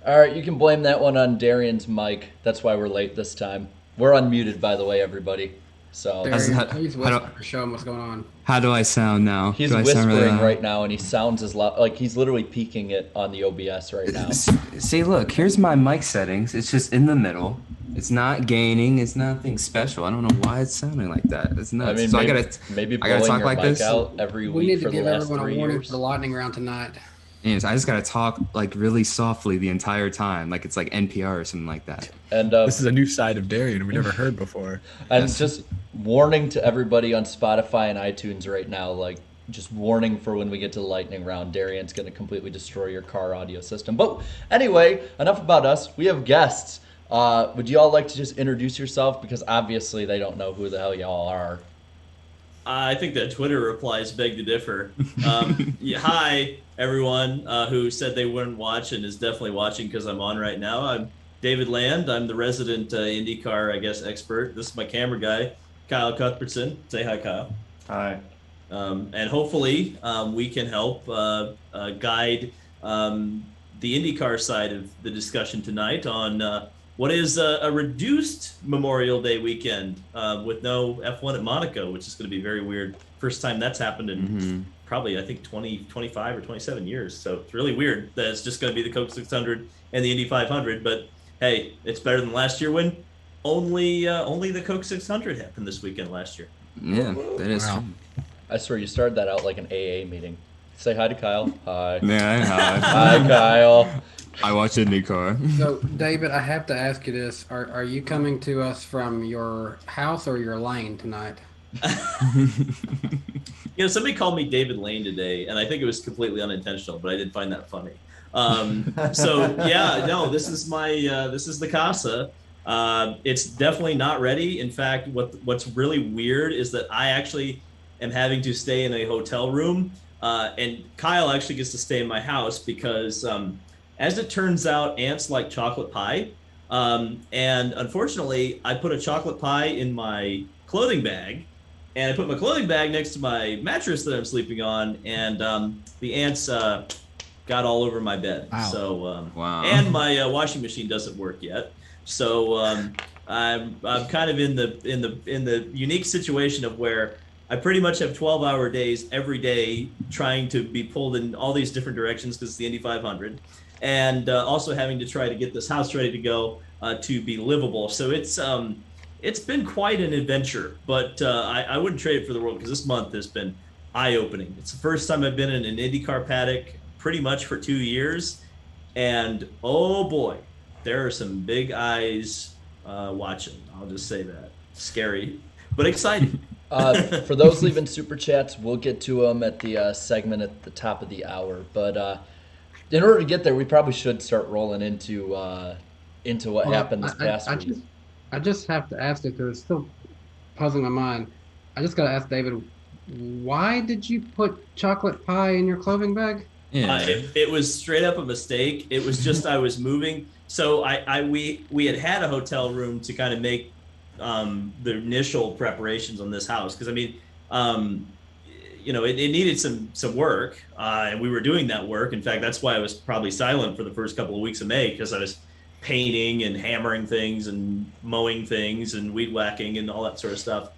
All right, you can blame that one on Darian's mic. That's why we're late this time. We're unmuted, by the way, everybody. So Darian, please whisper. Show him what's going on. How do I sound now? he's Do I sound really whispering loud? right now, and he sounds as loud. Like he's literally peaking it on the OBS right now. See, look, here's my mic settings. It's just in the middle. It's not gaining. It's nothing special. I don't know why it's sounding like that. It's nuts. I mean, so maybe, I blowing gotta talk your like mic this. out every We week need to for the give last everyone a 3 warning years. for the lightning round tonight. Anyways, I just gotta talk like really softly the entire time, like it's like NPR or something like that. And This is a new side of Darian we never heard before. and just warning to everybody on Spotify and iTunes right now, like just warning for when we get to the lightning round, Darian's going to completely destroy your car audio system. But anyway, enough about us. We have guests. Would you all like to just introduce yourself? Because obviously they don't know who the hell y'all are. I think that Twitter replies beg to differ. Yeah, hi, everyone who said they wouldn't watch and is definitely watching because I'm on right now. I'm David Land. I'm the resident IndyCar, I guess, expert. This is my camera guy, Kyle Cuthbertson. Say hi, Kyle. Hi. And hopefully we can help guide the IndyCar side of the discussion tonight on what is a reduced Memorial Day weekend with no F1 at Monaco, which is going to be very weird. First time that's happened in probably, I think, 20, 25 or 27 years. So it's really weird that it's just going to be the Coke 600 and the Indy 500. But hey, it's better than last year when only the Coke 600 happened this weekend last year. Yeah, that is Wow. true. I swear you started that out like an AA meeting. Say hi to Kyle. Hi. Yeah, Hi, Kyle. I watch IndyCar. So, David, I have to ask you this: Are you coming to us from your house or your lane tonight? Somebody called me David Lane today, and I think it was completely unintentional, but I did find that funny. This is this is the Casa. It's definitely not ready. In fact, what's really weird is that I actually am having to stay in a hotel room, and Kyle actually gets to stay in my house because, as it turns out, ants like chocolate pie. And unfortunately, I put a chocolate pie in my clothing bag, and I put my clothing bag next to my mattress that I'm sleeping on, and the ants got all over my bed. Wow. So, Wow. and my washing machine doesn't work yet. So I'm kind of in the unique situation of where I pretty much have 12-hour days every day trying to be pulled in all these different directions because it's the Indy 500, and also having to try to get this house ready to go to be livable. So it's been quite an adventure, but I wouldn't trade it for the world because this month has been eye-opening. It's the first time I've been in an IndyCar paddock pretty much for 2 years, and oh boy, there are some big eyes watching. I'll just say that. Scary, but exciting. For those leaving super chats, we'll get to them at the segment at the top of the hour. But in order to get there, we probably should start rolling into what happened this past week. I just have to ask it because it's still puzzling my mind. I just got to ask David, why did you put chocolate pie in your clothing bag? Yeah. It was straight up a mistake. It was just I was moving. So we had a hotel room to kind of make the initial preparations on this house because I mean, it needed some work, and we were doing that work. In fact, that's why I was probably silent for the first couple of weeks of May because I was painting and hammering things and mowing things and weed whacking and all that sort of stuff.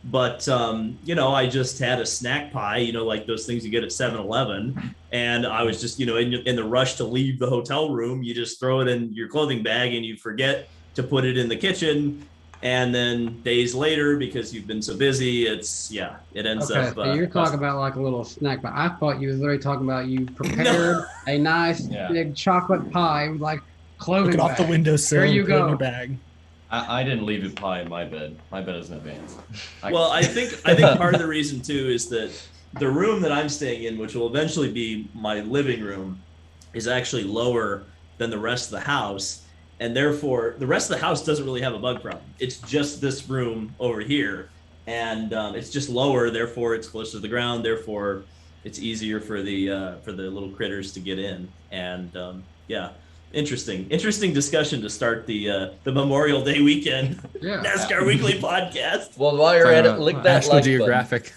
But I just had a snack pie, like those things you get at 7-Eleven, and I was just, in the rush to leave the hotel room, you just throw it in your clothing bag and you forget to put it in the kitchen, and then days later, because you've been so busy, it ends Okay, up. so you're talking about like a little snack, but I thought you was literally talking about you prepared a nice big chocolate pie with like clothing Took it off the bag. windowsill. There you and put it in go. your bag. I didn't leave it pie in my bed. My bed is in advance. Well, I think part of the reason too is that the room that I'm staying in, which will eventually be my living room, is actually lower than the rest of the house, and therefore the rest of the house doesn't really have a bug problem. It's just this room over here, and it's just lower, therefore it's closer to the ground, therefore it's easier for the little critters to get in, and Interesting discussion to start the Memorial Day weekend Yeah. NASCAR Weekly podcast. Well, while you're at it, lick that National like Geographic.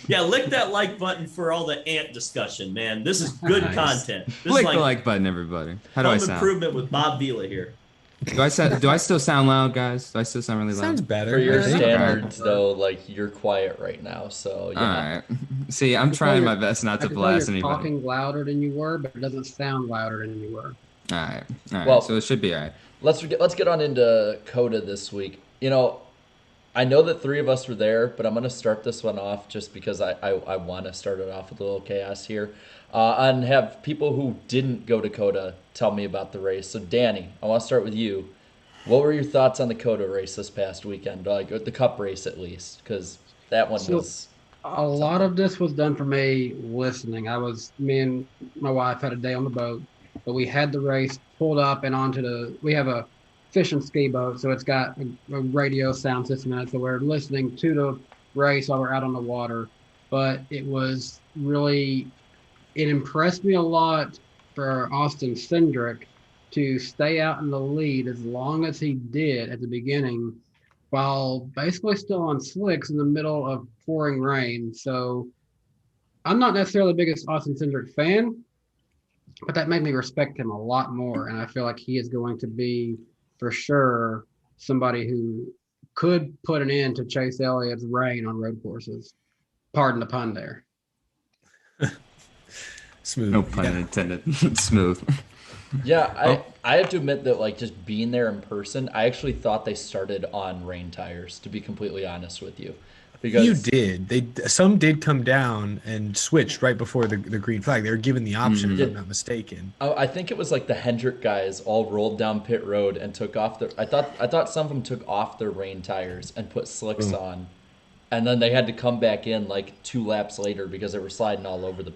Yeah, lick that like button for all the ant discussion, man. This is good Nice. content. This Click is the like button, everybody. How do I home sound? improvement with Bob Vila here. Do I still sound loud, guys? Do I still sound really loud? Sounds better. For your I think. standards, though, like you're quiet right now, so yeah. All right. See, I'm trying my best not to blast you're anybody. talking louder than you were, but it doesn't sound louder than you were. All right. Well, so it should be all right. Let's get on into COTA this week. You know, I know that three of us were there, but I'm going to start this one off just because I want to start it off with a little chaos here, and have people who didn't go to COTA tell me about the race. So Danny, I want to start with you. What were your thoughts on the COTA race this past weekend, like the Cup race at least, because that one was. A lot of this was done for me listening. Me and my wife had a day on the boat, but we had the race pulled up and we have a fish and ski boat, so it's got a radio sound system in it, so we're listening to the race while we're out on the water. But it impressed me a lot for Austin Cindric to stay out in the lead as long as he did at the beginning, while basically still on slicks in the middle of pouring rain. So I'm not necessarily the biggest Austin Cindric fan, but that made me respect him a lot more. And I feel like he is going to be, for sure, somebody who could put an end to Chase Elliott's reign on road courses. Pardon the pun there. Smooth. No pun intended. Smooth. Yeah, I have to admit that, like, just being there in person, I actually thought they started on rain tires, to be completely honest with you. Because You did. Some did come down and switched right before the green flag. They were given the option, if I'm not mistaken. I think it was like the Hendrick guys all rolled down pit road and took off their. I thought some of them took off their rain tires and put slicks on, and then they had to come back in like 2 laps later because they were sliding all over the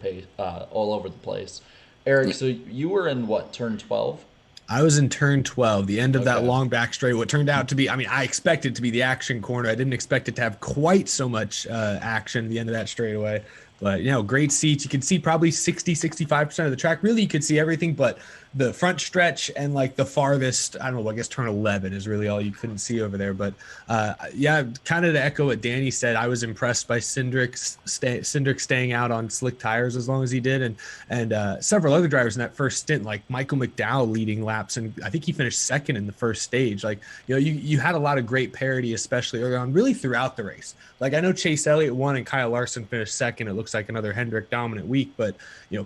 place. Eric, so you were in what, turn 12? I was in turn 12, the end of that Okay. long back straight. What turned out to be, I expected it to be the action corner. I didn't expect it to have quite so much action at the end of that straightaway. But, great seats. You can see probably 65% of the track. Really, you could see everything but the front stretch and like the farthest, I don't know, I guess turn 11 is really all you couldn't see over there. But kind of to echo what Danny said, I was impressed by Cindric staying out on slick tires as long as he did. And several other drivers in that first stint, like Michael McDowell leading laps. And I think he finished second in the first stage. Like, you had a lot of great parity, especially early on, really throughout the race. Like, I know Chase Elliott won and Kyle Larson finished second. It looks like another Hendrick dominant week, but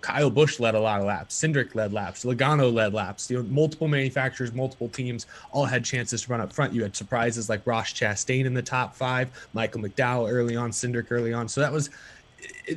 Kyle Busch led a lot of laps. Cindric led laps. Logano led laps. Multiple manufacturers, multiple teams all had chances to run up front. You had surprises like Ross Chastain in the top 5, Michael McDowell early on, Cindric early on. So it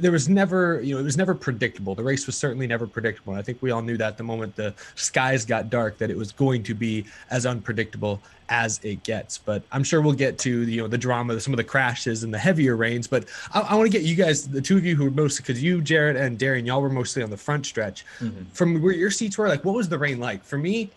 was never predictable. The race was certainly never predictable. And I think we all knew that the moment the skies got dark, that it was going to be as unpredictable as it gets. But I'm sure we'll get to the drama, some of the crashes and the heavier rains. But I want to get you guys, the two of you who were mostly, because you, Jared and Darian, y'all were mostly on the front stretch. From where your seats were, like, what was the rain like? For me,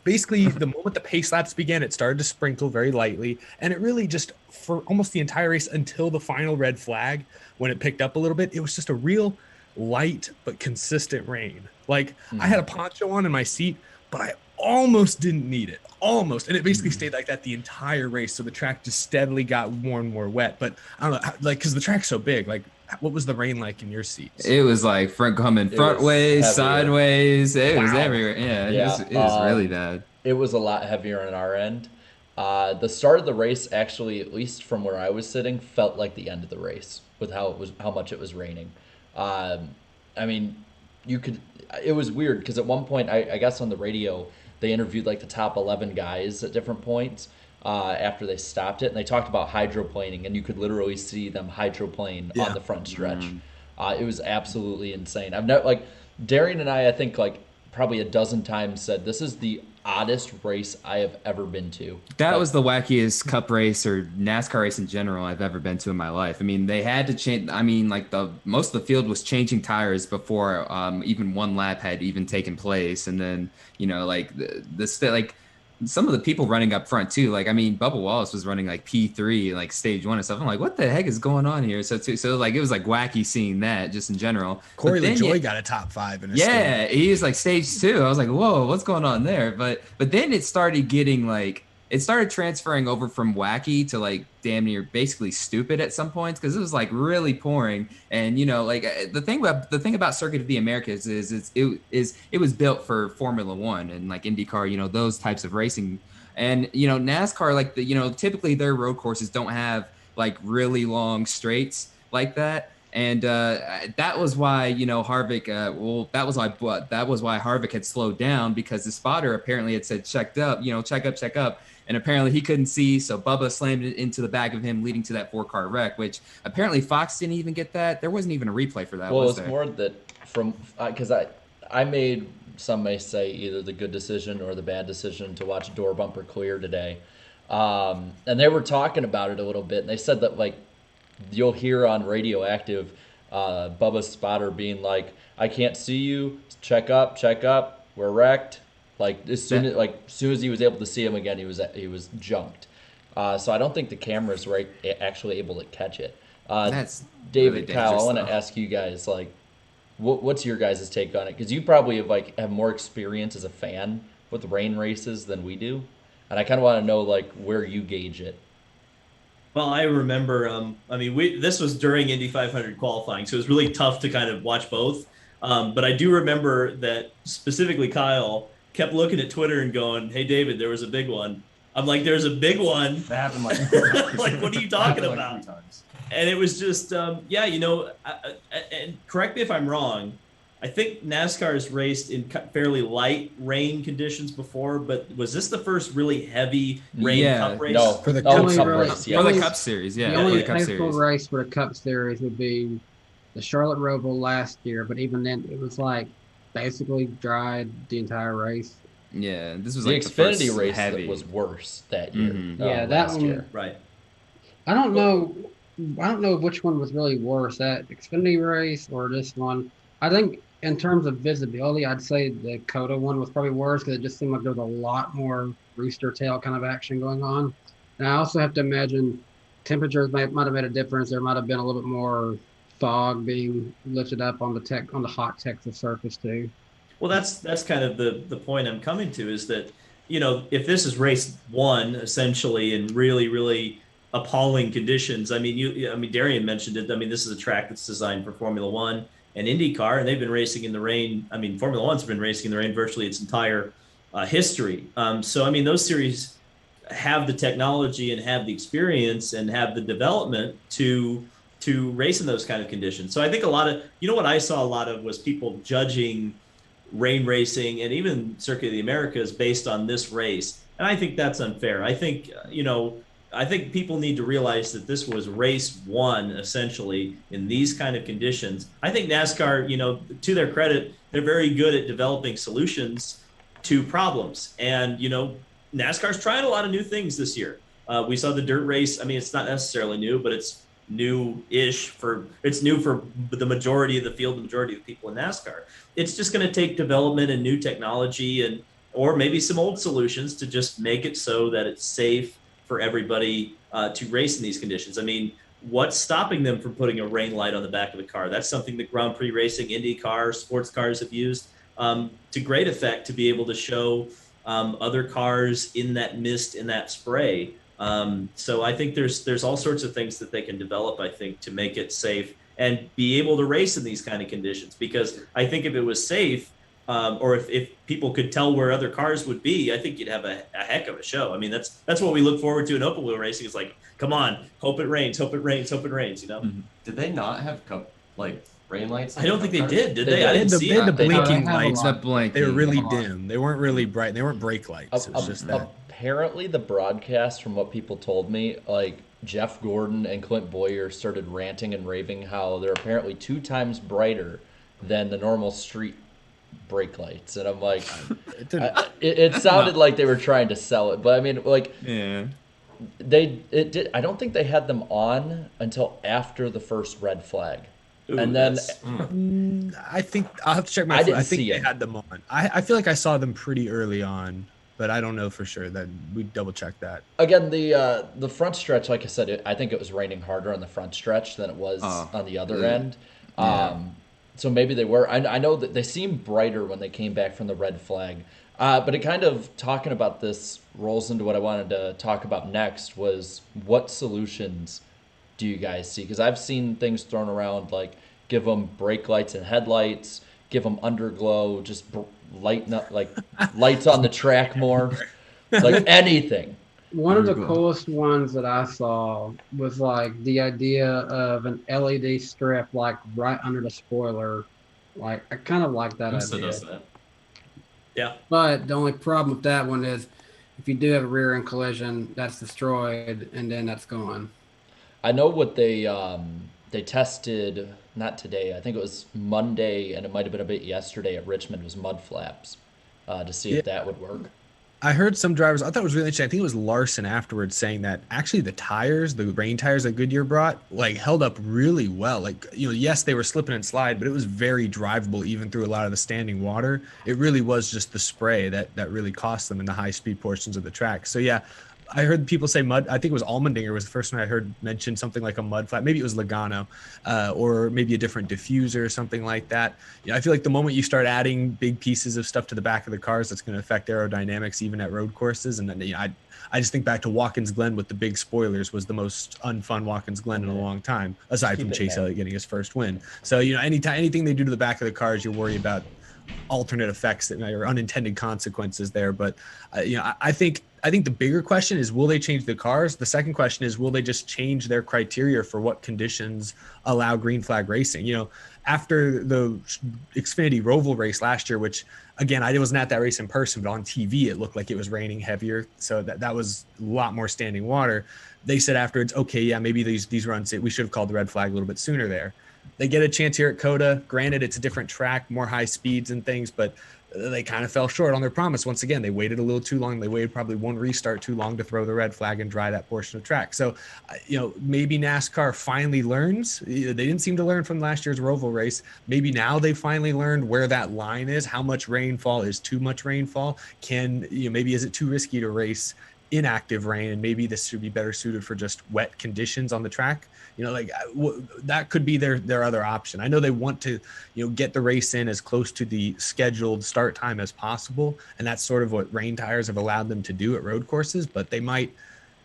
basically, the moment the pace laps began, it started to sprinkle very lightly. And it really just, for almost the entire race until the final red flag, when it picked up a little bit, it was just a real light but consistent rain. Like, I had a poncho on in my seat, but I almost didn't need it. Almost. And it basically stayed like that the entire race. So the track just steadily got more and more wet. But I don't know, like, because the track's so big, like, what was the rain like in your seats? It was like front ways, heavier. sideways. It was Wow. everywhere. Yeah, it was really bad. It was a lot heavier on our end. The start of the race, actually, at least from where I was sitting, felt like the end of the race with how much it was raining. I mean, it was weird because at one point, I guess on the radio, they interviewed like the top 11 guys at different points after they stopped it, and they talked about hydroplaning, and you could literally see them hydroplane on the front stretch. It was absolutely insane. I've never, like, Darian and I think like probably a dozen times said this is the oddest race I have ever been to. That was the wackiest Cup race or NASCAR race in general I've ever been to in my life. I mean, they had to change. I mean, like most of the field was changing tires before even one lap had even taken place, and then like some of the people running up front too. Like, I mean, Bubba Wallace was running like P3, like stage 1 and stuff. I'm like, what the heck is going on here? So like, it was like wacky seeing that just in general. Corey LaJoy got a top 5 in a yeah, stage. he was like stage 2. I was like, whoa, what's going on there? But then it started getting like, it started transferring over from wacky to like damn near basically stupid at some points, because it was like really pouring. And like the thing about Circuit of the Americas is it was built for Formula One and like IndyCar, those types of racing. And NASCAR, like typically their road courses don't have like really long straights like that. And that was why Harvick. That was why Harvick had slowed down, because the spotter apparently had said check up, and apparently he couldn't see. So Bubba slammed it into the back of him, leading to that 4-car wreck. Which apparently Fox didn't even get that. There wasn't even a replay for that. Well, was it's there? more that because I made, some may say, either the good decision or the bad decision to watch door bumper clear today, and they were talking about it a little bit, and they said that like, you'll hear on Radioactive Bubba's spotter being like, I can't see you, check up, we're wrecked. Like as soon as he was able to see him again, he was junked. So I don't think the cameras were actually able to catch it. That's David, really Kyle, I want to stuff. ask you guys, like, what's your guys' take on it? Because you probably have more experience as a fan with rain races than we do, and I kind of want to know like where you gauge it. Well, I remember, this was during Indy 500 qualifying, so it was really tough to kind of watch both. But I do remember that specifically Kyle kept looking at Twitter and going, "Hey, David, there was a big one." I'm like, "There's a big one." That happened like Like, what are you talking like about? 3 times. And it was just, and correct me if I'm wrong, I think NASCAR has raced in fairly light rain conditions before, but was this the first really heavy rain cup race? No, For the Cup Cup race, yeah. For the Cup Series, yeah. The For only the Cup faithful Series. race for the Cup Series would be the Charlotte Roval last year, but even then, it was like basically dried the entire race. Yeah, this was The like the Xfinity first race heavy. that was worse that year. Mhm. Yeah, that last one- year. Right. I don't know. I don't know which one was really worse, that Xfinity race or this one. I think in terms of visibility, I'd say the COTA one was probably worse because it just seemed like there was a lot more rooster tail kind of action going on. And I also have to imagine temperatures might have made a difference. There might have been a little bit more fog being lifted up on the hot Texas surface too. Well, that's kind of the point I'm coming to, is that, if this is race 1 essentially in really, really appalling conditions. I mean, Darian mentioned it. I mean, this is a track that's designed for Formula One and IndyCar, and they've been racing in the rain. I mean, Formula One's been racing in the rain virtually its entire history. So, I mean, those series have the technology and have the experience and have the development to race in those kind of conditions. So I think a lot of, what I saw a lot of was people judging rain racing and even Circuit of the Americas based on this race. And I think that's unfair. I think, I think people need to realize that this was race 1 essentially in these kind of conditions. I think NASCAR, to their credit, they're very good at developing solutions to problems. And, NASCAR's trying a lot of new things this year. We saw the dirt race. I mean, it's not necessarily new, but it's new-ish for the majority of the field, the majority of the people in NASCAR. It's just going to take development and new technology or maybe some old solutions to just make it so that it's safe for everybody to race in these conditions. I mean, what's stopping them from putting a rain light on the back of the car? That's something that Grand Prix racing, IndyCar, sports cars have used to great effect to be able to show other cars in that mist, in that spray. So I think there's all sorts of things that they can develop, I think, to make it safe and be able to race in these kind of conditions. Because I think if it was safe, or if people could tell where other cars would be, I think you'd have a heck of a show. I mean, that's what we look forward to in open wheel racing. It's like, come on, hope it rains, hope it rains, hope it rains, Did they not have rain lights? I don't think they did They they? I didn't see They had it. the blinking They have a lights. lot. The blank. They were really dim. They weren't really bright. They weren't brake lights. It was just that. Apparently, the broadcast, from what people told me, like Jeff Gordon and Clint Boyer started ranting and raving how they're apparently 2 times brighter than the normal street brake lights, and I'm like, it sounded like they were trying to sell it, but I mean, like, Yeah. I don't think they had them on until after the first red flag. Ooh, And then I think I'll have to check my. I didn't I think see they it. had them on. I feel like I saw them pretty early on, but I don't know for sure. That we double check that. Again, the front stretch, like I said, I think it was raining harder on the front stretch than it was on the other end. So maybe they were. I know that they seemed brighter when they came back from the red flag. But it kind of, talking about this, rolls into what I wanted to talk about next, was what solutions do you guys see? Because I've seen things thrown around like give them brake lights and headlights, give them underglow, just lighten up, like lights on the track more, like anything. One of the coolest ones that I saw was like the idea of an LED strip like right under the spoiler. Like I kind of like that idea. Does that. Yeah. But the only problem with that one is if you do have a rear end collision, that's destroyed and then that's gone. I know what they tested, not today, I think it was Monday, and it might have been a bit yesterday at Richmond, was mud flaps to see if that would work. I heard some drivers, I thought it was really interesting. I think it was Larson afterwards saying that actually the tires, the rain tires that Goodyear brought, like held up really well. Like, you know, yes, they were slipping and slide, but it was very drivable even through a lot of the standing water. It really was just the spray that really cost them in the high speed portions of the track. So yeah, I heard people say mud. I think it was Allmendinger was the first one I heard mention something like a mud flap. Maybe it was Logano, or maybe a different diffuser or something like that. You know, I feel like the moment you start adding big pieces of stuff to the back of the cars, that's going to affect aerodynamics even at road courses. And then, you know, I just think back to Watkins Glen with the big spoilers was the most unfun Watkins Glen in a long time, aside from Chase Elliott getting his first win. So, you know, anything they do to the back of the cars, you're worried about alternate effects that or unintended consequences there. But you know, I think the bigger question is, will they change the cars? The second question is, will they just change their criteria for what conditions allow green flag racing? You know, after the Xfinity Roval race last year, which again, I wasn't at that race in person, but on TV, it looked like it was raining heavier. So that was a lot more standing water. They said afterwards, okay, yeah, maybe these were unsafe. We should have called the red flag a little bit sooner there. They get a chance here at COTA. Granted, it's a different track, more high speeds and things, but they kind of fell short on their promise. Once again, they waited a little too long. They waited probably one restart too long to throw the red flag and dry that portion of track. So, you know, maybe NASCAR finally learns. They didn't seem to learn from last year's Roval race. Maybe now they finally learned where that line is. How much rainfall is too much rainfall? Maybe is it too risky to race inactive rain, and maybe this should be better suited for just wet conditions on the track? You know, like that could be their other option. I know they want to, you know, get the race in as close to the scheduled start time as possible, and that's sort of what rain tires have allowed them to do at road courses. But they might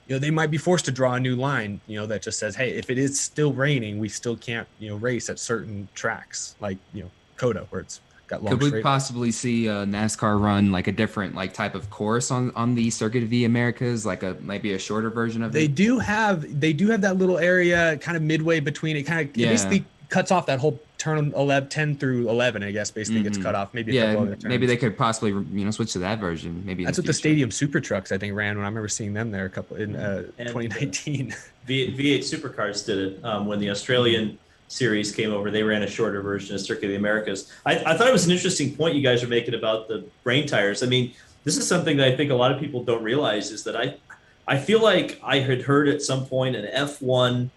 be forced to draw a new line, you know, that just says, hey, if it is still raining, we still can't, you know, race at certain tracks, like, you know, COTA, where it's got long. Could we possibly see NASCAR run like a different like type of course on the Circuit of the Americas, like maybe a shorter version of it? They do have that little area kind of midway between. It it basically cuts off that whole turn 10 through 11, I guess, basically gets cut off. Maybe a couple other turns. Maybe they could possibly, you know, switch to that version. Maybe that's what the Stadium Super Trucks, I think, ran when I remember seeing them there a couple in 2019. V8 Supercars did it when the Australian series came over. They ran a shorter version of Circuit of the Americas. I thought it was an interesting point you guys are making about the rain tires. I mean, this is something that I think a lot of people don't realize, is that I feel like I had heard at some point an F1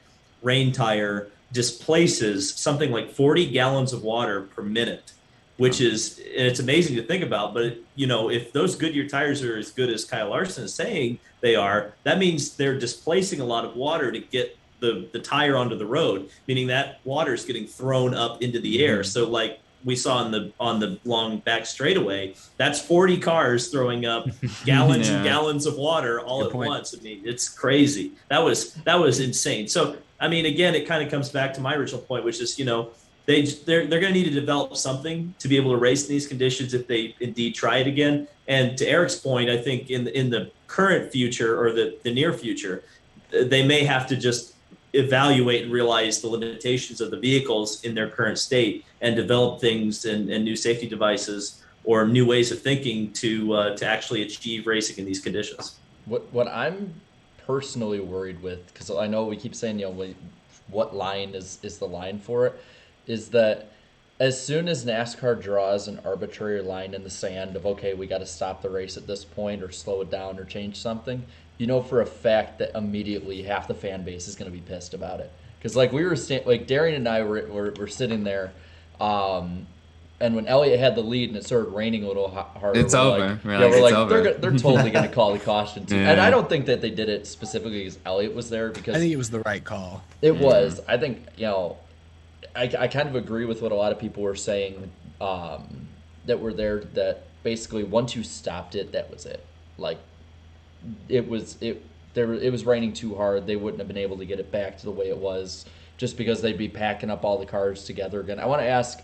rain tire displaces something like 40 gallons of water per minute, which is, and it's amazing to think about. But, you know, if those Goodyear tires are as good as Kyle Larson is saying they are, that means they're displacing a lot of water to get the tire onto the road, meaning that water is getting thrown up into the air. So like we saw on the long back straightaway, that's 40 cars throwing up gallons and gallons of water all at once. I mean, it's crazy. That was insane. So, I mean, again, it kind of comes back to my original point, which is, you know, they're going to need to develop something to be able to race in these conditions if they indeed try it again. And to Eric's point, I think in the current future or the near future, they may have to just evaluate and realize the limitations of the vehicles in their current state and develop things and new safety devices or new ways of thinking to actually achieve racing in these conditions. What I'm personally worried with, because I know we keep saying, you know, what line is the line for it, is that as soon as NASCAR draws an arbitrary line in the sand of, okay, we got to stop the race at this point or slow it down or change something, you know for a fact that immediately half the fan base is going to be pissed about it. Because like we were like Darian and I were sitting there, And when Elliott had the lead and it started raining a little harder, It's we're over. like, We're yeah, like, we're it's like, over. they're totally going to call the caution too. Yeah. And I don't think that they did it specifically because Elliott was there, because I think it was the right call. it was. I think, I kind of agree with what a lot of people were saying that were there, that basically once you stopped it, that was it. Like, it was raining too hard. They wouldn't have been able to get it back to the way it was, just because they'd be packing up all the cars together again. I want to ask,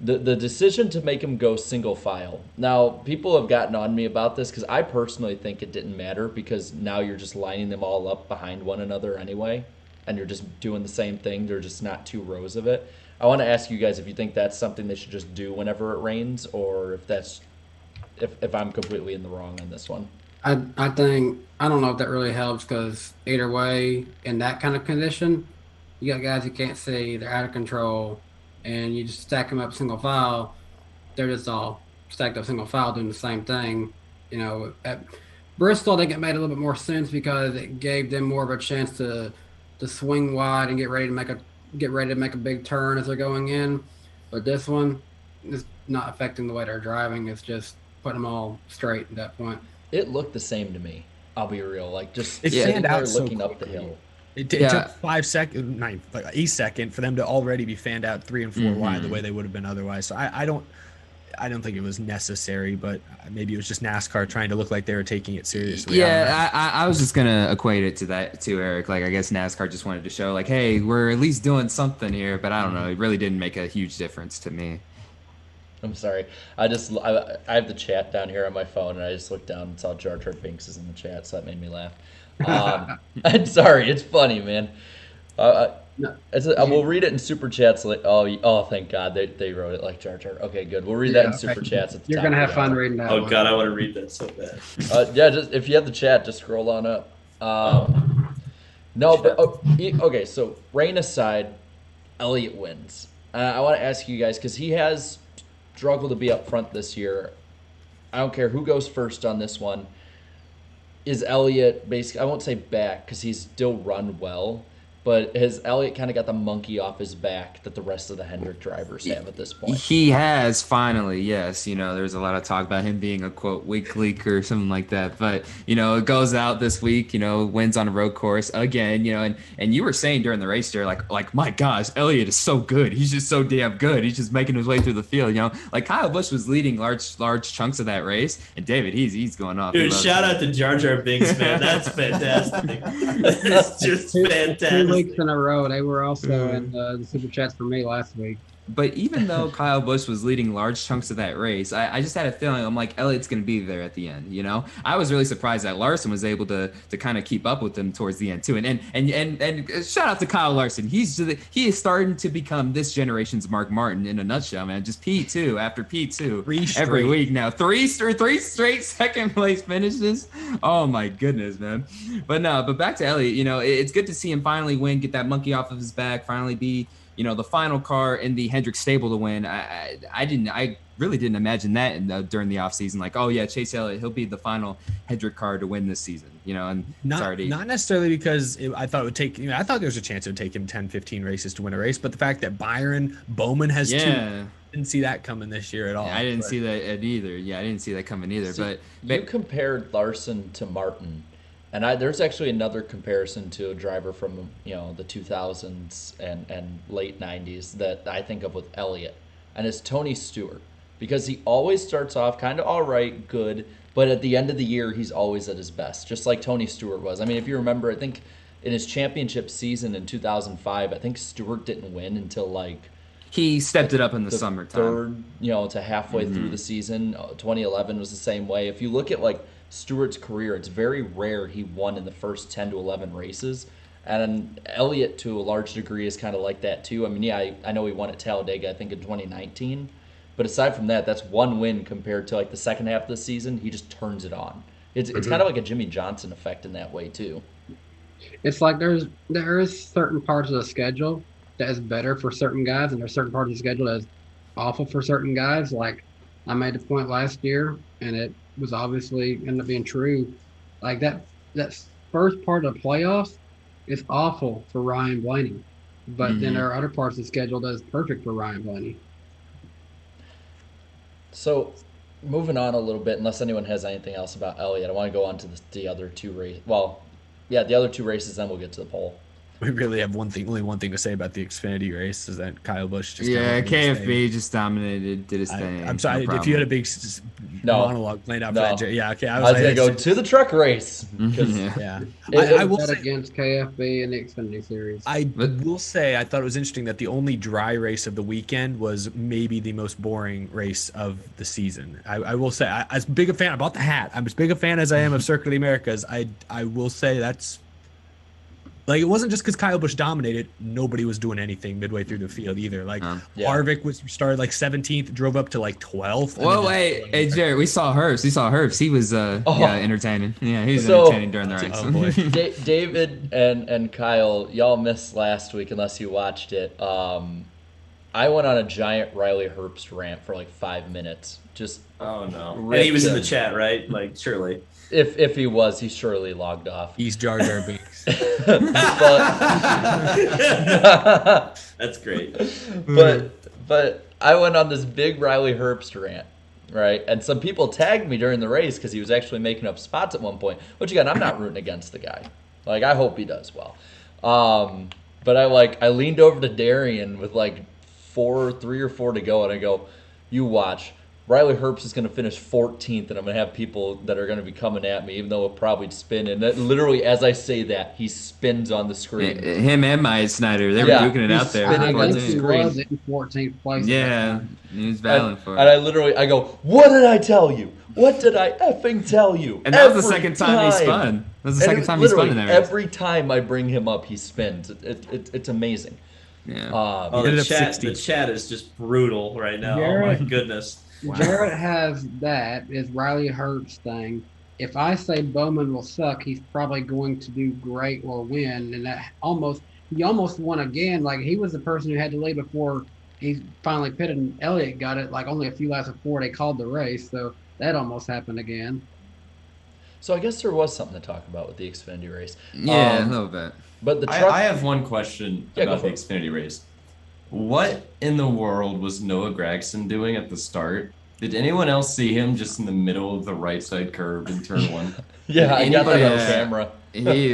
the decision to make him go single file. Now, people have gotten on me about this because I personally think it didn't matter, because now you're just lining them all up behind one another anyway, and you're just doing the same thing. They're just not 2 rows of it. I want to ask you guys if you think that's something they should just do whenever it rains, or if I'm completely in the wrong on this one. I think, I don't know if that really helps, because either way, in that kind of condition, you got guys you can't see, they're out of control, and you just stack them up single file. They're just all stacked up single file doing the same thing. At Bristol, I think it made a little bit more sense because it gave them more of a chance to swing wide and get ready to make a big turn as they're going in. But this one is not affecting the way they're driving. It's just putting them all straight at that point. It looked the same to me. I'll be real. Like, just It sitting fanned there out so looking up the quickly. hill. It took 5 seconds, a second for them to already be fanned out 3 and 4 wide the way they would have been otherwise. So I don't think it was necessary, but maybe it was just NASCAR trying to look like they were taking it seriously. Yeah, I was just gonna equate it to that too, Eric. Like, I guess NASCAR just wanted to show, like, hey, we're at least doing something here. But I don't know, it really didn't make a huge difference to me. I'm sorry. I have the chat down here on my phone, and I just looked down and saw Jar Jar Binks is in the chat, so that made me laugh. I'm sorry. It's funny, man. We'll read it in super chats. Like, oh, thank God they wrote it like Jar Jar. Okay, good. We'll read that in super chats at the You're top. gonna have fun reading that. Oh God, I want to read that so bad. Just if you have the chat, just scroll on up. No, but okay. So rain aside, Elliott wins. I want to ask you guys, because he has struggled to be up front this year. I don't care who goes first on this one. Is Elliott basically, I won't say back because he's still run well, but has Elliott kind of got the monkey off his back that the rest of the Hendrick drivers have at this point? He has finally, yes. There's a lot of talk about him being a, quote, weak leak or something like that. But, it goes out this week, wins on a road course again, and you were saying during the race there, like, my gosh, Elliott is so good. He's just so damn good. He's just making his way through the field, Like, Kyle Busch was leading large chunks of that race, and David, he's going off. Dude, shout out to Jar Jar Binks, man. That's fantastic. That's just fantastic. 2 weeks in a row. They were also in the super chats for me last week. But even though Kyle Busch was leading large chunks of that race, I just had a feeling, I'm like, Elliott's going to be there at the end, I was really surprised that Larson was able to kind of keep up with him towards the end, too. And shout out to Kyle Larson. He is starting to become this generation's Mark Martin in a nutshell, man. Just P2 after P2 every week now. Three straight second place finishes. Oh, my goodness, man. But back to Elliott, it's good to see him finally win, get that monkey off of his back, finally be the final car in the Hendrick stable to win. I really didn't imagine that during the offseason. Like, oh yeah, Chase Elliott, he'll be the final Hendrick car to win this season. And not necessarily because I thought it would take. I thought there was a chance it would take him 10, 15 races to win a race, but the fact that Byron Bowman has 2, didn't see that coming this year at all. Yeah, I didn't see that either. Yeah, I didn't see that coming either. See, but you compared Larson to Martin. And there's actually another comparison to a driver from the 2000s and late 90s that I think of with Elliott, and it's Tony Stewart, because he always starts off kind of all right, good, but at the end of the year he's always at his best, just like Tony Stewart was. I mean, if you remember, I think in his championship season in 2005, I think Stewart didn't win until he stepped it up in the summertime. Third, to halfway through the season. 2011 was the same way. If you look at Stewart's career, it's very rare he won in the first 10 to 11 races. And Elliott, to a large degree, is kind of like that too. I mean, I know he won at Talladega, I think, in 2019. But aside from that, that's one win compared to the second half of the season. He just turns it on. It's kind of like a Jimmy Johnson effect in that way too. It's like there is certain parts of the schedule that is better for certain guys, and there's certain parts of the schedule that is awful for certain guys. Like, I made the point last year, and it was obviously ended up being true. Like that first part of the playoffs is awful for Ryan Blaney, but then there are other parts of the schedule that is perfect for Ryan Blaney. So, moving on a little bit, unless anyone has anything else about Elliott, I want to go on to the other two races. Well, yeah, the other two races, then we'll get to the poll. We really have only one thing to say about the Xfinity race is that Kyle Busch just KFB just dominated, did his thing. I'm sorry if you had a big monologue planned out for that. Yeah, okay. I was gonna go to the truck race. Yeah, I will say against KFB in the Xfinity series. I will say I thought it was interesting that the only dry race of the weekend was maybe the most boring race of the season. I will say, as big a fan, I bought the hat. I'm as big a fan as I am of Circuit of the Americas. I will say that's. Like, it wasn't just because Kyle Busch dominated. Nobody was doing anything midway through the field either. Like, Harvick started like 17th, drove up to like 12th. Whoa, wait. Hey, Jared, we saw Herbst. He was entertaining. Yeah, he was entertaining during the race. Oh, boy. David and Kyle, y'all missed last week unless you watched it. I went on a giant Riley Herbst rant for like 5 minutes. Just oh no. And he was in the chat, right? Like, surely. If he was, he surely logged off. He's Jar Jar Binks. That's great. But I went on this big Riley Herbst rant, right? And some people tagged me during the race because he was actually making up spots at one point. Which again, I'm not rooting against the guy. Like, I hope he does well. But I leaned over to Darian with like 3 or 4 to go, and I go, "You watch. Riley Herbst is going to finish 14th, and I'm going to have people that are going to be coming at me, even though it'll probably spin." And that, literally, as I say that, he spins on the screen. Him and Myatt Snyder, they were duking it out there. Spinning on the He screen. was in 14th place. Yeah, he was battling for it. And I go, "What did I tell you? What did I effing tell you?" And that was the second time he spun. That was the second time he spun in that race. Every time I bring him up, he spins. It's amazing. Yeah. The chat is just brutal right now. Jared, oh my goodness. Wow. Jared has that is Riley Herbst thing. If I say Bowman will suck, he's probably going to do great or win, and that he almost won again. Like, he was the person who had to lead before he finally pitted, and Elliott got it like only a few laps before they called the race. So that almost happened again. So I guess there was something to talk about with the Xfinity race. Yeah, a little bit. But the truck. I have one question about the Xfinity race. What in the world was Noah Gragson doing at the start? Did anyone else see him just in the middle of the right side curve in turn 1? Yeah, I got that on camera.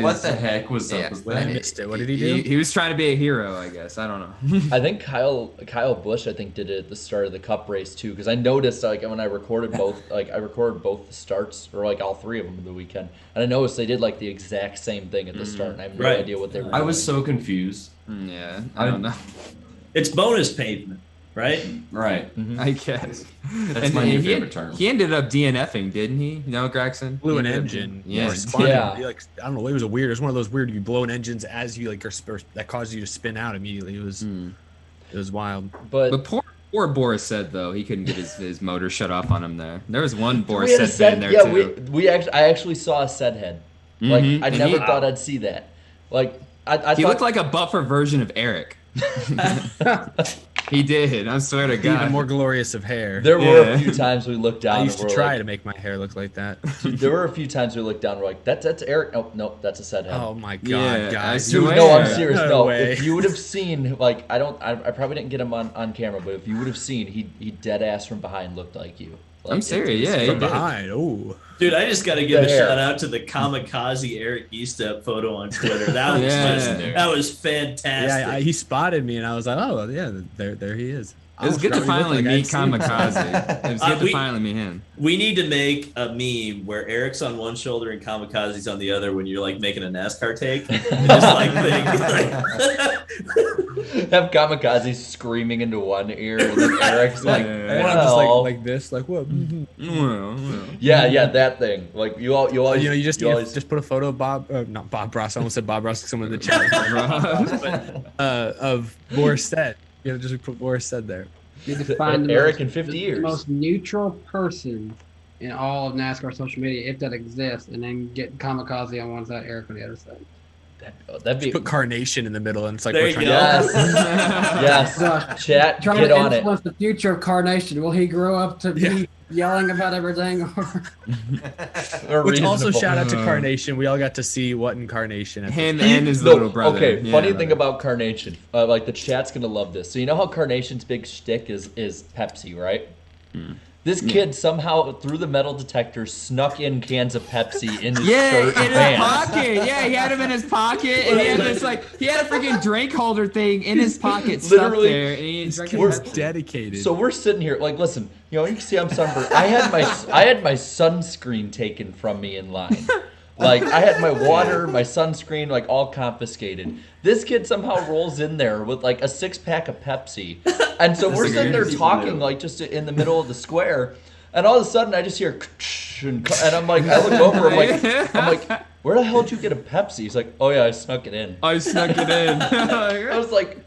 What the heck was up with that? I missed it. What did he do? He was trying to be a hero, I guess. I don't know. I think Kyle Busch did it at the start of the Cup race too, because I noticed when I recorded both, the starts, or like all 3 of them in the weekend, and I noticed they did like the exact same thing at the start, and I have no idea what they were doing. I was so confused. Yeah, I don't know. It's bonus pavement, right? Right. Mm-hmm. I guess. That's my new favorite term. He ended up DNFing, didn't he? No, Gregson? Blew an engine. Yeah. Yeah. I don't know. It was weird. It was one of those weird. You blow an engines as you that causes you to spin out immediately. It was wild. But poor Boris said though he couldn't get his motor shut off on him there. There was one Boris said fan there too. I actually saw a set head. Like I never thought I'd see that. Like he looked like a buffer version of Eric. He did. I swear to God. Even more glorious of hair. There were a few times we looked down. I used to try to make my hair look like that. There were a few times we looked down. We're like, that's Eric. Oh no, that's a set head. Oh my God, guys! Dude, no, I'm serious. No, if you would have seen, like, I probably didn't get him on camera, but if you would have seen, he dead ass from behind looked like you. Like, I'm serious. Yeah, from behind. Oh. Dude, I just got to give a shout out to the kamikaze Eric Estepp photo on Twitter. That was fantastic. Yeah, he spotted me, and I was like, oh yeah, there he is. It was good to finally meet Kamikaze. It was good to finally meet him. We need to make a meme where Eric's on one shoulder and Kamikaze's on the other when you're like making a NASCAR take. And just have Kamikaze screaming into one ear and then Eric's like, just like this, like what? Yeah, that thing. Like you always, you just put a photo of not Bob Ross. I almost said Bob Ross. Someone in the chat, of Boris said. Just put Boris said there. You need to find Eric in 50 years. The most neutral person in all of NASCAR social media, if that exists, and then get Kamikaze on one side, Eric on the other side. That'd be. Just put Carnation in the middle, and it's like there we're you trying go. Yes. Chat, trying get to on it. influence the future of Carnation. Will he grow up to be yelling about everything? Which also shout out to Carnation. We all got to see what Incarnation. Him and his little brother. Okay, funny thing about Carnation. Like the chat's gonna love this. So you know how Carnation's big shtick is Pepsi, right? This kid somehow, through the metal detector, snuck in cans of Pepsi in his Yeah, shirt and in his pants. pocket. Yeah, he had them in his pocket, and he had this he had a freaking drink holder thing in his pocket, stuffed Literally, there, and he drank We're Pepsi. dedicated. So we're sitting here, like, listen, you can see I'm sunburned. I had my sunscreen taken from me in line. Like, I had my water, my sunscreen, like, all confiscated. This kid somehow rolls in there with, like, a 6-pack of Pepsi. And so we're sitting there talking, like, just in the middle of the square. And all of a sudden, I just hear, and I'm like, I look over, I'm like, where the hell did you get a Pepsi? He's like, oh, yeah, I snuck it in. I snuck it in. I was like,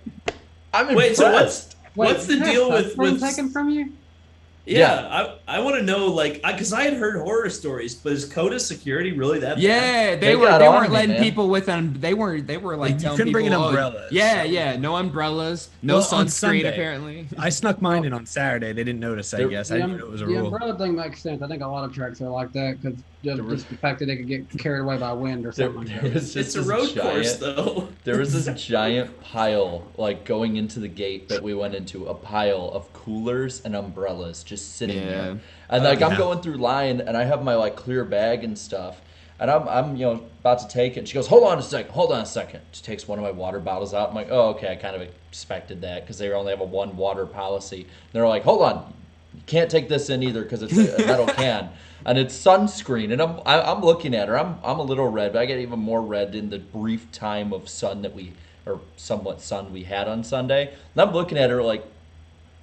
I'm Wait, impressed. so what's the deal with taken from you? Yeah, I want to know, like, because I had heard horror stories, but is COTA security really that bad? Yeah, They they got weren't on me, letting man. people with them. They were like You telling couldn't people, bring in oh, umbrellas. Yeah, no umbrellas, no Well, on sunscreen Sunday, apparently. I snuck mine in on Saturday. They didn't notice, I guess. I didn't know it was a The rule. umbrella thing makes sense. I think a lot of tracks are like that because just the fact that they could get carried away by wind or something like that. It's a road course, though. There was this giant pile, like, going into the gate that we went into, a pile of coolers and umbrellas just sitting there. And, like, I'm going through line, and I have my, like, clear bag and stuff. And I'm about to take it. She goes, hold on a second. She takes one of my water bottles out. I'm like, oh, okay, I kind of expected that because they only have a one water policy. And they're like, hold on, you can't take this in either because it's a metal can. And it's sunscreen. And I'm looking at her. I'm a little red, but I get even more red in the brief time of sun somewhat sun we had on Sunday. And I'm looking at her like,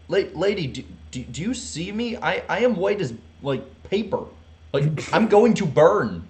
lady, do you see me? I am white as, like, paper. Like, I'm going to burn.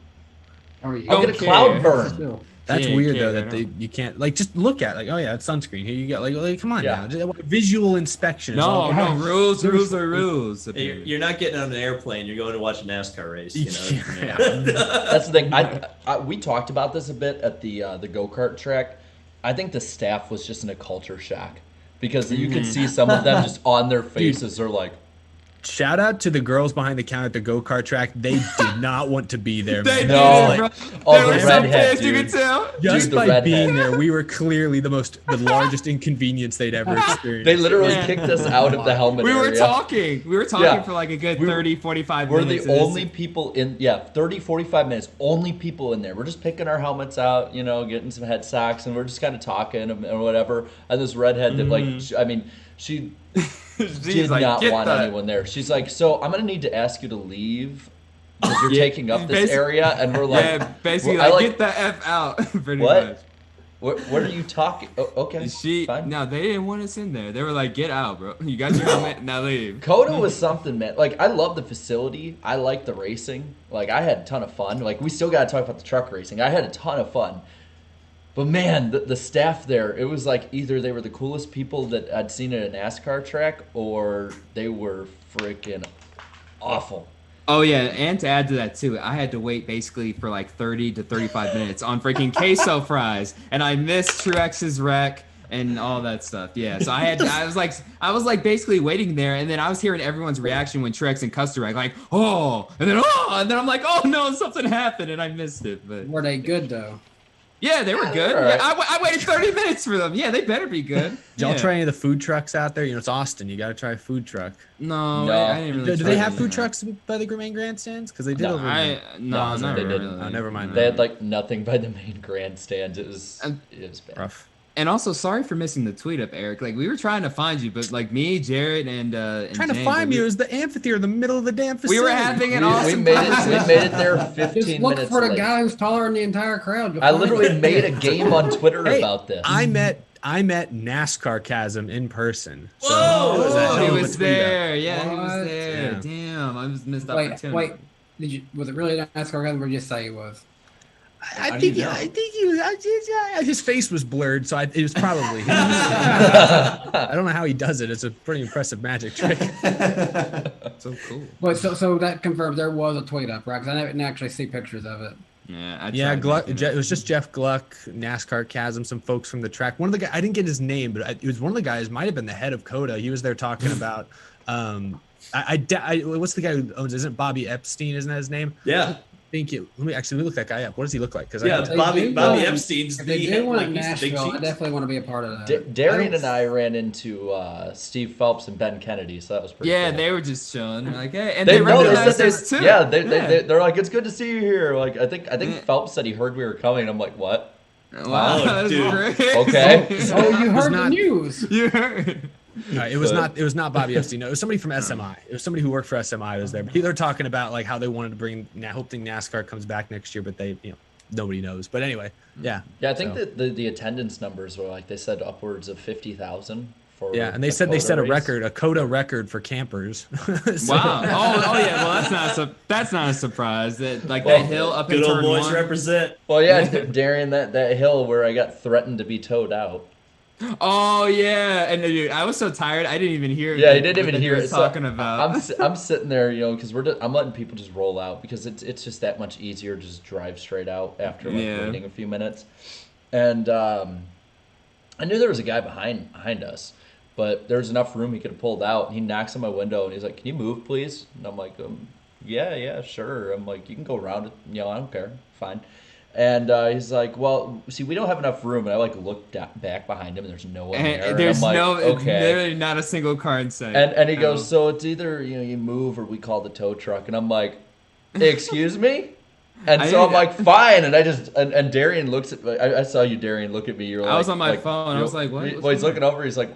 I'll get a cloud burn. That's Yeah, weird, yeah, though, that you can't, like, just look at it. Like, oh, yeah, it's sunscreen. Here you go. Like come on now. Visual inspection. is all- No, rules are rules. You're not getting on an airplane. You're going to watch a NASCAR race. Yeah. That's the thing. We talked about this a bit at the go-kart track. I think the staff was just in a culture shock because you could see some of them just on their faces. They're like, Shout out to the girls behind the counter at the go-kart track. They did not want to be there. They man. No. did, Like, bro. Oh, They the were so redhead, pissed, you dude. could tell. just the by redhead. being there, we were clearly the largest inconvenience they'd ever experienced. they literally Yeah. kicked us out of the helmet We were area. talking. We were talking Yeah. for like a good We- 30, 45 We're minutes. the only people in, 30, 45 minutes, only people in there. We're just picking our helmets out, getting some head socks, and we're just kind of talking or whatever. And this redhead that, like, she did like, not "Get want the-" anyone there. She's like, so I'm going to need to ask you to leave because you're Yeah, taking up this basi- area. And we're like, Yeah, basically, I like, get the F out, pretty much. what are you talking? Oh, okay, fine. No, they didn't want us in there. They were like, get out, bro. You got your helmet, now leave. COTA was something, man. Like, I love the facility. I like the racing. Like, I had a ton of fun. Like, we still got to talk about the truck racing. I had a ton of fun. But, man, the staff there, it was like either they were the coolest people that I'd seen at a NASCAR track or they were freaking awful. Oh, yeah, and to add to that, too, I had to wait basically for like 30 to 35 minutes on freaking queso fries, and I missed Truex's wreck and all that stuff. Yeah, so I was like basically waiting there, and then I was hearing everyone's reaction when Truex and Custer wrecked, like, and then I'm like, oh no, something happened, and I missed it. But Were they good though? yeah, they were good. All right. Yeah, I waited 30 minutes for them. Yeah, they better be good. Did y'all Yeah. try any of the food trucks out there? It's Austin. You got to try a food truck. No, No. I didn't really. Do try they have any food of that. trucks by the main grandstands? Because they did No, over. No, No, not they really. didn't. Oh, never mind They that. had, like, nothing by the main grandstands. It was bad. Rough. And also, sorry for missing the tweet up, Eric. Like, we were trying to find you, but like me, Jared, and Trying to James, find like, me. It was the amphitheater in the middle of the damn facility. we were having an We awesome made time. it. We made it there Just 15 look minutes for the late. guy who's taller than the entire crowd. You'll I find literally him. made a game on Twitter Hey, about this. I met NASCAR Chasm in person. So Whoa! it was a hell He of a was tweet up. there. Yeah, he was What? there. Yeah. Damn, I just missed Wait, opportunity. was it really a NASCAR guy, or did you just say it was? I think he was. His face was blurred, so it was probably him. I don't know how he does it. It's a pretty impressive magic trick. So cool. Wait, so that confirms there was a tweet up, right? Because I didn't actually see pictures of it. Yeah, Yeah, Gluck. it was just Jeff Gluck, NASCAR Chasm, some folks from the track. One of the guys, I didn't get his name, but it was one of the guys. Might have been the head of COTA. He was there talking about. What's the guy who owns? Isn't Bobby Epstein? Isn't that his name? Yeah. think it. Let me look that guy up. What does he look like? Because Yeah, If they Bobby do Bobby one- Epstein's If they do one like in he's the big Nashville, I cheese. definitely want to be a part of that. Darian and I ran into Steve Phelps and Ben Kennedy, so that was pretty Yeah, cool. they were just chilling. They're like, hey, and They they know they recognized said us too. yeah, they're like, it's good to see you here. Like I think Phelps said he heard we were coming. I'm like, what? Wow, Oh, that's dude. great. Okay. Oh, you heard the not- news. You heard. it was not Bobby Epstein. No, it was somebody from SMI. It was somebody who worked for SMI was there. But they're talking about like how they wanted to bring. Hoping NASCAR comes back next year, but they nobody knows. But anyway, yeah. Yeah, I think So- that the attendance numbers were like they said upwards of 50,000 for. Yeah, and they the said they COTA set a race. record, a COTA record for campers. So- Wow. Oh yeah. Well, that's not a surprise. That like Well, that hill up Good in old turn boys one. represent. Well, yeah, Darian, that hill where I got threatened to be towed out. Oh yeah, and dude, I was so tired I didn't even hear. Yeah, he what didn't even he hear was it. talking So about. I'm sitting there, because I'm letting people just roll out because it's just that much easier to just drive straight out after like Yeah. waiting a few minutes. And I knew there was a guy behind us, but there was enough room he could have pulled out. And he knocks on my window and he's like, "Can you move, please?" And I'm like, yeah, sure." I'm like, "You can go around it. I don't care. Fine." And he's like, "Well, see, we don't have enough room." And I like looked back behind him, and there's no one there. And And there's I'm like, okay. literally not a single car in sight. And he goes, "So it's either you move or we call the tow truck." And I'm like, "Excuse me?" And so I'm like, "Fine." And I just and Darian looks at. I saw you, Darian, look at me. You're like, I was on my phone. I was like, "What?" Well, he's looking over. He's like,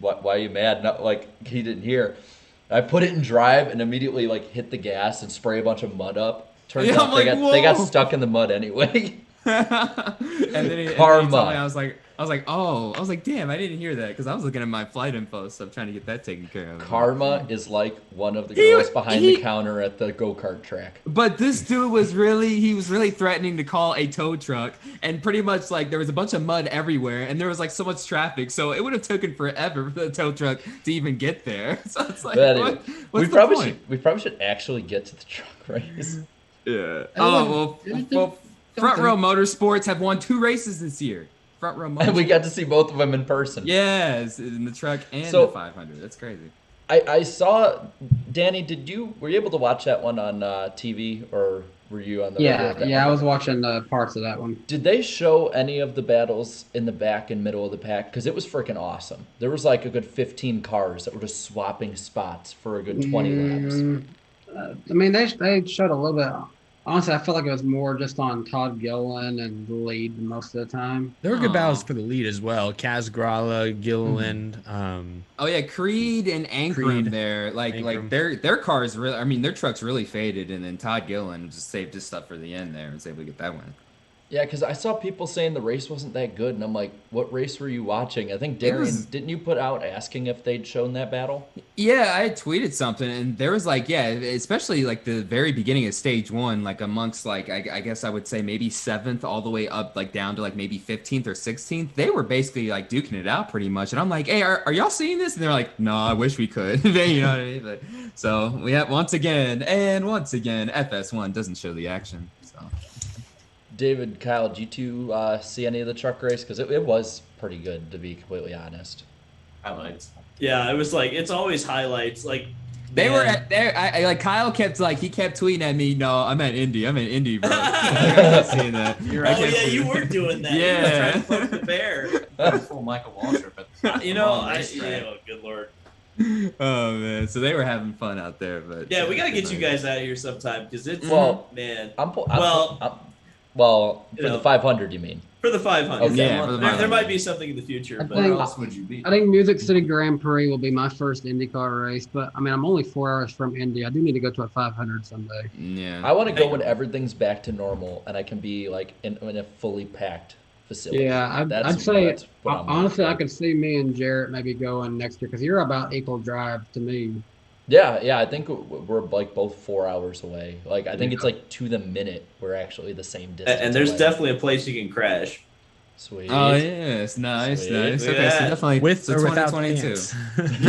Why are you mad?" Not like he didn't hear. I put it in drive and immediately like hit the gas and spray a bunch of mud up. Turns Yeah, out I'm like, they got whoa. stuck in the mud anyway. and then he Karma. told me, I was like, damn, I didn't hear that because I was looking at my flight info, so I'm trying to get that taken care of. Karma is like one of the He- girls behind he- the counter at the go-kart track. But this dude was really threatening to call a tow truck, and pretty much like there was a bunch of mud everywhere, and there was like so much traffic, so it would have taken forever for the tow truck to even get there. So it's like, But anyway, what's we the probably point? we probably should actually get to the truck race. Yeah. It Oh was- well, Front Row Motorsports have won 2 races this year. Front Row Motorsports. And we got to see both of them in person. Yes, in the truck and So- the 500. That's crazy. I saw, Danny, were you able to watch that one on TV, or were you on the Yeah, radio? yeah, I was watching parts of that one. Did they show any of the battles in the back and middle of the pack? Because it was freaking awesome. There was like a good 15 cars that were just swapping spots for a good 20 laps. I mean, they showed a little bit. Honestly, I feel like it was more just on Todd Gilliland and the lead most of the time. There were good Aw. battles for the lead as well. Kaz Grala, Gilliland. Oh yeah, Creed and Ankrum Creed. there. Like Ankrum. their cars really. I mean, their trucks really faded, and then Todd Gilliland just saved his stuff for the end there and was able to get that one. Yeah, because I saw people saying the race wasn't that good, and I'm like, what race were you watching? I think Darian, was- didn't you put out asking if they'd shown that battle? Yeah, I had tweeted something, and there was like, yeah, especially like the very beginning of stage 1, like amongst like I guess I would say maybe 7th all the way up like down to like maybe 15th or 16th. They were basically like duking it out pretty much, and I'm like, hey, are y'all seeing this? And they're like, no, I wish we could. You know what I mean? But, so we have once again, FS1 doesn't show the action. So. David, Kyle, did you two see any of the truck race? Because it was pretty good, to be completely honest. Highlights. Yeah, it was like it's always highlights. Like They man. were at there. I like Kyle kept tweeting at me. No, I'm at Indy, bro. I kept seeing that. Oh yeah, you were doing that. Yeah. You were trying to poke the bear. Full Michael Waltrip. You know, oh, good lord. Oh man, so they were having fun out there, but Yeah, we gotta get you guys out of here sometime because it's Well, man. Well, You for know. the 500, you mean? For the 500. Okay. Yeah, for the there 500. might be something in the future, I but think- Where else would you be? I think Music City Grand Prix will be my first IndyCar race, but I mean, I'm only 4 hours from Indy. I do need to go to a 500 someday. yeah. I want to go Hey. when everything's back to normal and I can be like in a fully packed facility. Yeah, I'd That's say what I'm honestly, looking I for. could see me and Jarrett maybe going next year because you're about equal drive to me. Yeah, I think we're like both 4 hours away. Like I think it's like to the minute we're actually the same distance. and there's away. definitely a place you can crash. Sweet. Oh yes, nice. Sweet. Nice. Look Okay, at so that. definitely With so or without 2022. ants.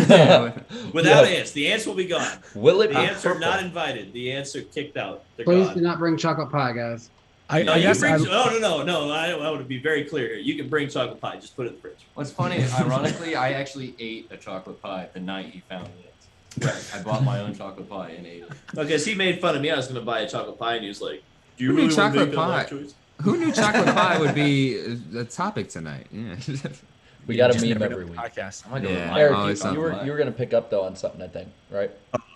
Yeah. Without Yeah. ants, the ants will be gone. Will it The be ants are purple? not invited. The ants are kicked out. They're Please do gone. not bring chocolate pie, guys. I No, you guess bring, I, no. I want to be very clear here. You can bring chocolate pie. Just put it in the fridge. What's funny, ironically, I actually ate a chocolate pie the night he found it. I bought my own chocolate pie and ate it. Because he made fun of me. I was going to buy a chocolate pie, and he was like, Do you Who knew really want to chocolate make that life pie? choice? Who knew chocolate pie would be the topic tonight? Yeah. We got a just meme never know every with week. podcast. I'm gonna go with Yeah. my Eric, always you were something. gonna pick up though on something, I think, right?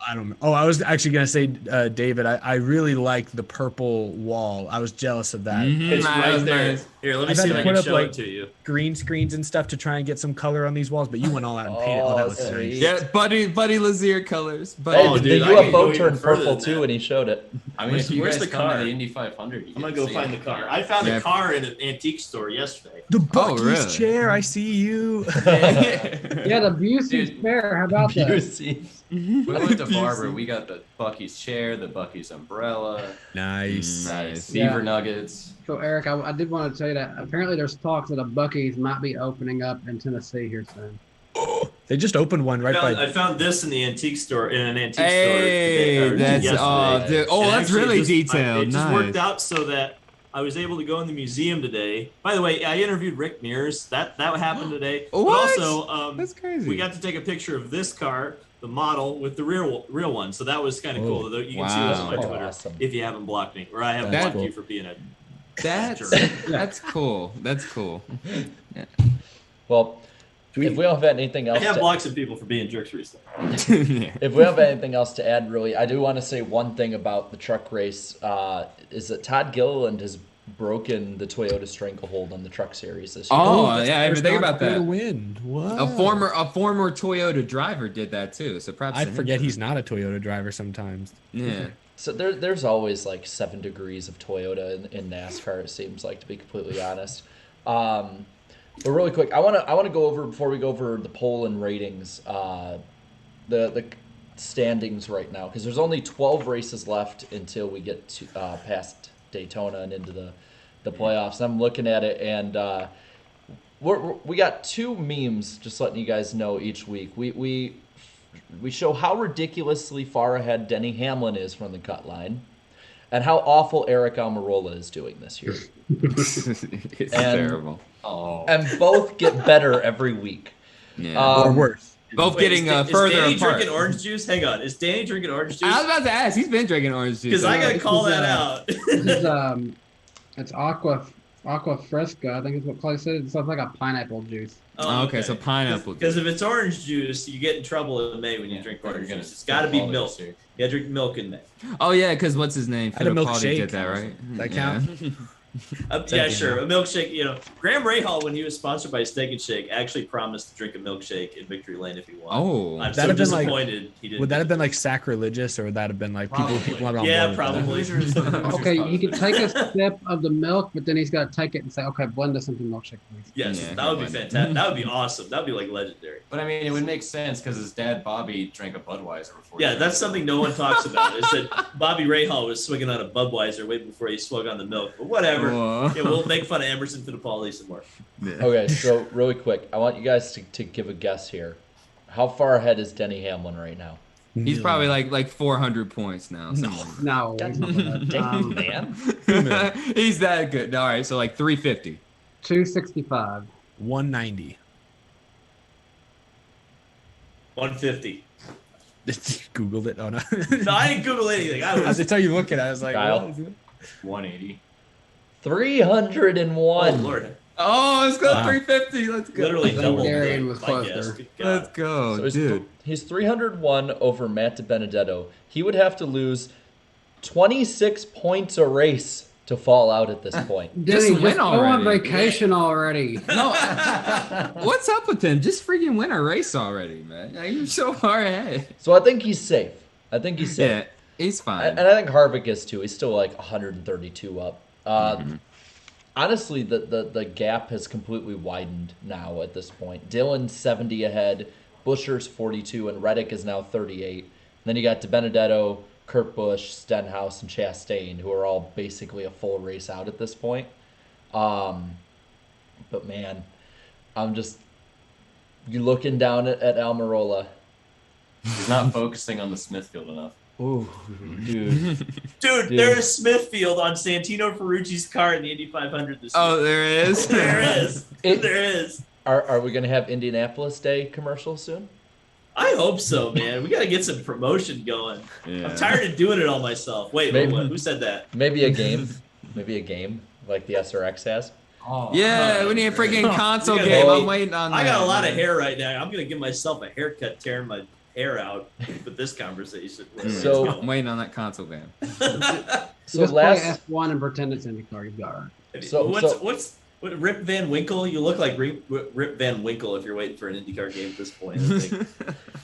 I don't know. Oh, I was actually gonna say, David, I really like the purple wall. I was jealous of that. Mhm, It's that right was there. nice. Here, let me I've see had if to I put can up, show like, it to you. Green screens and stuff to try and get some color on these walls, but you went all out and painted. Oh, that looks Oh, nice. Yeah, Buddy Lazier colors. Hey, Buddy. Oh, the dude, I can go UFO even turned further purple than too, that. and he showed it. I mean, Where's- if you where's guys the come to car? the Indy 500, you I'm gonna can go see find it. the car. I found Yeah. a car in an antique store yesterday. The Bucky's really? chair, I see you. Yeah, the Busey's Dude, fair. How about that? Busey. We went to Barber. We got the Bucky's chair, the Bucky's umbrella, Nice. Nice. Beaver Yeah. Nuggets. So, Eric, I did want to tell you that apparently there's talks that a Buc-ee's might be opening up in Tennessee here soon. They just opened one right by. I found this in the antique store in an antique store Hey, today, or that's yesterday. dude. Oh, And that's actually, really it just- detailed. It just Nice. worked out so that I was able to go in the museum today. By the way, I interviewed Rick Mears. That happened today. What? But also, That's crazy. we got to take a picture of this car, the model, with the real one. So that was kind of cool. You can see this on my Wow. Twitter Awesome. if you haven't blocked me, or I haven't That's blocked cool. you for being a That's jerk. that's cool. That's cool. Well, if we don't have anything I else, have to, blocked some people for being jerks recently. Yeah. if we don't have anything else to add, really, I do want to say one thing about the truck race. Is that Todd Gilliland has broken the Toyota stranglehold on the truck series this year. Oh, yeah, I didn't think about To that. win. What? A former Toyota driver did that too. So perhaps I forget he's not a Toyota driver sometimes. Yeah. So there's always like 7 degrees of Toyota in NASCAR. It seems like, to be completely honest. But really quick, I want to go over, before we go over the poll and ratings, the standings right now, because there's only 12 races left until we get to past Daytona and into the playoffs. I'm looking at it, and we got 2 memes, just letting you guys know, each week. We show how ridiculously far ahead Denny Hamlin is from the cut line, and how awful Eric Almirola is doing this year. It's And- terrible. Oh, And both get better every week. Yeah. Or worse. Both Wait, getting is further Danny apart. drinking orange juice? Hang on, is Danny drinking orange I was juice? about to ask. He's been drinking orange juice. Because I gotta This call is, that out. This is it's aqua fresca. I think is what Clay said. It sounds like a pineapple juice. Oh, okay, so pineapple Because juice. if it's orange juice, you get in trouble in May when you drink orange You're juice. It's got to be gonna- milk. You gotta drink milk in May. Oh yeah, because what's his name? I had a Fittipaldi milkshake. did that, right? Does that Yeah. count? Yeah, sure. A milkshake. You know, Graham Rahal, when he was sponsored by Steak and Shake, actually promised to drink a milkshake in Victory Lane if he won. Oh, I'm That'd so have been like- disappointed he didn't. Would that have been like sacrilegious, or would that have been like people not on Yeah, board with that? probably. Okay, he can take a sip of the milk, but then he's got to take it and say, "Okay, blend us into milkshake, please." Yes, Yeah, that would be he won. fantastic. That would be awesome. That would be like legendary. But I mean, it would make sense because his dad Bobby drank a Budweiser before. Yeah, he that's drank something no one talks about. Is that Bobby Rahal was swinging on a Budweiser way before he swung on the milk. But whatever. Whoa. Yeah, we'll make fun of Emerson Fittipaldi some more. Okay, so really quick, I want you guys to give a guess here. How far ahead is Denny Hamlin right now? He's probably like 400 points now. something No, he's not that. Dang, man. like that. He's that good. All right, so like 350. 265. 190. 150. Googled it. Oh no. No, I didn't Google anything. I As was. I tell you, looking, I was like, Kyle? what is it? 180. 301. Oh Lord! Oh, let's go Wow. 350. Let's go. Literally think doubled Darian was my closer. guess. Good God. Let's go, So dude. he's 301 over Matt DiBenedetto. He would have to lose 26 points a race to fall out at this point. Just Denny, win go on already. vacation already. No, what's up with him? Just freaking win a race already, man. Like, you're so far ahead. So I think he's safe. I think he's safe. Yeah, he's fine. And I think Harvick is too. He's still like 132 up. Honestly, the gap has completely widened now at this point. Dillon's 70 ahead, Buescher's 42, and Reddick is now 38. And then you got DiBenedetto, Kurt Busch, Stenhouse, and Chastain, who are all basically a full race out at this point. But man, you're looking down at Almirola. He's not focusing on the Smithfield enough. Ooh, dude. Dude, there is Smithfield on Santino Ferrucci's car in the Indy 500 this year. Oh, there it is. There is. It- There is. Are we going to have Indianapolis Day commercials soon? I hope so, man. We got to get some promotion going. Yeah. I'm tired of doing it all myself. Wait, Maybe- what? Who said that? Maybe a game. Maybe a game like the SRX has. Oh, Yeah, we need a freaking console Yeah, game. baby. I'm waiting on that. I got a lot of man. hair right now. I'm gonna give myself a haircut, tearing my hair out with this conversation. So- I'm waiting on that console game. So Just last play F1 and pretend it's IndyCar. You've got it. So- what's Rip Van Winkle? You look like Rip Van Winkle if you're waiting for an IndyCar game at this point. I think.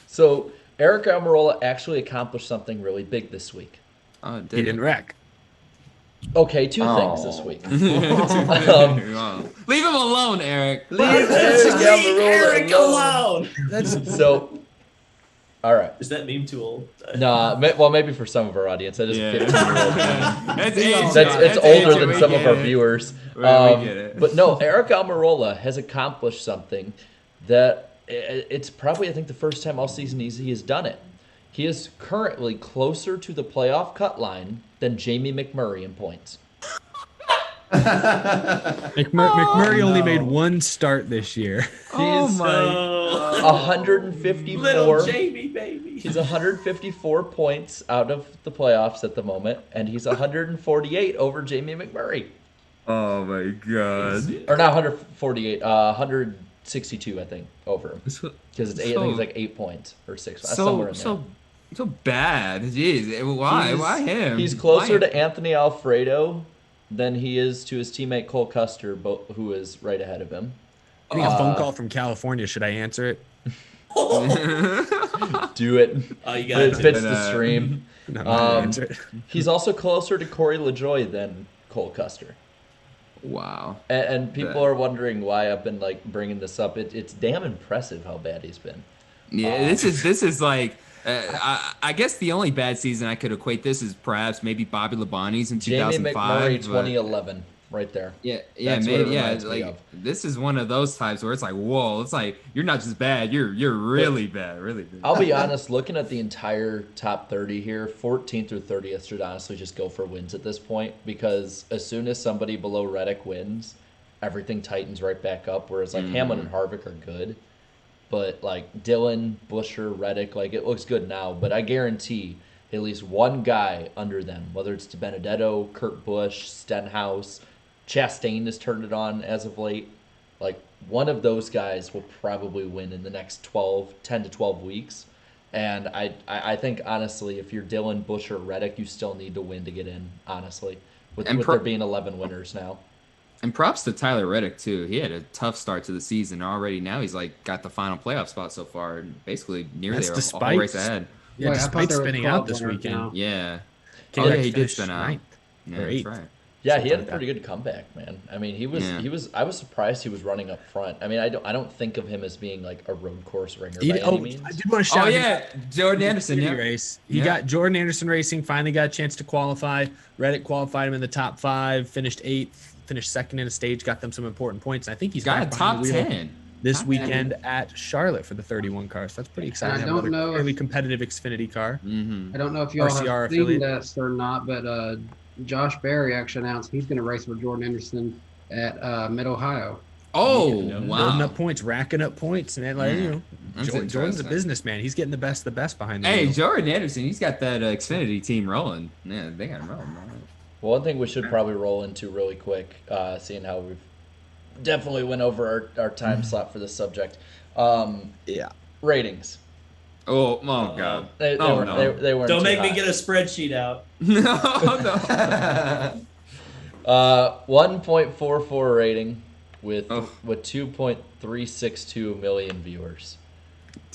so Eric Almirola actually accomplished something really big this week. Oh, He didn't wreck. Okay, two things this week. Um, Leave him alone, Eric. Leave Eric alone. So, all right. Is that meme too old? Nah, well, maybe for some of our audience, that is Yeah. 15-year-old meme. That's It's older than some of our viewers. We get it. But no, Eric Almirola has accomplished something that it's probably, I think, the first time all season he has done it. He is currently closer to the playoff cut line than Jamie McMurray in points. McMurray only made one start this year. Oh He's my. 154. Little Jamie, baby. He's 154 points out of the playoffs at the moment, and he's 148 over Jamie McMurray. Oh my god. Or not 148, 162, I think, over him. So, Because it's I think it's like 8 points or 6, somewhere so, in there. so bad. Jeez. Why? Why him? He's closer Why? to Anthony Alfredo than he is to his teammate Cole Custer, who is right ahead of him. Getting a phone call from California. Should I answer it? Do it. Oh, you got It to. fits the stream. No, I'm not gonna answer it. He's also closer to Corey LaJoie than Cole Custer. Wow. And people are wondering why I've been like bringing this up. It's damn impressive how bad he's been. Yeah, this is like I guess the only bad season I could equate this is perhaps maybe Bobby Labonte's in Jamie 2005. McMurray, but- 2011, right there. Yeah, That's what maybe, it yeah. reminds me Like of. this is one of those types where it's like, whoa, it's like you're not just bad, you're really bad, really bad. I'll be honest, looking at the entire top 30 here, 14th through 30th should honestly just go for wins at this point, because as soon as somebody below Reddick wins, everything tightens right back up, whereas like Hamlin and Harvick are good. But like Dillon, Buescher, Reddick, like it looks good now, but I guarantee at least one guy under them, whether it's Benedetto, Kurt Busch, Stenhouse, Chastain has turned it on as of late. Like one of those guys will probably win in the next 10 to 12 weeks. And I think honestly, if you're Dillon, Buescher, Reddick, you still need to win to get in, honestly. With there being 11 winners now. And props to Tyler Reddick too. He had a tough start to the season already. Now he's like got the final playoff spot so far, and basically nearly That's a whole race ahead. Yeah, Wait, I thought despite there was spinning 12 out this winners weekend. now. Yeah. K-Rex He did finished spin out. ninth. Yeah, Or that's eighth. right. Yeah, he had a like pretty good comeback, man. I mean, Yeah. I was surprised he was running up front. I mean, I don't think of him as being like a road course ringer by any means. I did want to shout Oh out yeah, Jordan Anderson. Xfinity Yeah. race. He Yeah. got Jordan Anderson Racing finally got a chance to qualify. Reddick qualified him in the top 5, finished 8th, finished 2nd in a stage, got them some important points. And I think he's Got back a behind top the wheel 10. this Top weekend at Charlotte for the 31 cars. That's pretty exciting. I to have don't another know if- fairly competitive Xfinity car. Mm-hmm. I don't know if y'all RCR have seen affiliate. this or not, but Josh Berry actually announced he's going to race with Jordan Anderson at Oh Mid-Ohio. Building wow. up points, racking up points, and like That's Jordan's a interesting. businessman. He's getting the best behind the Hey, wheel. Jordan Anderson, he's got that Xfinity team rolling. Yeah, they got him rolling. Well, one thing we should probably roll into really quick, seeing how we've definitely went over our time slot for this subject. Yeah. Ratings. Oh god. They weren't Don't too make me hot. get a spreadsheet out. No. 1.44 rating with Oh. 2.362 million viewers.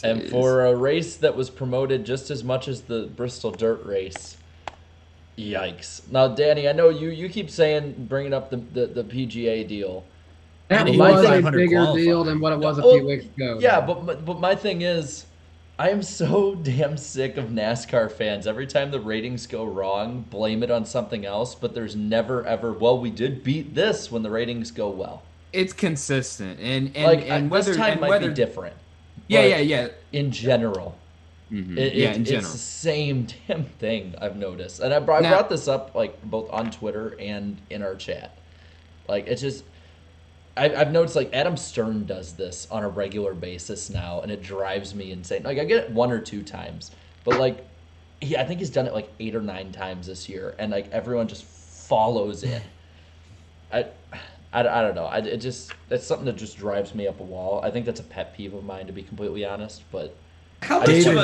And Jeez. for a race that was promoted just as much as the Bristol Dirt race, yikes. Now, Danny, I know you keep bringing up the PGA deal. That he was was a 500 bigger qualified. deal than what it was a Oh, few weeks ago. Yeah, but my thing is, I am so damn sick of NASCAR fans. Every time the ratings go wrong, blame it on something else, but there's never ever, well, we did beat this when the ratings go well. It's consistent, and Like, whether this time and might whether be different. Yeah, but yeah, yeah. In general. Mhm. It- Yeah, it- in It's general. the same damn thing I've noticed. And I brought this up like both on Twitter and in our chat. Like, it's just, I've noticed like Adam Stern does this on a regular basis now, and it drives me insane. Like I get it 1 or 2 times, but like I think he's done it like 8 or 9 times this year, and like everyone just follows in. I don't know. That's something that just drives me up a wall. I think that's a pet peeve of mine, to be completely honest. But how much of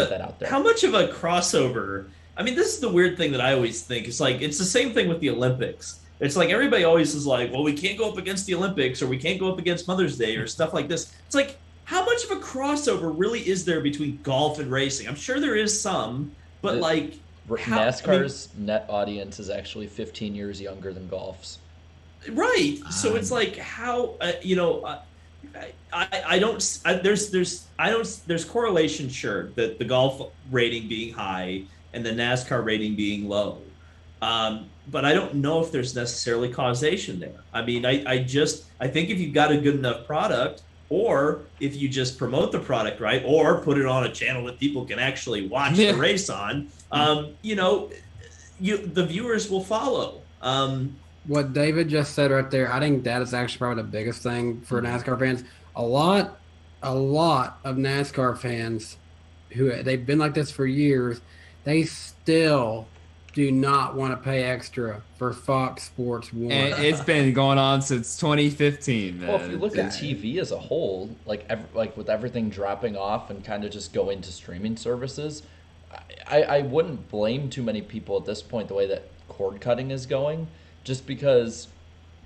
a crossover? I mean, this is the weird thing that I always think. It's like it's the same thing with the Olympics. It's like everybody always is like, well, we can't go up against the Olympics or we can't go up against Mother's Day or stuff like this. It's like, how much of a crossover really is there between golf and racing? I'm sure there is some, but NASCAR's net audience is actually 15 years younger than golf's. Right. So it's like how there's correlation, sure, that the golf rating being high and the NASCAR rating being low. But I don't know if there's necessarily causation there. I mean, I think if you've got a good enough product, or if you just promote the product right, or put it on a channel that people can actually watch the race on, the viewers will follow. What David just said right there, I think that is actually probably the biggest thing for NASCAR fans. A lot of NASCAR fans they've been like this for years, they still do not want to pay extra for Fox Sports 1. And it's been going on since 2015, man. Well, if you look at TV as a whole, like with everything dropping off and kind of just going to streaming services, I wouldn't blame too many people at this point the way that cord cutting is going, just because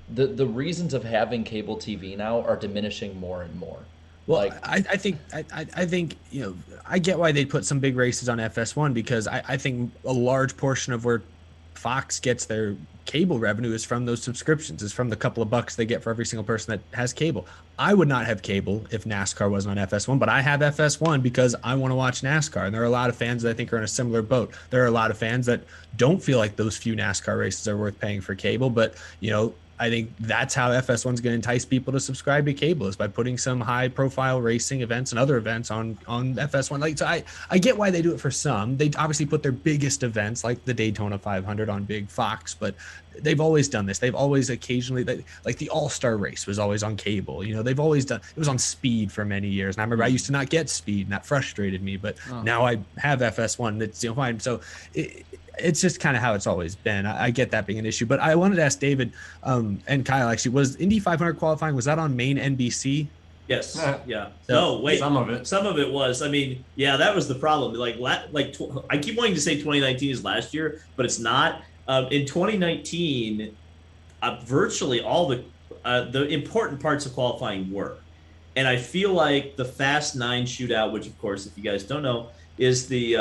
the reasons of having cable TV now are diminishing more and more. Well, I think I get why they put some big races on FS1, because I think a large portion of where Fox gets their cable revenue is from those subscriptions, is from the couple of bucks they get for every single person that has cable. I would not have cable if NASCAR wasn't on FS1, but I have FS1 because I want to watch NASCAR. And there are a lot of fans that I think are in a similar boat. There are a lot of fans that don't feel like those few NASCAR races are worth paying for cable, but I think that's how FS1 is going to entice people to subscribe to cable, is by putting some high profile racing events and other events on FS1. Like, so I get why they do it for some. They obviously put their biggest events like the Daytona 500 on Big Fox, but they've always done this. They've always occasionally, like the All-Star race was always on cable. They've always done, it was on Speed for many years. And I remember I used to not get Speed, and that frustrated me, but now I have FS1. That's fine. So it's just kind of how it's always been. I get that being an issue, but I wanted to ask David and Kyle, actually, was Indy 500 qualifying, was that on main NBC? Yes. Yeah. No, wait. Some of it was. I mean, yeah, that was the problem. I keep wanting to say 2019 is last year, but it's not. In 2019, virtually all the important parts of qualifying were, and I feel like the Fast 9 shootout, which of course, if you guys don't know, is the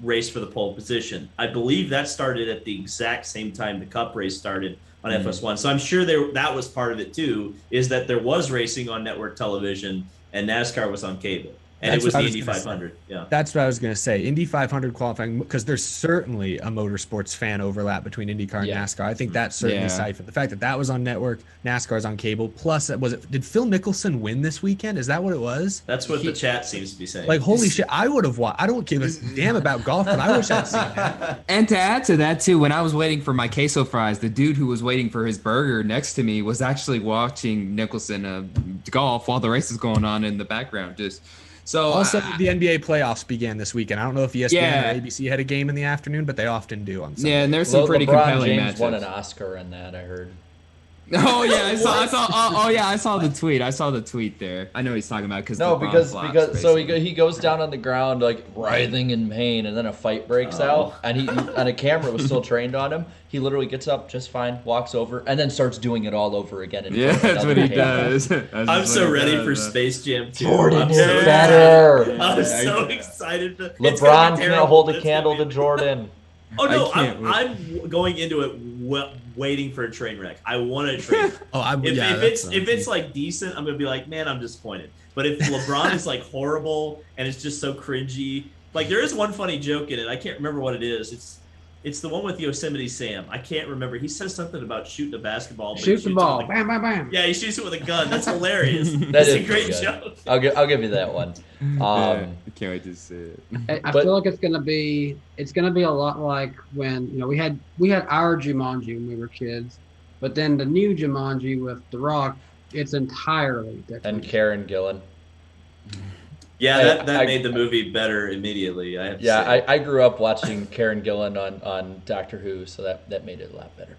race for the pole position. I believe that started at the exact same time the Cup race started on FS1. So I'm sure that was part of it too, is that there was racing on network television and NASCAR was on cable. And it was the Indy 500. Yeah, that's what I was going to say. Indy 500 qualifying, because there's certainly a motorsports fan overlap between IndyCar and NASCAR. I think that's certainly ciphers. The fact that was on network, NASCAR's on cable. Plus, did Phil Mickelson win this weekend? Is that what it was? That's what the chat seems to be saying. Like, holy shit, I would have watched. I don't give a damn about golf, but I wish I'd seen that. And to add to that too, when I was waiting for my queso fries, the dude who was waiting for his burger next to me was actually watching Mickelson golf while the race is going on in the background. So also, the NBA playoffs began this weekend. I don't know if ESPN or ABC had a game in the afternoon, but they often do on Sunday. Yeah, and there's some pretty compelling James matches. won an Oscar in that, I heard. Oh yeah, I saw the tweet. I saw the tweet there. I know he's talking about because he goes down on the ground like writhing in pain, and then a fight breaks out, and a camera was still trained on him. He literally gets up just fine, walks over, and then starts doing it all over again. That's what he does. I'm so ready for Space Jam 2. Jordan is better. I'm so excited. LeBron can't hold a candle to Jordan. Oh no, I'm going into it waiting for a train wreck. I want a train wreck. If it's like decent, I'm gonna be like, man, I'm disappointed. But if LeBron is like horrible and it's just so cringy, like there is one funny joke in it. I can't remember what it is. It's the one with Yosemite Sam. I can't remember. He says something about shooting a basketball. Shoot the ball. Bam, bam, bam. Yeah, he shoots it with a gun. That's hilarious. That's a great joke. I'll give you that one. I can't wait to see it. I feel like it's gonna be a lot like when we had our Jumanji when we were kids, but then the new Jumanji with The Rock It's entirely different. And Karen Gillan. Yeah, that made the movie better immediately. I have to say. I grew up watching Karen Gillan on Doctor Who, so that made it a lot better.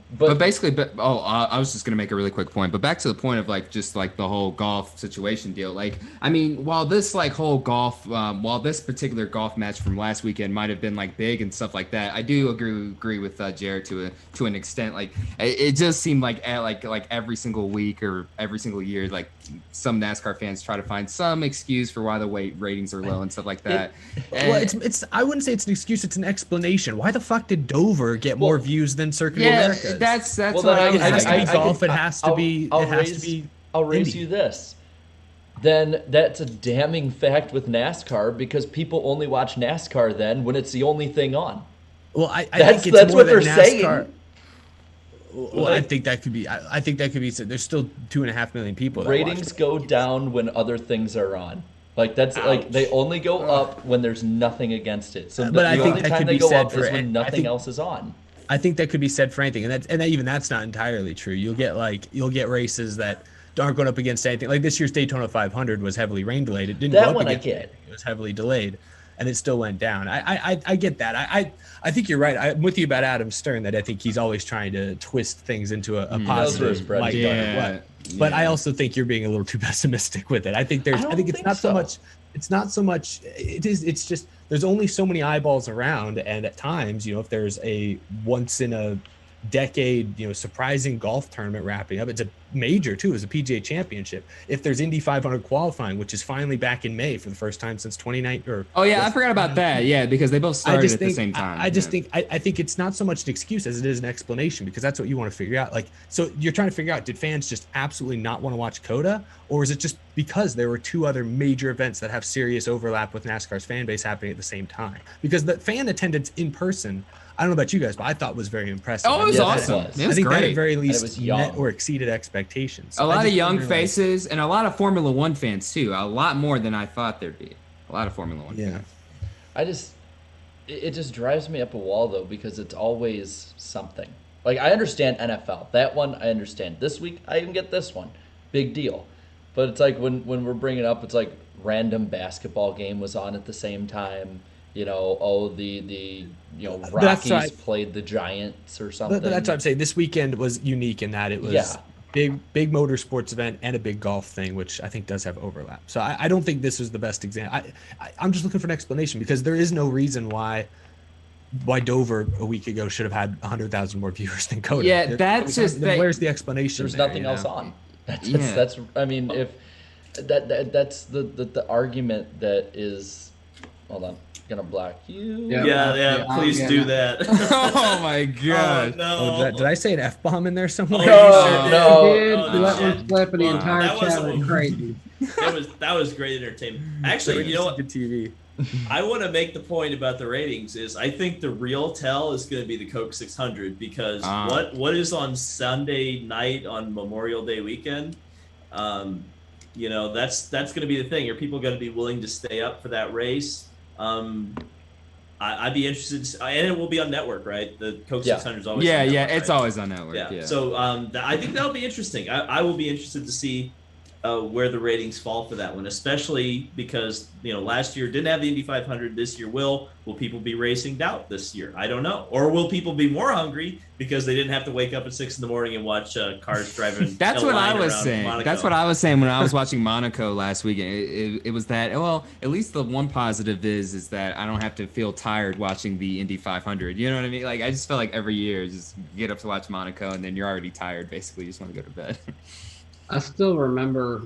But basically, I was just gonna make a really quick point. But back to the point of like just like the whole golf situation deal. Like, I mean, while this particular golf match from last weekend might have been like big and stuff like that, I do agree with Jared to an extent. Like, it just seemed like every single week or every single year, like some NASCAR fans try to find some excuse for why the ratings are low and stuff like that. It's I wouldn't say it's an excuse, it's an explanation. Why the fuck did Dover get more views than Circuit of America? That's well, what I was it has to be thinking. golf. It has to be. I'll raise Indy. you this. Then that's a damning fact with NASCAR because people only watch NASCAR then when it's the only thing on. Well, I that's think it's more what they're NASCAR, saying. Well, I think that could be. I think that could be. There's still 2.5 million people. That Ratings go down when other things are on. Like that's like they only go up when there's nothing against it. So but I think only that time could they be go said up for is when nothing else is on. I think that could be said for anything, and even that's not entirely true. You'll get races that aren't going up against anything. Like this year's Daytona 500 was heavily rain delayed. It didn't go up against anything. It was heavily delayed, and it still went down. I get that. I think you're right. I'm with you about Adam Stern that I think he's always trying to twist things into a positive light. Yeah. But I also think you're being a little too pessimistic with it. I think it's not so much. It's not so much. It's just there's only so many eyeballs around, and at times, if there's a once in a decade, surprising golf tournament wrapping up, it's a major too, it's a PGA Championship. If there's Indy 500 qualifying, which is finally back in May for the first time since 2019. I forgot about that. Yeah, because they both started at the same time. I think it's not so much an excuse as it is an explanation, because that's what you want to figure out. Like, so you're trying to figure out, did fans just absolutely not want to watch COTA, or is it just because there were two other major events that have serious overlap with NASCAR's fan base happening at the same time? Because the fan attendance in person, I don't know about you guys, but I thought was very impressive. Oh, it was awesome. It was I think great. that at very least met or exceeded expectations. A lot of young faces and a lot of Formula One fans too. A lot more than I thought there'd be. A lot of Formula One fans. It just drives me up a wall though, because it's always something. Like, I understand NFL. That one I understand. This week I even get this one. Big deal. But it's like when we're bringing up, it's like random basketball game was on at the same time. The Rockies played the Giants or something. That's what I'm saying. This weekend was unique in that it was big motorsports event and a big golf thing, which I think does have overlap. So I don't think this was the best example. I'm just looking for an explanation, because there is no reason why Dover a week ago should have had 100,000 more viewers than COTA. Yeah, where's the explanation? There's nothing else on. That's I mean, if that's the argument that is. Hold on. Gonna block you. Yeah. Please do that. Oh my god. Oh, no. Did I say an F-bomb in there somewhere? No. You let one slip and the entire chat went crazy. That was great entertainment. Actually, you know what? Good TV. I want to make the point about the ratings is I think the real tell is going to be the Coke 600, because what is on Sunday night on Memorial Day weekend, that's going to be the thing. Are people going to be willing to stay up for that race? I'd be interested, and it will be on network, right? The Coke 600 is always on network, it's always on network. Yeah. So I think that'll be interesting. I will be interested to see where the ratings fall for that one, especially because last year didn't have the Indy 500. This year will people be racing doubt this year? I don't know. Or will people be more hungry because they didn't have to wake up at 6 a.m. and watch cars driving? That's what I was saying. Monaco. That's what I was saying when I was watching Monaco last weekend. It was that, well, at least the one positive is that I don't have to feel tired watching the Indy 500. You know what I mean? Like, I just felt like every year just get up to watch Monaco and then you're already tired. Basically, you just want to go to bed. I still remember,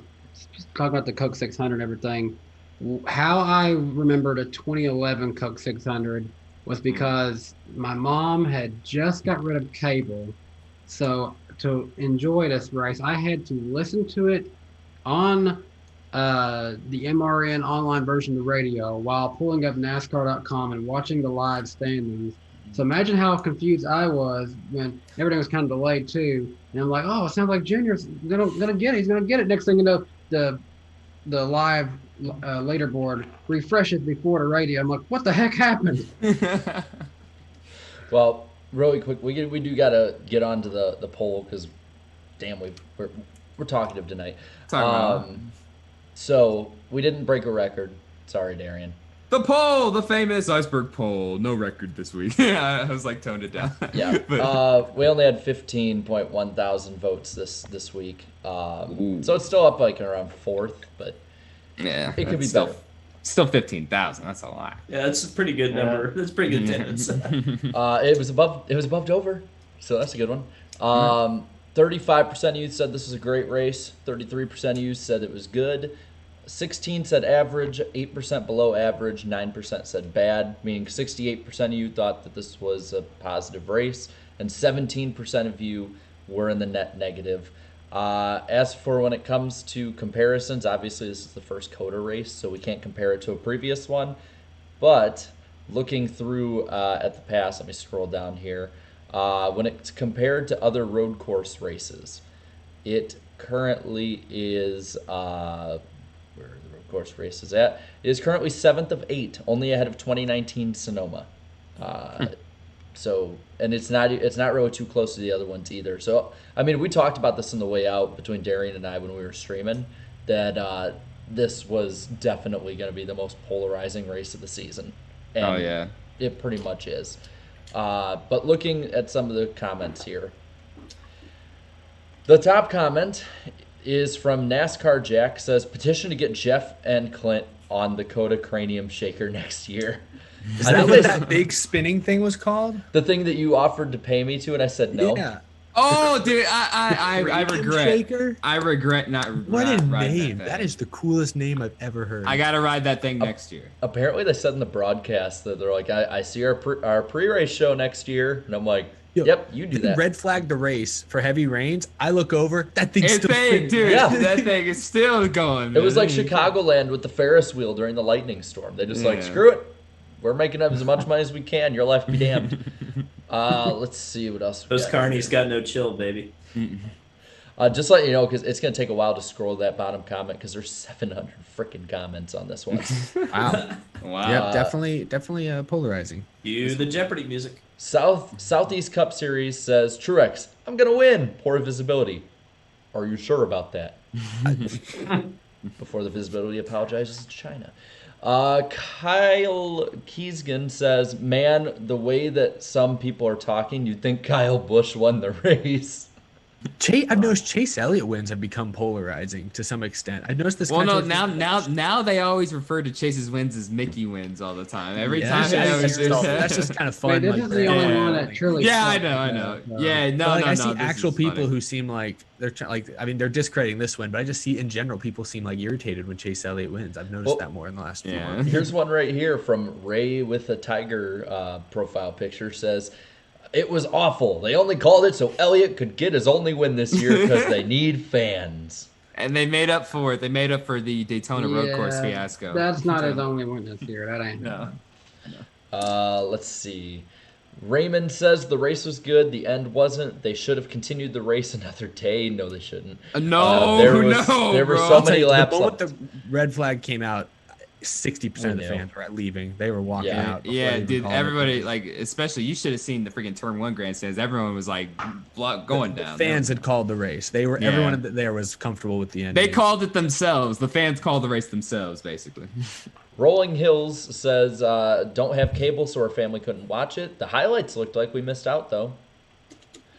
talking about the Coke 600 and everything, how I remembered a 2011 Coke 600 was because my mom had just got rid of cable. So to enjoy this race, I had to listen to it on the MRN online version of the radio while pulling up NASCAR.com and watching the live standings. So imagine how confused I was when everything was kind of delayed too. And I'm like, oh, it sounds like Junior's gonna get it. He's gonna get it. Next thing you know, the live leaderboard refreshes before the radio. I'm like, what the heck happened? Well, really quick, we do gotta get onto the poll, because damn, we're talkative tonight. Talk about So we didn't break a record. Sorry, Darian. the poll, the famous Iceberg poll. No record this week. I was like toned it down. Yeah. But, We only had 15.1 thousand votes this week. So it's still up like around fourth, but yeah, it could be still, better. Still 15,000. That's a lot. Yeah, that's a pretty good number. That's pretty good attendance. It was above Dover, so that's a good one. 35% of you said this was a great race. 33% of you said it was good. 16 said average, 8% below average, 9% said bad, meaning 68% of you thought that this was a positive race, and 17% of you were in the net negative. As for when it comes to comparisons, obviously this is the first COTA race, so we can't compare it to a previous one. But looking through at the past, let me scroll down here. When it's compared to other road course races, it currently is where are the road course races at? It is currently 7th of 8, only ahead of 2019 Sonoma. So, and it's not really too close to the other ones either. So, I mean, we talked about this on the way out between Darian and I when we were streaming, that this was definitely going to be the most polarizing race of the season. And Oh yeah. it pretty much is. But looking at some of the comments here, the top comment is from NASCAR Jack. Says petition to get Jeff and Clint on the COTA cranium shaker next year. Is that what that big spinning thing was called? The thing that you offered to pay me to, and I said no. Yeah. Oh, dude, I Cranium regret. shaker? I regret not. What a riding name. That That thing. is the coolest name I've ever heard. I gotta ride that thing next year. Apparently, they said in the broadcast that they're like, I see our pre-race show next year, and I'm like, Yo, yep, you do that. Red flag the race for heavy rains. I look over. That thing's It's still big, spinning. dude. Yeah. That thing is still going. It was man. like Chicagoland with the Ferris wheel during the lightning storm. They just like, Yeah. screw it. We're making up as much money as we can. Your life be damned. Let's see what else. Those carnies got no chill, baby. Just let you know, because it's going to take a while to scroll that bottom comment, because there's 700 freaking comments on this one. Wow. Wow. Yep, definitely polarizing. Cue the Jeopardy music. Southeast Cup Series says, Truex, I'm going to win. Poor visibility. Are you sure about that? Before the visibility apologizes to China. Kyle Kiesgen says, man, the way that some people are talking, you'd think Kyle Busch won the race. I've noticed Chase Elliott wins have become polarizing to some extent. I noticed this. Well, no, kind of now they always refer to Chase's wins as Mickey wins all the time. Every Yeah, time. that's just kind of fun. Wait, this like is the only one that truly. Yeah, I sucks, know. Yeah, no, But, no, I no. see this actual is people funny. who seem like they're they're discrediting this win, but I just see in general people seem like irritated when Chase Elliott wins. I've noticed that more in the last few Yeah. months. Here's one right here from Ray with a tiger profile picture. Says, it was awful. They only called it so Elliott could get his only win this year because they need fans. And they made up for it. They made up for the Daytona road course fiasco. That's not his only win this year. That ain't. No. Let's see. Raymond says the race was good. The end wasn't. They should have continued the race another day. No, they shouldn't. No, there were bro. so I'll tell many you, laps the moment left. the red flag came out, 60% of the I know. fans were leaving. They were walking Yeah. out. before Yeah, they even dude. called it. Everybody, like, especially you should have seen the freaking Turn 1 grandstands. Everyone was like going down. Fans had called the race. They were Yeah. everyone there was comfortable with the end. They called it themselves. The fans called the race themselves, basically. Rolling Hills says, don't have cable, so our family couldn't watch it. The highlights looked like we missed out, though.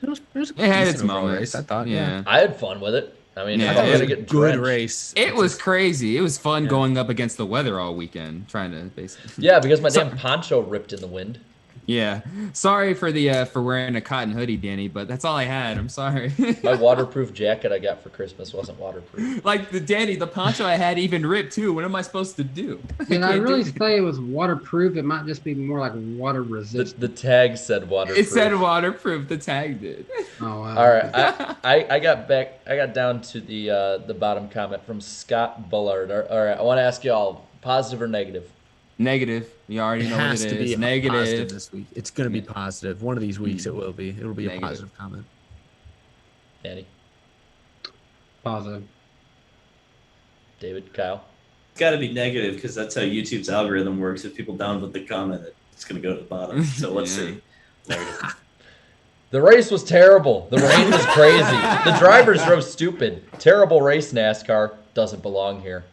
It was a It had decent its overall moments. race, I thought. Yeah. I had fun with it. I mean, Yeah, I thought we it were was going to get Good drenched. race. It was crazy. It was fun going up against the weather all weekend, trying to basically. Yeah, because my damn poncho ripped in the wind. Yeah. Sorry for the for wearing a cotton hoodie, Danny, but that's all I had. I'm sorry. My waterproof jacket I got for Christmas wasn't waterproof. Like the poncho I had even ripped too. What am I supposed to do? Did I can't really do- say it was waterproof? It might just be more like water resistant. The tag said waterproof. It said waterproof. The tag did. Oh, wow. All right, I got down to the bottom comment from Scott Bullard. All right, I want to ask y'all, positive or negative? Negative. You already know what has it to be is. a positive Negative. this week. It's going to be positive. One of these weeks it will be. It'll be a Negative. positive comment. Danny, Positive. David, Kyle. It's got to be negative because that's how YouTube's algorithm works. If people downvote the comment, it's going to go to the bottom. So let's Yeah. see. Negative. The race was terrible. The rain was crazy. The drivers drove stupid. Terrible race, NASCAR. Doesn't belong here.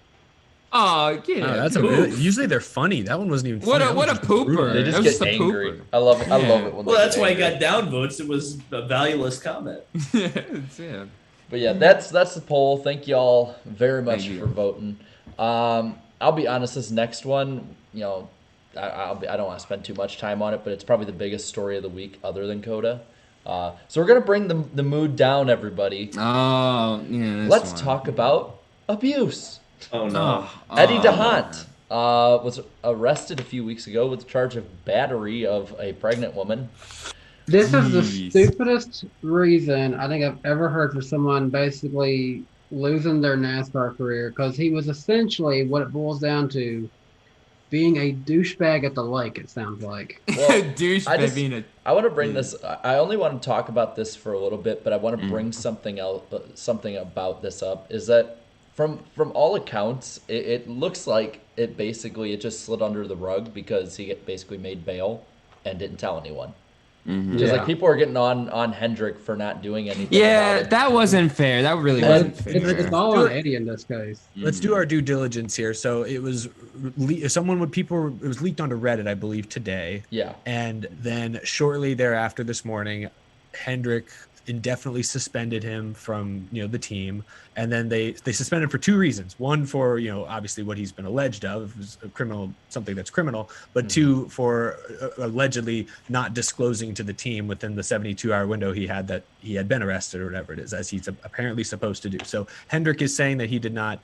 Oh, yeah. Oh, that's a really, usually they're funny. That one wasn't even funny. What a pooper. They just get angry. Pooper. I love it. I love it when Well, they that's get why angry. it got downvotes. It was a valueless comment. Yeah. But yeah, that's the poll. Thank you all very much Thank you. for voting. I'll be honest, this next one, you know, I don't want to spend too much time on it, but it's probably the biggest story of the week other than COTA. So we're gonna bring the mood down, everybody. Oh, yeah. Let's talk about abuse. Oh no. Eddie Dahan was arrested a few weeks ago with a charge of battery of a pregnant woman. This is the Jeez. stupidest reason I think I've ever heard for someone basically losing their NASCAR career, because he was essentially what it boils down to being a douchebag at the lake, it sounds like. Well, Douchebag being a. I want to bring this. I only want to talk about this for a little bit, but I want to bring something else, something about this up. Is that from all accounts, it looks like it just slid under the rug because he basically made bail and didn't tell anyone. Just like people are getting on Hendrick for not doing anything. Yeah, about it. that wasn't fair. That really wasn't fair. It's all on Eddie in this case. Let's do our due diligence here. So it was it was leaked onto Reddit, I believe, today. Yeah. And then shortly thereafter this morning, Hendrick indefinitely suspended him from the team, and then they suspended for two reasons. One, for obviously what he's been alleged of is something that's criminal, but two, for allegedly not disclosing to the team within the 72-hour window he had that he had been arrested or whatever it is, as he's apparently supposed to do. So Hendrick is saying that he did not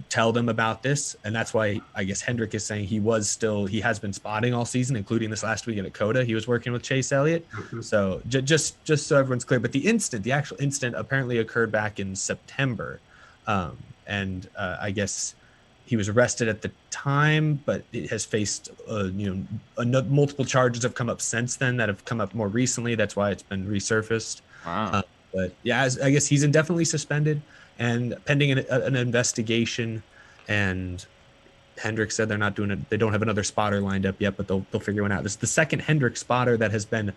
tell them about this, and that's why I guess Hendrick is saying he has been spotting all season, including this last weekend at COTA. He was working with Chase Elliott. So just so everyone's clear, but the actual incident apparently occurred back in September, and I guess he was arrested at the time, but it has faced multiple charges have come up since then that have come up more recently. That's why it's been resurfaced. Wow. But yeah, I guess he's indefinitely suspended and pending an investigation. And Hendrick said they're not doing it. They don't have another spotter lined up yet, but they'll figure one out. This is the second Hendrick spotter that has been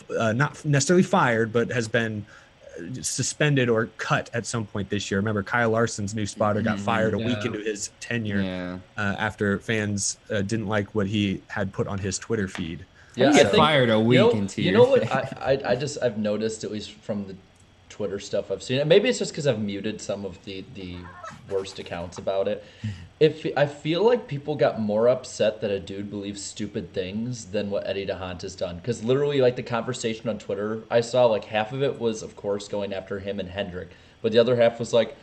not necessarily fired, but has been suspended or cut at some point this year. Remember, Kyle Larson's new spotter got fired a week into his tenure after fans didn't like what he had put on his Twitter feed. Yeah, Get fired a week into you know what I've noticed, at least from the Twitter stuff I've seen, and maybe it's just because I've muted some of the worst accounts about it. I feel like people got more upset that a dude believes stupid things than what Eddie Dahan has done. Because literally, like, the conversation on Twitter, I saw like half of it was, of course, going after him and Hendrick, but the other half was like,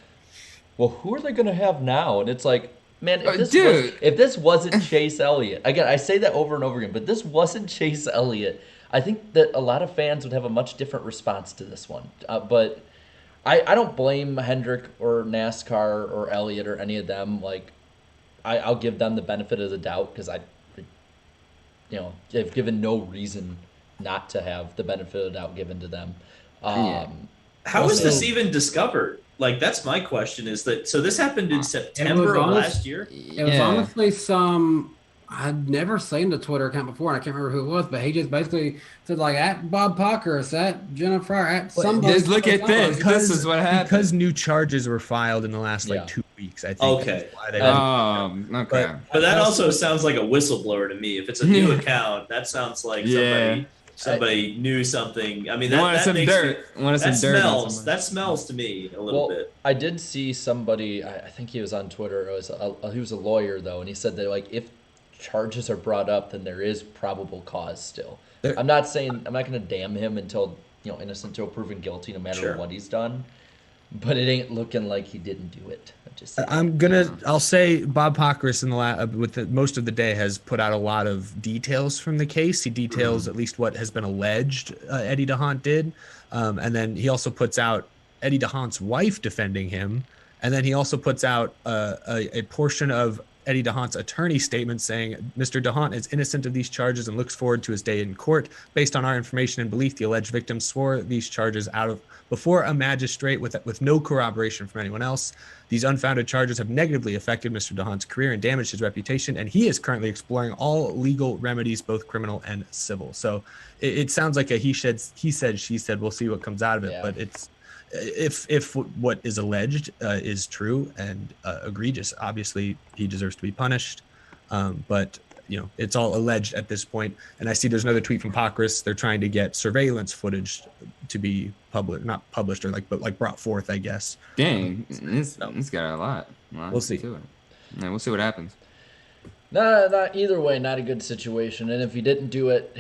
well, who are they going to have now? And it's like, man, if this wasn't Chase Elliott, again, I say that over and over again, but this wasn't Chase Elliott, I think that a lot of fans would have a much different response to this one. But I don't blame Hendrick or NASCAR or Elliott or any of them. Like, I'll give them the benefit of the doubt because they've given no reason not to have the benefit of the doubt given to them. How was this even discovered? Like, that's my question. Is that so? This happened in September of last year. It was honestly I'd never seen the Twitter account before, and I can't remember who it was, but he just basically said, like, at Bob Pockers, at Jennifer, at somebody. Just look at this. This is what happened. Because new charges were filed in the last 2 weeks, I think. Okay. Okay. But that also sounds like a whistleblower to me. If it's a new account, that sounds like somebody knew something. I mean, that smells to me a little bit. I did see somebody, I think he was on Twitter, he was a lawyer, though, and he said that, like, if charges are brought up, then there is probable cause still. I'm not going to damn him until innocent until proven guilty, no matter what he's done. But it ain't looking like he didn't do it. I'll say Bob Pockris most of the day has put out a lot of details from the case. He details at least what has been alleged Eddie Dahan did, and then he also puts out Eddie Dahan's wife defending him, and then he also puts out a portion of Eddie Dahan's attorney statement saying Mr. Dahan is innocent of these charges and looks forward to his day in court. Based on our information and belief, the alleged victim swore these charges before a magistrate with no corroboration from anyone else. These unfounded charges have negatively affected Mr. Dahan's career and damaged his reputation, and he is currently exploring all legal remedies, both criminal and civil. So it sounds like a he said, she said. We'll see what comes out of it, but it's if what is alleged is true and egregious, obviously he deserves to be punished. But it's all alleged at this point. And I see there's another tweet from Pocris. They're trying to get surveillance footage to be not published or but brought forth, I guess. Dang, it's got a lot. Well, we'll see. Yeah, we'll see what happens. Not either way, not a good situation. And if he didn't do it,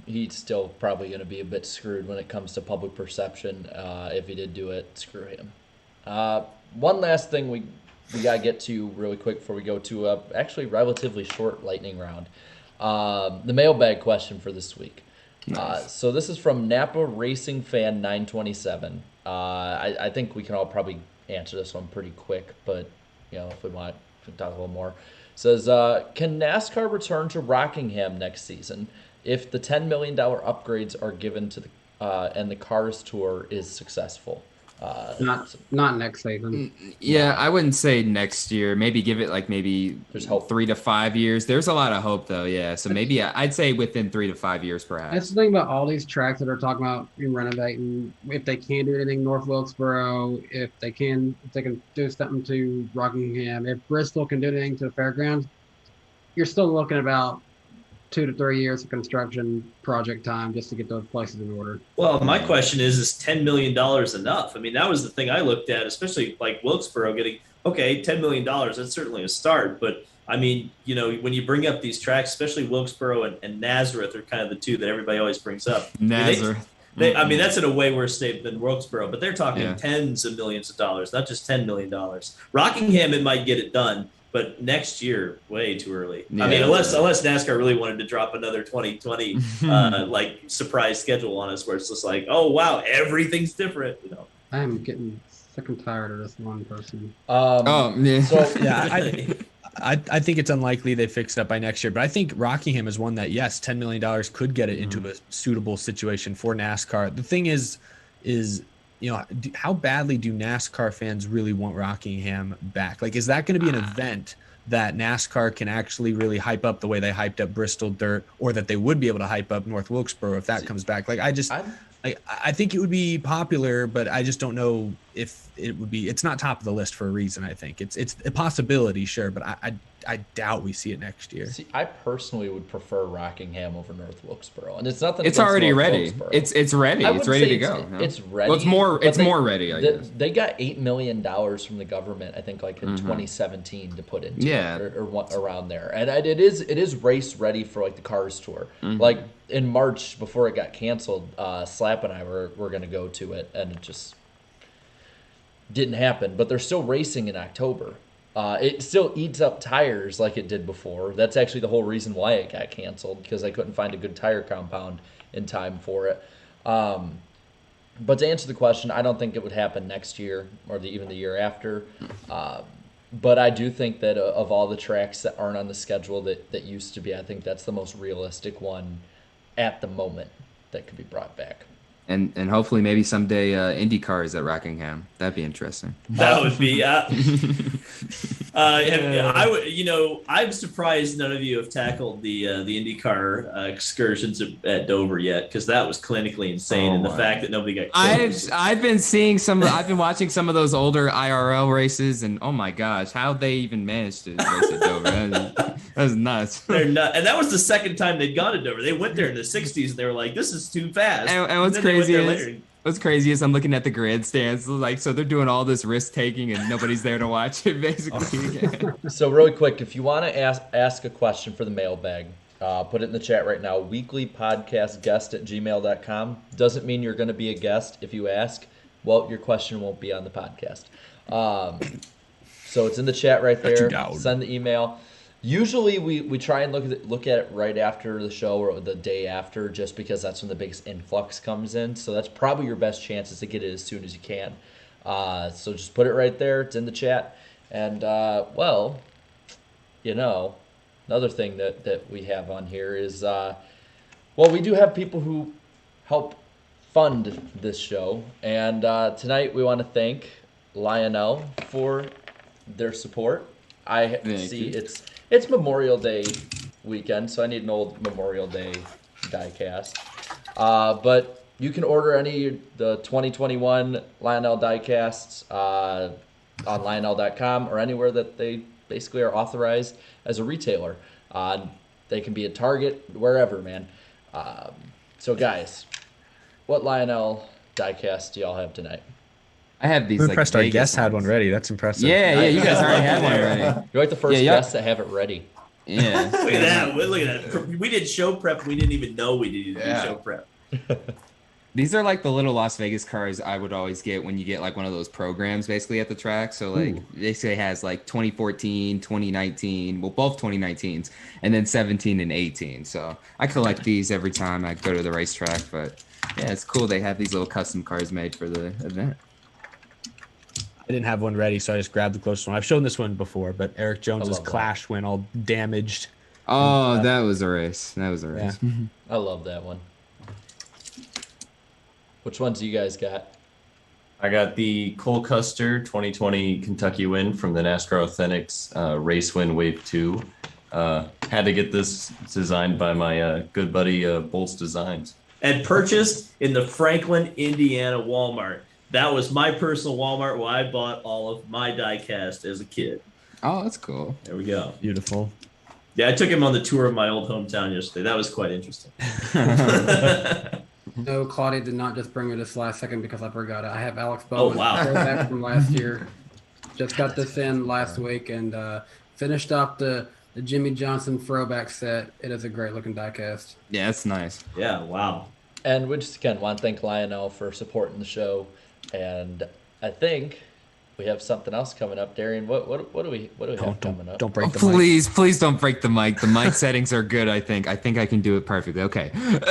he's still probably going to be a bit screwed when it comes to public perception. If he did do it, screw him. One last thing we got to get to really quick before we go to a actually relatively short lightning round. The mailbag question for this week. Nice. So this is from Napa Racing Fan 927. I think we can all probably answer this one pretty quick, but if we want to talk a little more. It says, can NASCAR return to Rockingham next season if the $10 million upgrades are given to and the Cars Tour is successful? Not next season. Yeah, I wouldn't say next year. Maybe give it maybe there's hope. 3 to 5 years. There's a lot of hope though. Yeah, so maybe I'd say within 3 to 5 years, perhaps. That's the thing about all these tracks that are talking about renovating. If they can do anything North Wilkesboro, if they can do something to Rockingham, if Bristol can do anything to the fairgrounds, you're still looking about 2 to 3 years of construction project time just to get those places in order. Well, my question is $10 million enough? I mean, that was the thing I looked at, especially like Wilkesboro getting, okay, $10 million, that's certainly a start. But I mean, when you bring up these tracks, especially Wilkesboro and Nazareth are kind of the two that everybody always brings up. Nazareth. I mean, that's in a way worse state than Wilkesboro, but they're talking tens of millions of dollars, not just $10 million. Rockingham, it might get it done. But next year, way too early. Yeah. I mean, unless NASCAR really wanted to drop another 2020 surprise schedule on us, where it's just like, oh wow, everything's different. I am getting sick and tired of this one person. So yeah, I think it's unlikely they fix it up by next year. But I think Rockingham is one that $10 million could get it into a suitable situation for NASCAR. The thing is. How badly do NASCAR fans really want Rockingham back? Is that going to be an event that NASCAR can actually really hype up the way they hyped up Bristol Dirt, or that they would be able to hype up North Wilkesboro if that comes back? I think it would be popular, but I just don't know if it would be. It's not top of the list for a reason. I think it's a possibility, sure, but I doubt we see it next year. See, I personally would prefer Rockingham over North Wilkesboro, and it's nothing. It's already ready. It's ready. It's ready to go. It's ready. Well, it's more ready. I guess they got $8 million from the government. I think in 2017 to put into or around there, and it is race ready for the Cars Tour. In March before it got canceled, Slap and I were going to go to it, and it just didn't happen. But they're still racing in October. It still eats up tires like it did before. That's actually the whole reason why it got canceled, because I couldn't find a good tire compound in time for it. But to answer the question, I don't think it would happen next year or even the year after. But I do think that of all the tracks that aren't on the schedule that used to be, I think that's the most realistic one at the moment that could be brought back. And hopefully maybe someday IndyCar is at Rockingham. That'd be interesting. That would be. I'm surprised none of you have tackled the IndyCar excursions at Dover yet, because that was clinically insane, and the fact that nobody got killed. I've been watching some of those older IRL races, and oh my gosh, how they even managed to race at Dover. That was nuts. They're nuts, and that was the second time they'd gone to Dover. They went there in the '60s, and they were like, "This is too fast." And what's crazy is I'm looking at the grandstands, so they're doing all this risk taking and nobody's there to watch it, basically. So really quick, if you want to ask a question for the mailbag, put it in the chat right now. weeklypodcastguest@gmail.com. Doesn't mean you're going to be a guest if you ask. Well, your question won't be on the podcast. So it's in the chat right there. Send the email. Usually we try and look at it right after the show or the day after, just because that's when the biggest influx comes in. So that's probably your best chance, is to get it as soon as you can. So just put it right there. It's in the chat. And, another thing that we have on here is, we do have people who help fund this show. And tonight we want to thank Lionel for their support. I see it's Memorial Day weekend, so I need an old Memorial Day diecast. But you can order any of the 2021 Lionel diecasts on Lionel.com or anywhere that they basically are authorized as a retailer. They can be at Target, wherever, man. So guys, what Lionel diecast do y'all have tonight? I have these. I'm impressed our Vegas guests had ones. one ready. That's impressive. Yeah, you guys already had one ready. You're like the first guests that have it ready. Yeah. Look at that. Look at that. We did show prep. We didn't even know we needed to do show prep. These are like the little Las Vegas cars I would always get when you get like one of those programs basically at the track. So like basically it has like 2014, 2019, well, both 2019s, and then 17 and 18. So I collect these every time I go to the racetrack. But yeah, it's cool. They have these little custom cars made for the event. I didn't have one ready, so I just grabbed the closest one. I've shown this one before, but Eric Jones's Clash went all damaged. Oh, that was a race. That was a race. Yeah. I love that one. Which ones do you guys got? I got the Cole Custer 2020 Kentucky win from the NASCAR Authentics Race Win Wave 2. Had to get this designed by my good buddy Bolts Designs. And purchased in the Franklin, Indiana Walmart. That was my personal Walmart where I bought all of my diecast as a kid. Oh, that's cool. There we go. Beautiful. Yeah, I took him on the tour of my old hometown yesterday. That was quite interesting. No, Claudia did not just bring me this last second because I forgot it. I have Alex Bowman back from last year. Just got this in last week and finished up the Jimmy Johnson throwback set. It is a great looking diecast. Yeah, it's nice. Yeah, wow. And we just again want to thank Lionel for supporting the show. And I think we have something else coming up. Darian, what do we have coming up? Don't break the mic. Please don't break the mic. The mic settings are good, I think. I think I can do it perfectly. Okay. And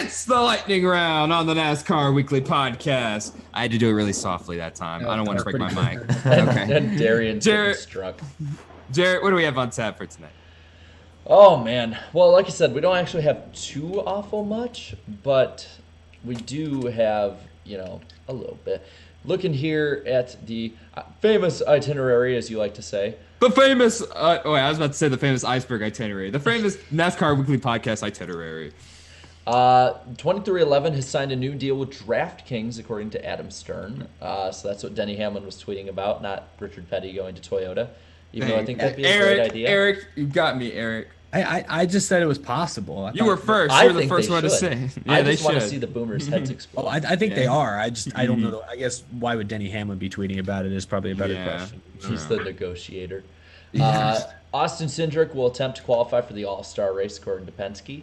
it's the lightning round on the NASCAR Weekly Podcast. I had to do it really softly that time. I don't want to break my mic. Okay. And Darian struck. Jarrett, what do we have on tap for tonight? Oh, man. Well, like I said, we don't actually have too awful much, but we do have, a little bit. Looking here at the famous itinerary, as you like to say. The famous, I was about to say the famous Iceberg itinerary. The famous NASCAR Weekly Podcast itinerary. 2311 has signed a new deal with DraftKings, according to Adam Stern. So that's what Denny Hamlin was tweeting about, not Richard Petty going to Toyota. Even though I think that'd be a great idea. Eric, you got me, Eric. I just said it was possible. You were first. You were the first one to say. Yeah, I just want to see the Boomers' heads explode. I think they are. I don't know. I guess why would Denny Hamlin be tweeting about it is probably a better question. He's the negotiator. Austin Cindric will attempt to qualify for the All-Star race, according to Penske.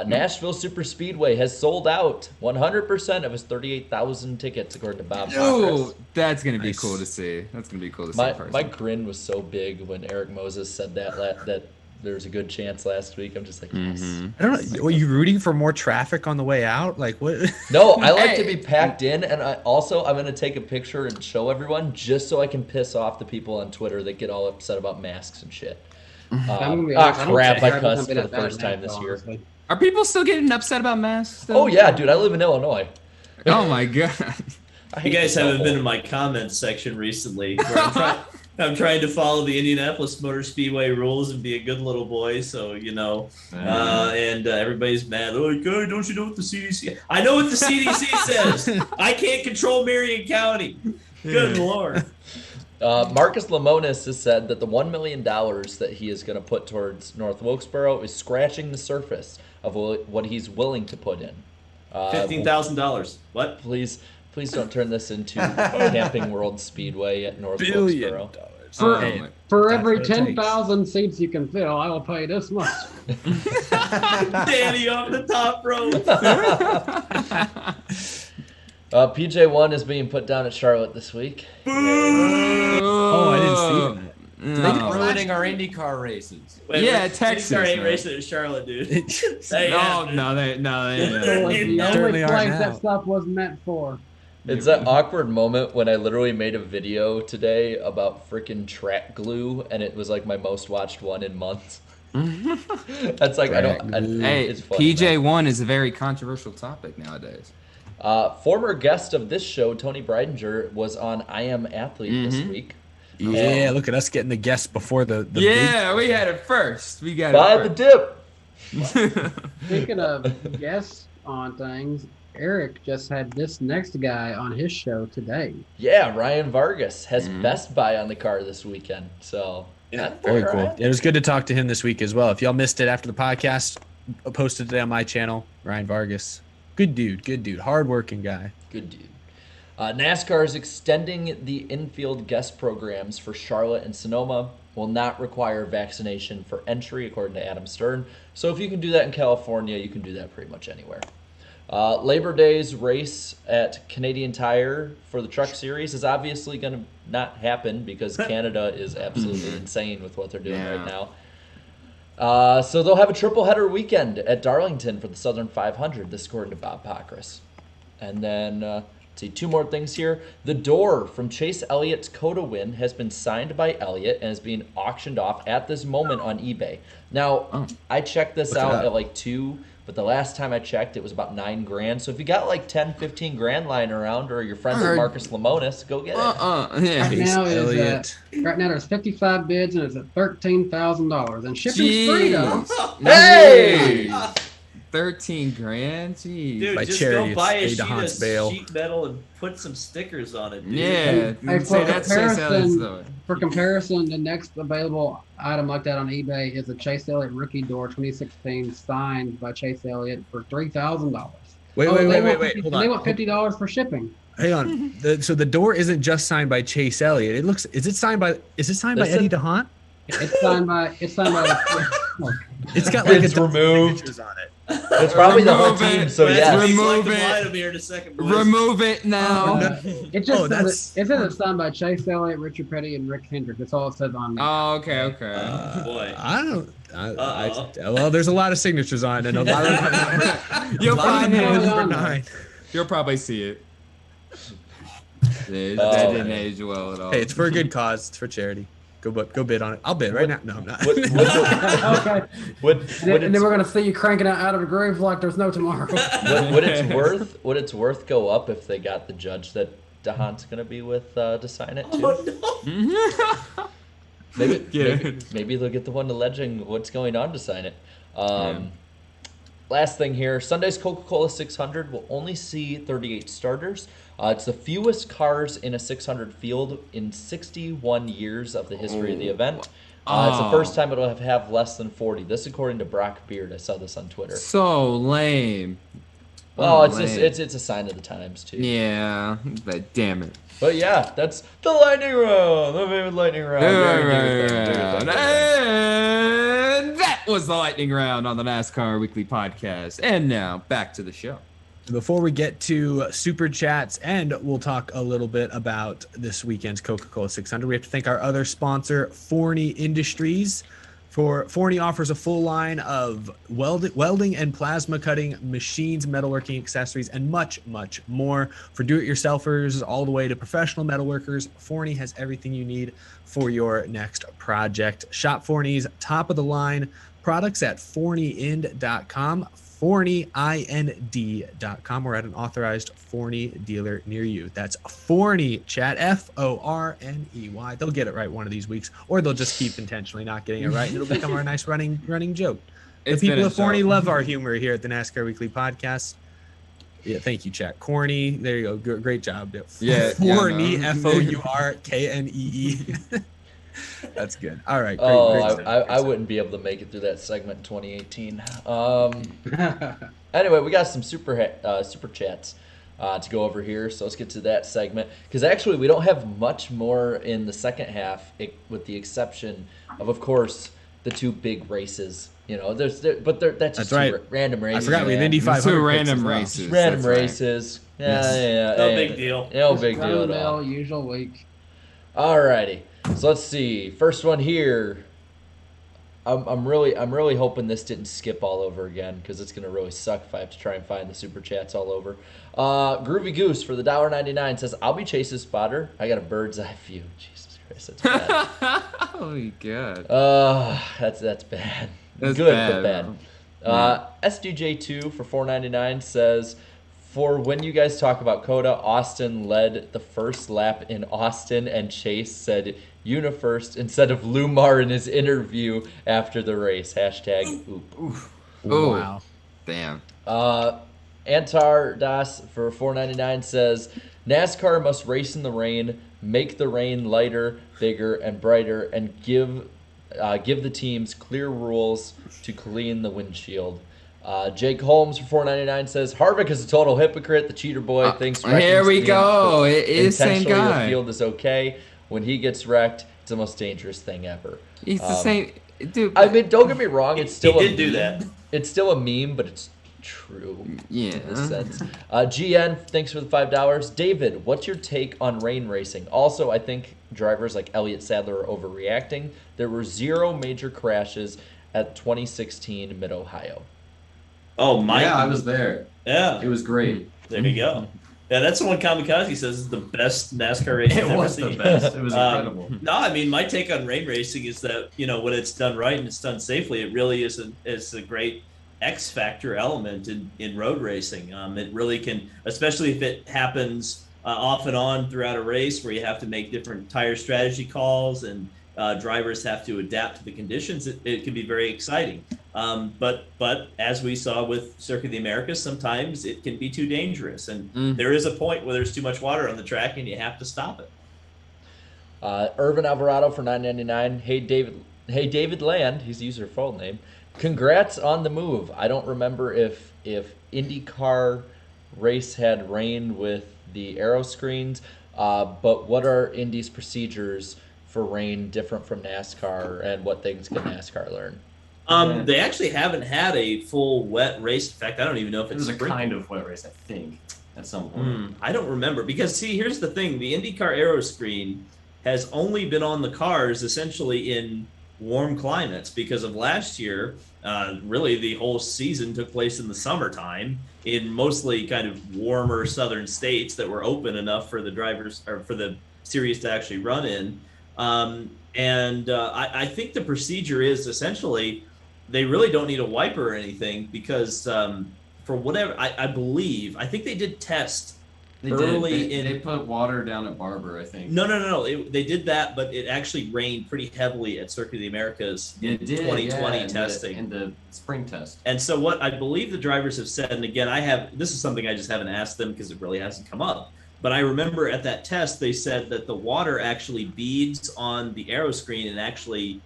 Nashville Superspeedway has sold out 100% of his 38,000 tickets, according to Bob. Oh, that's going to be cool to see. That's going to be cool to see. My grin was so big when Eric Moses said that there's a good chance last week. I'm just like, yes. I don't know. Were you rooting for more traffic on the way out? Like what? No, I like to be packed in, and I'm going to take a picture and show everyone just so I can piss off the people on Twitter that get all upset about masks and shit. Crap! I cussed for the first time this year. Are people still getting upset about masks? Oh yeah, dude! I live in Illinois. Oh my god! You guys haven't been in my comments section recently. Where I'm trying to follow the Indianapolis Motor Speedway rules and be a good little boy. So and everybody's mad. Oh, God, don't you know what the CDC? I know what the CDC says. I can't control Marion County. Good Lord. Marcus Lemonis has said that the $1 million that he is going to put towards North Wilkesboro is scratching the surface of what he's willing to put in. $15,000. What? Please don't turn this into Camping World Speedway at North Wilkesboro. For every 10,000 seats you can fill, I will pay this much. Danny on the top row. PJ1 is being put down at Charlotte this week. Oh, I didn't see that. They're ruining our IndyCar races. Texas. IndyCar ain't racing in Charlotte, dude. No, they The only place that stuff was meant for. It's that awkward moment when I literally made a video today about freaking track glue, and it was like my most watched one in months. That's like Hey, it's funny, PJ1 is a very controversial topic nowadays. Former guest of this show, Tony Breidinger, was on I Am Athlete this week. Yeah, look at us getting the guests before the Yeah, we had it first. We got Buy it the dip. Speaking of guests on things, Eric just had this next guy on his show today. Yeah, Ryan Vargas has Best Buy on the car this weekend. So Yeah, very cool. It was good to talk to him this week as well. If y'all missed it after the podcast, I posted today on my channel. Ryan Vargas, good dude, hardworking guy. Good dude. NASCAR is extending the infield guest programs for Charlotte and Sonoma. Will not require vaccination for entry, according to Adam Stern. So if you can do that in California, you can do that pretty much anywhere. Labor Day's race at Canadian Tire for the Truck Series is obviously going to not happen because Canada is absolutely insane with what they're doing right now. So they'll have a triple header weekend at Darlington for the Southern 500, this according to Bob Pockrass. And then, see, two more things here. The door from Chase Elliott's COTA win has been signed by Elliott and is being auctioned off at this moment on eBay. Now, I checked this out at like 2, but the last time I checked, it was about $9,000. So if you got like 10, 15 grand lying around, or you're friends with Marcus Lemonis, go get it. Right now there's 55 bids and it's at $13,000 and shipping's free though. Hey! 13 grand, jeez. Dude, By just charity, go buy a it's sheet Dahant's of bail. sheet metal and put some stickers on it. Dude. Yeah, Hey, say that's Chase Elliott's though. for comparison, the next available item like that on eBay is a Chase Elliott rookie door 2016 signed by Chase Elliott for $3,000. Wait, hold on. They want $50 for shipping. Hang on. So the door isn't just signed by Chase Elliott. Is it signed by Eddie Dahant? It's signed by. It's got like It's a removed. signatures on it. It's probably the whole team, so That's yes. what he's Remove like to it. line him here in a second, boys. Remove it now. It just says it's signed by Chase Elliott, Richard Petty, and Rick Hendrick. That's all it says on there. Oh, okay. Boy. I don't. Well, there's a lot of signatures on it, and a lot of You'll find number him. 9. You'll probably see it. That didn't age well at all. Hey, it's for a good cause. It's for charity. Go bid on it. I'll bid right now. No, I'm not. Okay. And then we're gonna see you cranking out of the groove like there's no tomorrow. Would it's worth go up if they got the judge that Dahant's gonna be with to sign it too? Oh, no. Maybe they'll get the one alleging what's going on to sign it. Last thing here, Sunday's Coca-Cola 600 will only see 38 starters. It's the fewest cars in a 600 field in 61 years of the history of the event. It's the first time it'll have less than 40. This according to Brock Beard. I saw this on Twitter. So lame. Well, it's a sign of the times too. Yeah, but damn it. But yeah, that's the lightning round. The favorite lightning round. And that was the lightning round on the NASCAR Weekly Podcast. And now back to the show. Before we get to super chats, and we'll talk a little bit about this weekend's Coca-Cola 600, we have to thank our other sponsor, Forney Industries. Forney offers a full line of welding and plasma cutting machines, metalworking accessories, and much, much more. For do-it-yourselfers all the way to professional metalworkers, Forney has everything you need for your next project. Shop Forney's top-of-the-line products at forneyInd.com. ForneyInd.com or at an authorized Forney dealer near you. That's Forney, chat, Forney. They'll get it right one of these weeks, or they'll just keep intentionally not getting it right, and it'll become our nice running joke. The people of Forney love our humor here at the NASCAR Weekly Podcast. Yeah, thank you, chat. Corny, there you go. Great job. Yeah, Forney, Fourknee. That's good. All right. Great, I wouldn't be able to make it through that segment in 2018. Anyway, we got some super chats to go over here, so let's get to that segment. Because actually, we don't have much more in the second half, with the exception of course, the two big races. You know, that's just random races. I forgot we have Indy 500. Two random races. Random races. Yes. Yeah. No big deal. No big deal at all. Usual week. Alrighty. So let's see. First one here. I'm really hoping this didn't skip all over again, because it's gonna really suck if I have to try and find the super chats all over. Groovy Goose for the $1.99 says, "I'll be Chase's spotter. I got a bird's eye view." Jesus Christ, that's bad. Oh my god. That's bad. That's Good, bad, but bro. bad. SDJ2 for $4.99 says, "For when you guys talk about COTA, Austin led the first lap in Austin, and Chase said UniFirst instead of Lumar in his interview after the race. Hashtag oop." Oh, Wow. damn. Antar Das for $4.99 says, "NASCAR must race in the rain, make the rain lighter, bigger, and brighter, and give the teams clear rules to clean the windshield." Jake Holmes for $4.99 says, "Harvick is a total hypocrite. The cheater boy thinks Here we go. It is the same intentionally guy. the field is okay. When he gets wrecked, it's the most dangerous thing ever." He's the same dude. I mean, don't get me wrong. It's still he a did do meme. that. It's still a meme, but it's true. Yeah. In this sense. GN, thanks for the $5. David, what's your take on rain racing? Also, I think drivers like Elliott Sadler are overreacting. There were 0 major crashes at 2016 Mid-Ohio. Oh, my. Yeah, I was there. Yeah. It was great. There you go. Yeah, that's the one Kamikaze says is the best NASCAR race I've It ever was seen. the best. It was incredible. No, I mean, my take on rain racing is that, when it's done right and it's done safely, it really is a great X factor element in road racing. It really can, especially if it happens off and on throughout a race where you have to make different tire strategy calls and drivers have to adapt to the conditions, it can be very exciting. But as we saw with Circuit of the Americas, sometimes it can be too dangerous. And there is a point where there's too much water on the track and you have to stop it. Irvin Alvarado for $9.99. Hey David Land, he's used her full name. "Congrats on the move. I don't remember if IndyCar race had rain with the aero screens, but what are Indy's procedures for rain different from NASCAR, and what things can NASCAR learn?" They actually haven't had a full wet race. In fact, I don't even know if It it's was a sprinkled. kind of wet race, I think, at some point. I don't remember, because see, here's the thing: the IndyCar aero screen has only been on the cars essentially in warm climates, because of last year. Really, the whole season took place in the summertime in mostly kind of warmer southern states that were open enough for the drivers or for the series to actually run in. I think the procedure is essentially they really don't need a wiper or anything, because for whatever I think they did test They early did. They put water down at Barber, I think. No. They did that, but it actually rained pretty heavily at Circuit of the Americas in It did, 2020 yeah, testing. in the spring test. And so what I believe the drivers have said, and again, this is something I just haven't asked them because it really hasn't come up. But I remember at that test, they said that the water actually beads on the aero screen and actually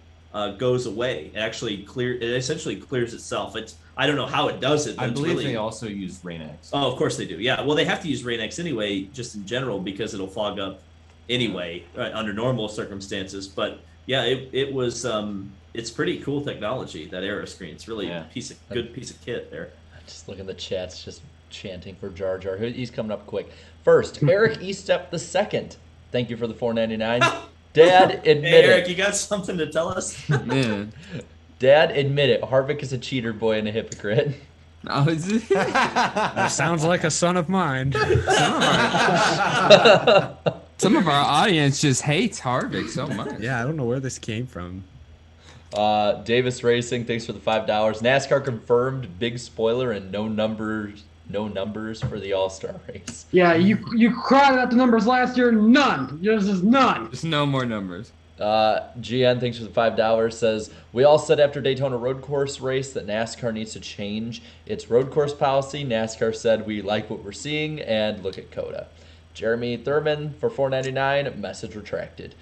goes away. It essentially clears itself. I don't know how it does it. But I believe really, they also use Rain-X. Oh, of course they do. Yeah. Well, they have to use Rain-X anyway, just in general, because it'll fog up anyway under normal circumstances. But yeah, it was it's pretty cool technology, that aero screen. It's really a good piece of kit there. Just look at the chats, just chanting for Jar Jar. He's coming up quick. First, Eric Estepp II. Thank you for the $4.99. Dad, admit Hey, Eric, it. you got something to tell us? Man. Dad, admit it. Harvick is a cheater boy and a hypocrite. Oh, is it? That sounds like a son of mine. Some of our audience just hates Harvick so much. Yeah, I don't know where this came from. Davis Racing, thanks for the $5. NASCAR confirmed, big spoiler, and no numbers for the All-Star race. Yeah, you cried out the numbers last year. None. There's just none. Just no more numbers. GN, thanks for the $5, says, we all said after Daytona road course race that NASCAR needs to change its road course policy. NASCAR said we like what we're seeing, and look at COTA. Jeremy Thurman for $4.99, message retracted.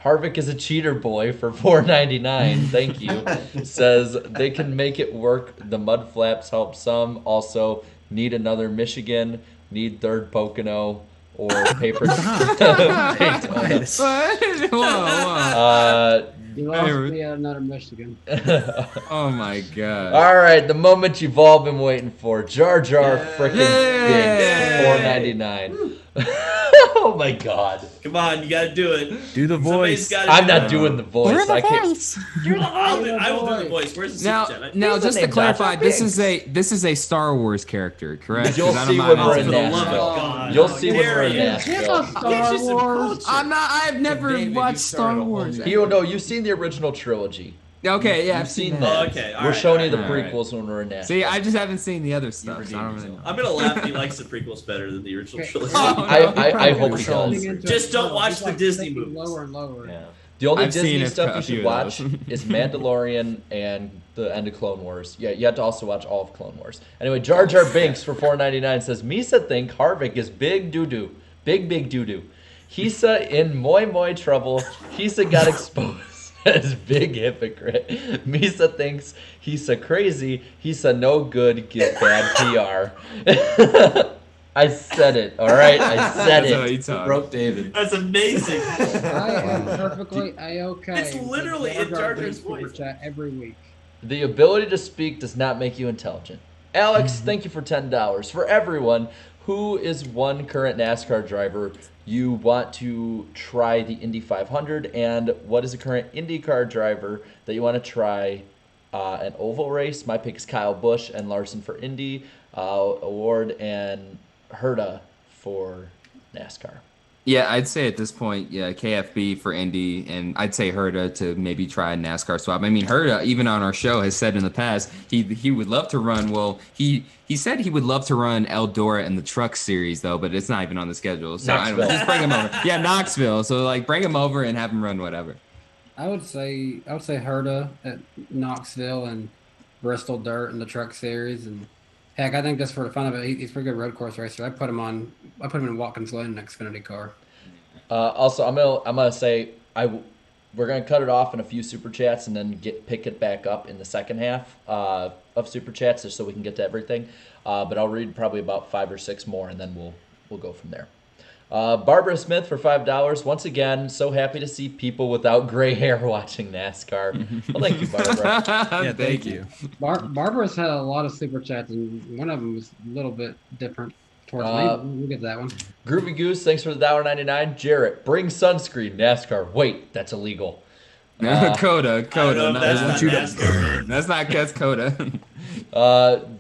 Harvick is a cheater boy for $4.99. Thank you. Says they can make it work. The mud flaps help some. Also, need another Michigan. Need third Pocono or paper. Nice. Whoa. You lost me at another Michigan. Oh my god. All right, the moment you've all been waiting for. Jar Jar freaking Yay! Binks, $4.99. Oh my God! Come on, you got to do it. Do the Somebody's voice. gotta I'm do not it. doing the voice. I can't. I will do the voice. Where's the Now, super chat? now, Here's the just to name, Jar Jar clarify, this is a Star Wars character, correct? You'll 'Cause I don't see know when about we're it. in For the love of Nashville. God. You'll see when we're in Darian. It's a Nashville. Star Get you some Wars. culture. I've never David, you watched started a Star whole Wars. new- You know, you've seen the original trilogy. Okay, yeah, You've I've seen seen that. that. Okay, all We're right, showing all you the right, all right. prequels when we're in Nashville. See, I just haven't seen the other stuff, so I don't really know. I'm gonna laugh. He likes the prequels better than the original Okay. trilogy. Oh, I hope We're he showing does. you. Just don't watch the Disney sinking movies. Lower and lower. Yeah. The only I've seen Disney a stuff you few should of watch those. is Mandalorian and the end of Clone Wars. Yeah, you have to also watch all of Clone Wars. Anyway, Jar Jar Binks for $4.99 says, Misa think Harvick is big doo-doo. Big doo-doo. Hisa in moi trouble. Hisa got exposed as big hypocrite. Misa thinks Hisa crazy. Hisa no good, give bad PR. I said it, all right? I said That's how it. you talk. Broke David. That's amazing. I am perfectly A-okay. It's literally with in Jar Jar's Super voice. Chat every week. The ability to speak does not make you intelligent. Alex, thank you for $10. For everyone, who is one current NASCAR driver you want to try the Indy 500, and what is a current IndyCar driver that you want to try an oval race? My pick is Kyle Busch and Larson for Indy, Award and Herta for NASCAR. Yeah, I'd say at this point, yeah, KFB for Indy, and I'd say Herta to maybe try a NASCAR swap. I mean, Herta, even on our show, has said in the past he would love to run. Well, he said he would love to run Eldora in the Truck Series though, but it's not even on the schedule. So I don't know, just bring him over. Yeah, Knoxville. So like, bring him over and have him run whatever. I would say Herta at Knoxville and Bristol Dirt in the Truck Series, and heck, I think just for the fun of it, he's a pretty good road course racer. I put him in Watkins Glen in an Xfinity car. Also, I'm gonna say we're gonna cut it off in a few super chats and then pick it back up in the second half of super chats just so we can get to everything. But I'll read probably about 5 or 6 more and then we'll go from there. Barbara Smith for $5. Once again, so happy to see people without gray hair watching NASCAR. Well, thank you, Barbara. Yeah, thank you. Barbara's had a lot of super chats, and one of them was a little bit different towards me. We'll get to that one. Groovy Goose, thanks for the $1.99. Jarrett, bring sunscreen. NASCAR. Wait, that's illegal. CODA. That's not you to NASCAR. That's CODA.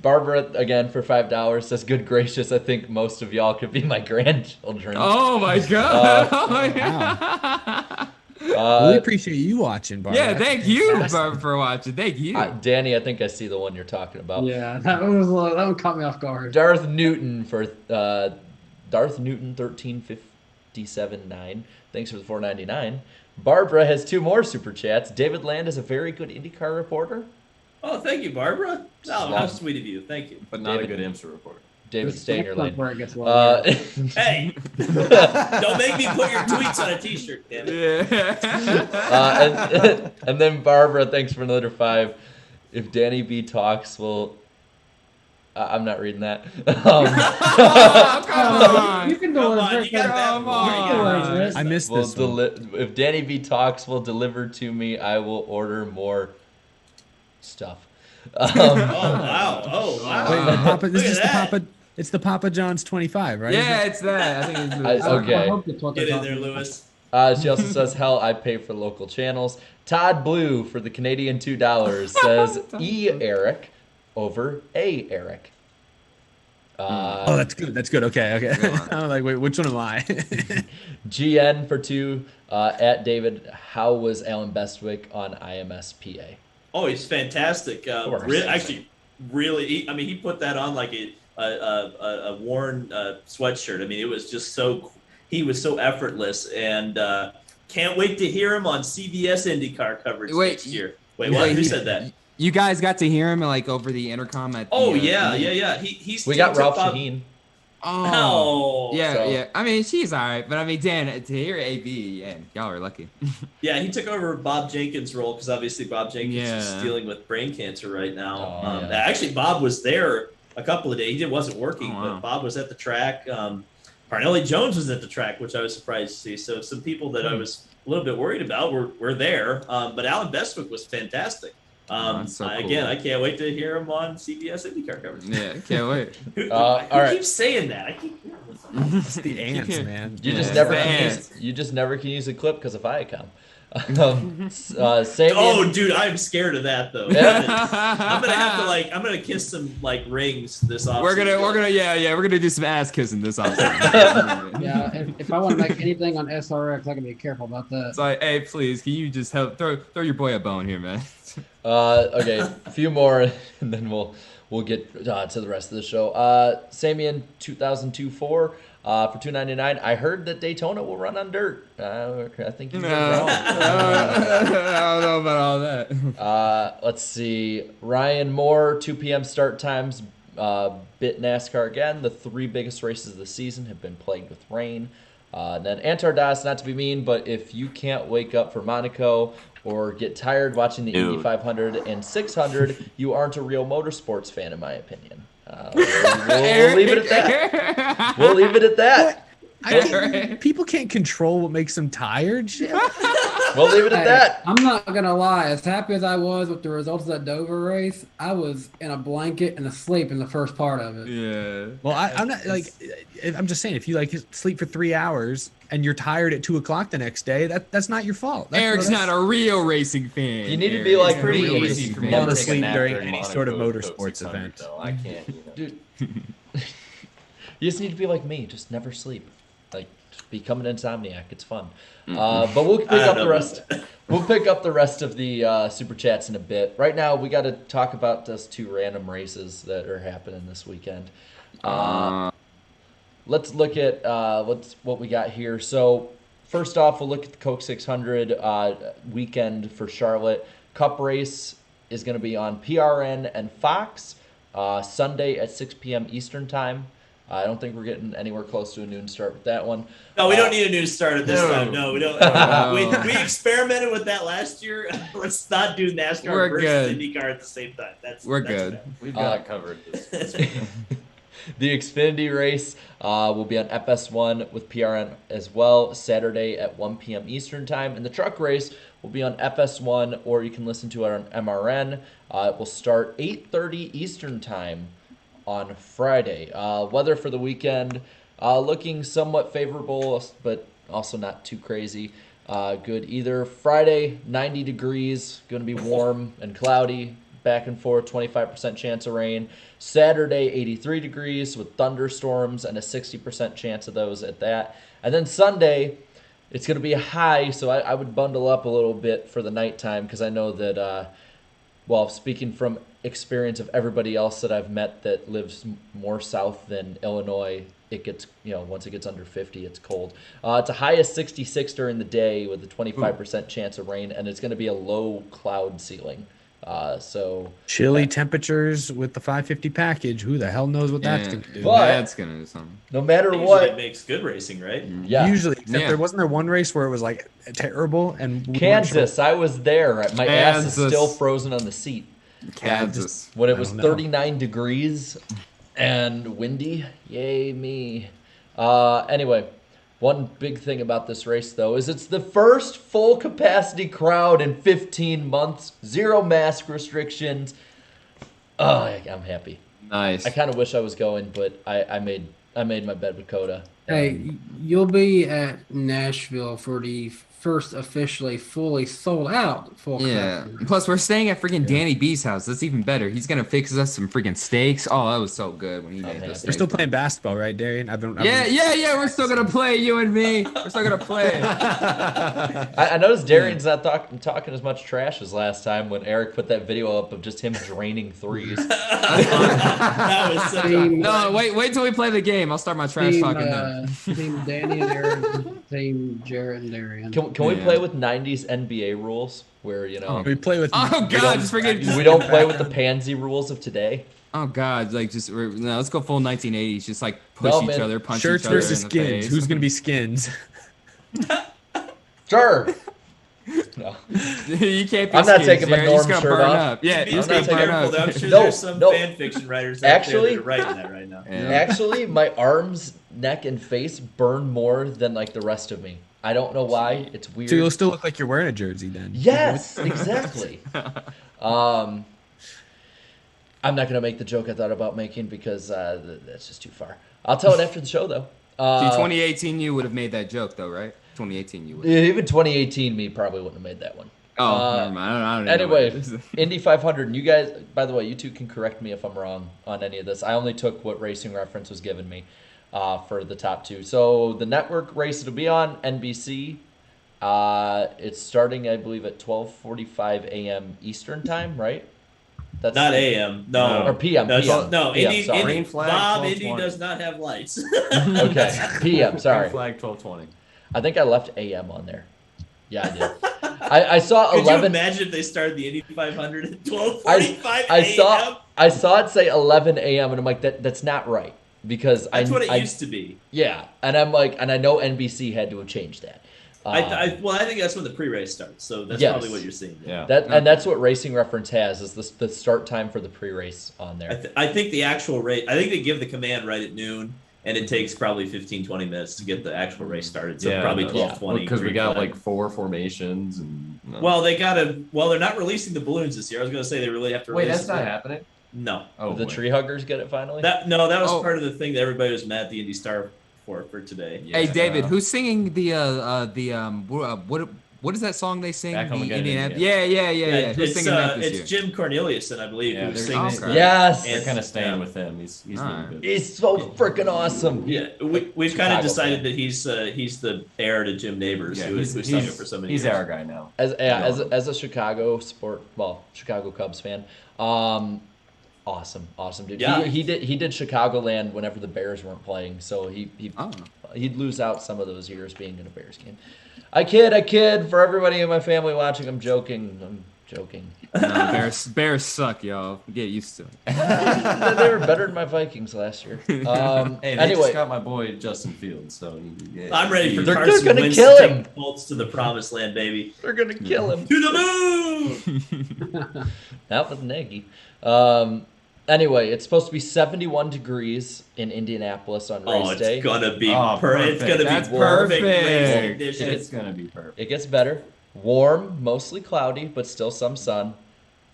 Barbara, again, for $5 says, good gracious, I think most of y'all could be my grandchildren. Oh my god! Oh my god. We appreciate you watching, Barbara. Yeah, thank you, Barbara, for watching. Thank you. Danny, I think I see the one you're talking about. Yeah, that one caught me off guard. Darth Newton for Darth Newton 1357.9. Thanks for the $4.99. Barbara has 2 more super chats. David Land is a very good IndyCar reporter. Oh, thank you, Barbara. Oh, how sweet of you. Thank you. But not David. a good IMSA report. David, stay in your lane. Where it gets well. Hey, don't make me put your tweets on a T-shirt, damn it. Yeah. And then Barbara, thanks for another 5. If Danny B talks, will I'm not reading that. Oh, come on. You can Come deliver on, it. you got that Come before. You got on. that. I missed Will this one. if Danny B talks will deliver to me, I will order more stuff. Oh wow! Oh wow! Wait, the Papa, this Look is at the that. Papa. It's the Papa John's 25, right? Yeah, it's that. I think it's Okay. I hope that's what they're Get in there, talking about. Lewis. She also says, hell, I pay for local channels. Todd Blue for the Canadian $2 says E. Eric over A. Eric. Oh, that's good. That's good. Okay. I'm like, wait, which one am I? GN for 2 at David. How was Alan Bestwick on IMSPA? Oh, he's fantastic. course. Actually, really. He put that on like a worn sweatshirt. I mean, it was just so. He was so effortless, and can't wait to hear him on CBS IndyCar coverage next year. Wait, what? Who said that? You guys got to hear him like over the intercom at. Oh the, yeah. We got Ralph Shaheen. Oh, Oh, yeah, so- yeah. I mean, she's all right, but I mean, Dan, to hear AB, yeah, y'all are lucky. yeah. He took over Bob Jenkins' role because obviously Bob Jenkins Yeah. is dealing with brain cancer right now. Oh, yeah. Actually, Bob was there a couple of days. He wasn't working, Oh, wow. but Bob was at the track. Parnelli Jones was at the track, which I was surprised to see. So some people that I was a little bit worried about were there. But Alan Bestwick was fantastic. that's so cool. Again, I can't wait to hear him on CBS IndyCar coverage. Yeah, can't wait. All right. Keep saying that. I keep It's the ants, man. You just Yeah. never The can ants. use, you just never can use a clip because of Viacom. Same. Oh, dude, I'm scared of that though. I'm gonna have to I'm gonna kiss some rings this off. We're gonna do some ass kissing this offseason. Yeah, if I want to make anything on SRX, I gotta be careful about that. It's like, hey, please, can you just help throw your boy a bone here, man? Okay, a few more, and then we'll get to the rest of the show. Samian 2002 4 for $299. I heard that Daytona will run on dirt. I think you were wrong. I don't know about all that. Let's see. Ryan Moore, 2 p.m. start times. Bit NASCAR again. The 3 biggest races of the season have been plagued with rain. And then Antar Das, not to be mean, but if you can't wake up for Monaco or get tired watching the Indy 500 and 600, you aren't a real motorsports fan, in my opinion. We'll leave it at that. We'll leave it at that. People can't control what makes them tired. Shit. We'll leave it at that. I'm not gonna lie. As happy as I was with the results of that Dover race, I was in a blanket and asleep in the first part of it. Yeah. Well, I'm not I'm just saying, if you sleep for 3 hours and you're tired at 2 o'clock the next day, that's not your fault. Eric's not a real racing fan. You need to be like Eric's me. a real You racing just fan. never Take a sleep nap during during any sort of Monaco motorsports 600, event. though. I can't. Dude, you just need to be like me. Just never sleep. Just become an insomniac. It's fun. But we'll pick up the rest. We'll pick up the rest of the super chats in a bit. Right now, we got to talk about those 2 random races that are happening this weekend. Let's look at what we got here. So first off, we'll look at the Coke 600 weekend for Charlotte. Cup race is going to be on PRN and Fox Sunday at 6 p.m. Eastern time. I don't think we're getting anywhere close to a noon start with that one. No, we don't need a noon start at this time. No, we don't. We experimented with that last year. Let's not do NASCAR versus IndyCar at the same time. We're that's good. bad. We've got it covered. This weekend. The Xfinity race will be on FS1 with PRN as well, Saturday at 1 p.m. Eastern time. And the truck race will be on FS1, or you can listen to it on MRN. It will start 8:30 Eastern time on Friday. Weather for the weekend looking somewhat favorable, but also not too crazy. Good either. Friday, 90 degrees, going to be warm and cloudy, back and forth, 25% chance of rain. Saturday, 83 degrees with thunderstorms and a 60% chance of those at that. And then Sunday, it's going to be a high, so I would bundle up a little bit for the nighttime, because I know that, speaking from experience of everybody else that I've met that lives more south than Illinois, it gets, once it gets under 50, it's cold. It's a high of 66 during the day with a 25% chance of rain, and it's going to be a low cloud ceiling. So chilly temperatures with the 550 package. Who the hell knows what that's going to do? But That's going to do something. no matter Usually what, it makes good racing, right? yeah. Usually, except there wasn't there one race where it was terrible and we weren't Kansas, I was there. My ass is Kansas. still frozen on the seat. Kansas. When it was I don't know. 39 degrees and windy. Yay me. Anyway, one big thing about this race, though, is it's the first full capacity crowd in 15 months. 0 mask restrictions. Oh, I'm happy. Nice. I kind of wish I was going, but I made my bed with COTA. Hey, you'll be at Nashville for the first officially fully sold out full Yeah. capacity. Plus, we're staying at freaking Danny B's house. That's even better. He's gonna fix us some freaking steaks. Oh, that was so good when he made those. We're still playing basketball, right, Darian? Yeah. We're still gonna play, you and me. We're still gonna play. I noticed Darian's not talking as much trash as last time when Eric put that video up of just him draining threes. That was such a No, wait till we play the game. I'll start my trash talking then. Team Danny and Aaron, Team Jarrett and Darian. Can we play with 90s NBA rules where, We play with. Oh god, just freaking. we don't play with the pansy rules of today? Oh god, let's go full 1980s. Just push No, each man. other, punch Shirts each other versus in the skins. face. Who's going to be skins? Sure. No. You can't be I'm not skins, taking my Jared. You're just Norm gonna shirt burn off. up. Yeah, Be you're just gonna burn careful, up. though. I'm sure No, there's some no. fan fiction writers out Actually- there that are writing that right now. Yeah. Actually, my arms, neck, and face burn more than the rest of me. I don't know why. It's weird. So you'll still look like you're wearing a jersey then. Yes, exactly. I'm not going to make the joke I thought about making because that's just too far. I'll tell it after the show, though. See, 2018 you would have made that joke, though, right? 2018 you would. Even 2018 me probably wouldn't have made that one. Oh, never mind. I don't even know Anyway, what it is. Indy 500. And you guys, by the way, you two can correct me if I'm wrong on any of this. I only took what Racing Reference was giving me for the top two. So the network race it'll be on NBC. It's starting, I believe, at 12:45 a.m. Eastern time, right? That's Not AM, no. Or PM. That's, PM. no, PM, Indy, sorry. Indy, Green flag, Bob, Indy 12:20. does not have lights. Okay, PM. Sorry. Green flag 12:20. I think I left AM on there. Yeah, I did. I saw Could 11. you imagine if they started the Indy 500 at 12:45 I saw it say 11 a.m. and I'm like, that's not right because That's what it used to be. Yeah, and I'm like, and I know NBC had to have changed that. I think that's when the pre-race starts. So that's Yes. probably what you're seeing. Yeah. And that's what Racing Reference has is the start time for the pre-race on there. I think the actual race. I think they give the command right at noon, and it takes probably 15-20 minutes to get the actual race started. So probably 12:20. Because we got like 4 formations and. Well, they gotta. Well, they're not releasing the balloons this year. I was gonna say they really have to. Wait, release that's not happening. No. Oh, Did the wait. tree huggers get it finally? That was part of the thing that everybody was mad at the Indy Star for today. Yeah. Hey, David, who's singing what is that song they sing? Back Home The Again, Indian Indiana. Yeah. Who's It's, singing that this year? it's Jim Corneliuson, I believe, Yeah, who they're- sings. Okay. Yes. They're kind of staying Yeah. with him. He's All doing right. good. He's so freaking awesome. Yeah, we've kind Chicago of decided fan. that he's the heir to Jim Neighbors, Yeah, who sung it for so many he's years. our guy now. As a Chicago Chicago Cubs fan, awesome dude. Yeah. He did Chicagoland whenever the Bears weren't playing, so he'd lose out some of those years being in a Bears game. I kid. For everybody in my family watching, I'm joking. No, Bears suck, y'all. Get used to it. They were better than my Vikings last year. Hey, they Anyway, just got my boy Justin Fields, so I'm ready for They're Carson gonna Wentz kill to him. take the Colts to the promised land, baby. they're gonna kill him. To the moon! Not with Nagy. Anyway, it's supposed to be 71 degrees in Indianapolis on race It's day. gonna be Oh, It's perfect. gonna That's be perfect. perfect. Racing conditions. It's gonna be perfect. It gets better. Warm, mostly cloudy, but still some sun.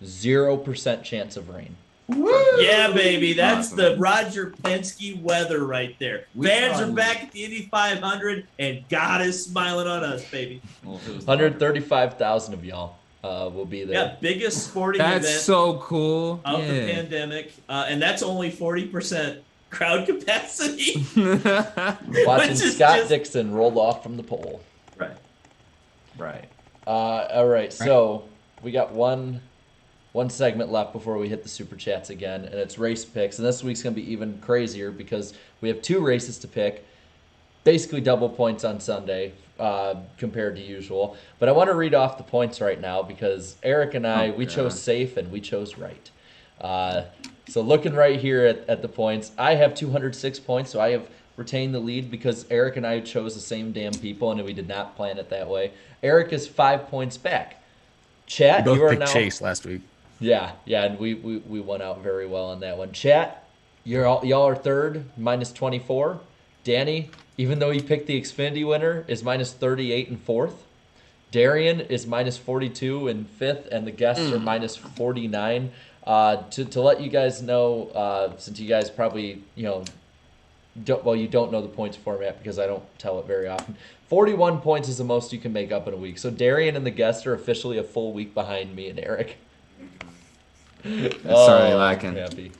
0% chance of rain. Yeah, baby, that's Awesome. the Roger Penske weather right there. Fans are found- back at the Indy 500, and God is smiling on us, baby. Well, if it was 135,000 of y'all will be there. Yeah, biggest sporting That's event so cool. of the Yeah. pandemic, and that's only 40% crowd capacity. Watching which is Scott just- Dixon roll off from the pole. right. All right, so we got one segment left before we hit the super chats again, and it's race picks. And this week's gonna be even crazier because we have 2 races to pick, basically double points on Sunday compared to usual. But I want to read off the points right now because Eric and I we chose safe and we chose right. So looking right here at the points, I have 206 points, so I have retained the lead because Eric and I chose the same damn people and we did not plan it that way. Eric is 5 points back. Chat, We you both are picked now. Chase last week. Yeah, and we won out very well on that one. Chat, y'all are third, minus 24. Danny, even though he picked the Xfinity winner, is minus 38 in fourth. Darian is minus 42 in fifth, and the guests are minus 49. To let you guys know, since you guys probably you don't know the points format because I don't tell it very often. 41 points is the most you can make up in a week. So Darian and the guests are officially a full week behind me and Eric. That's already lacking. Happy.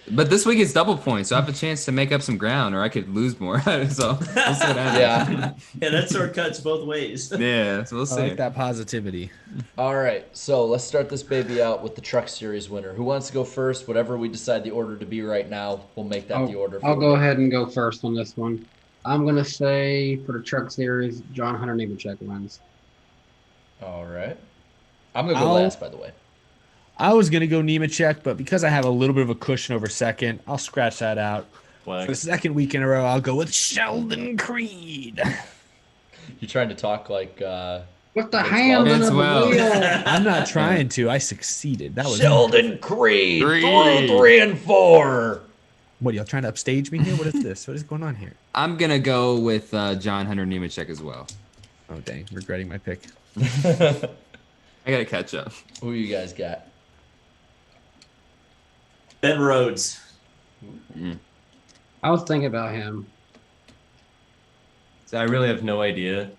But this week it's double points, so I have a chance to make up some ground, or I could lose more. So we'll see what happens. Yeah. Yeah, that sword cuts both ways. Yeah, so we'll I see. like that positivity. All right, so let's start this baby out with the Truck Series winner. Who wants to go first? Whatever we decide the order to be right now, we'll make that the order. I'll go ahead and go first on this one. I'm going to say for the Truck Series, John Hunter Nemechek wins. All right. I'm going to go last, by the way. I was going to go Nemechek, but because I have a little bit of a cushion over second, I'll scratch that out. Flag. For the second week in a row, I'll go with Sheldon Creed. You're trying to talk like With the Vince handling Vince of the Wells. wheel. I'm not trying to. I succeeded. That was Sheldon Creed Creed. through 3 and 4. What, y'all trying to upstage me here? What is this? What is going on here? I'm gonna go with John Hunter Nemechek as well. Oh, dang. Regretting my pick. I gotta catch up. Who you guys got? Ben Rhodes. I was thinking about him. So I really have no idea.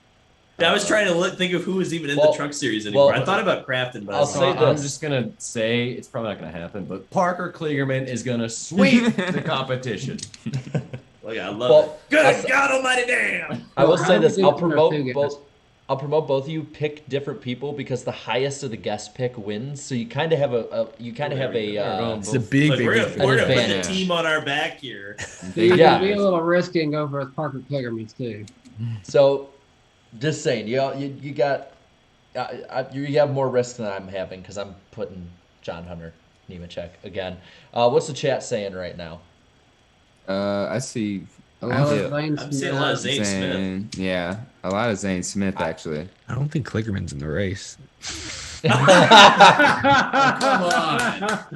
I was trying to think of who was even in the Truck Series anymore. I thought about Crafton, but I'll say I'm this. just gonna say it's probably not gonna happen, but Parker Kligerman is gonna sweep the competition. Like, I love it. Good God Almighty, damn! I will say this. I'll promote Two both. I'll promote both of you. Pick different people because the highest of the guest pick wins. So you kind of have It's a big, Look, big we're difference. gonna put the advantage. team on our back here. You're Yeah. gonna be a little risky and go for Parker Kligerman's too. So, just saying, you have more risk than I'm having because I'm putting John Hunter Nemechek again. What's the chat saying right now? I see a I lot was of Zane I'm seeing a lot of Zane Smith. Zane. Yeah, a lot of Zane Smith actually. I don't think Kligerman's in the race.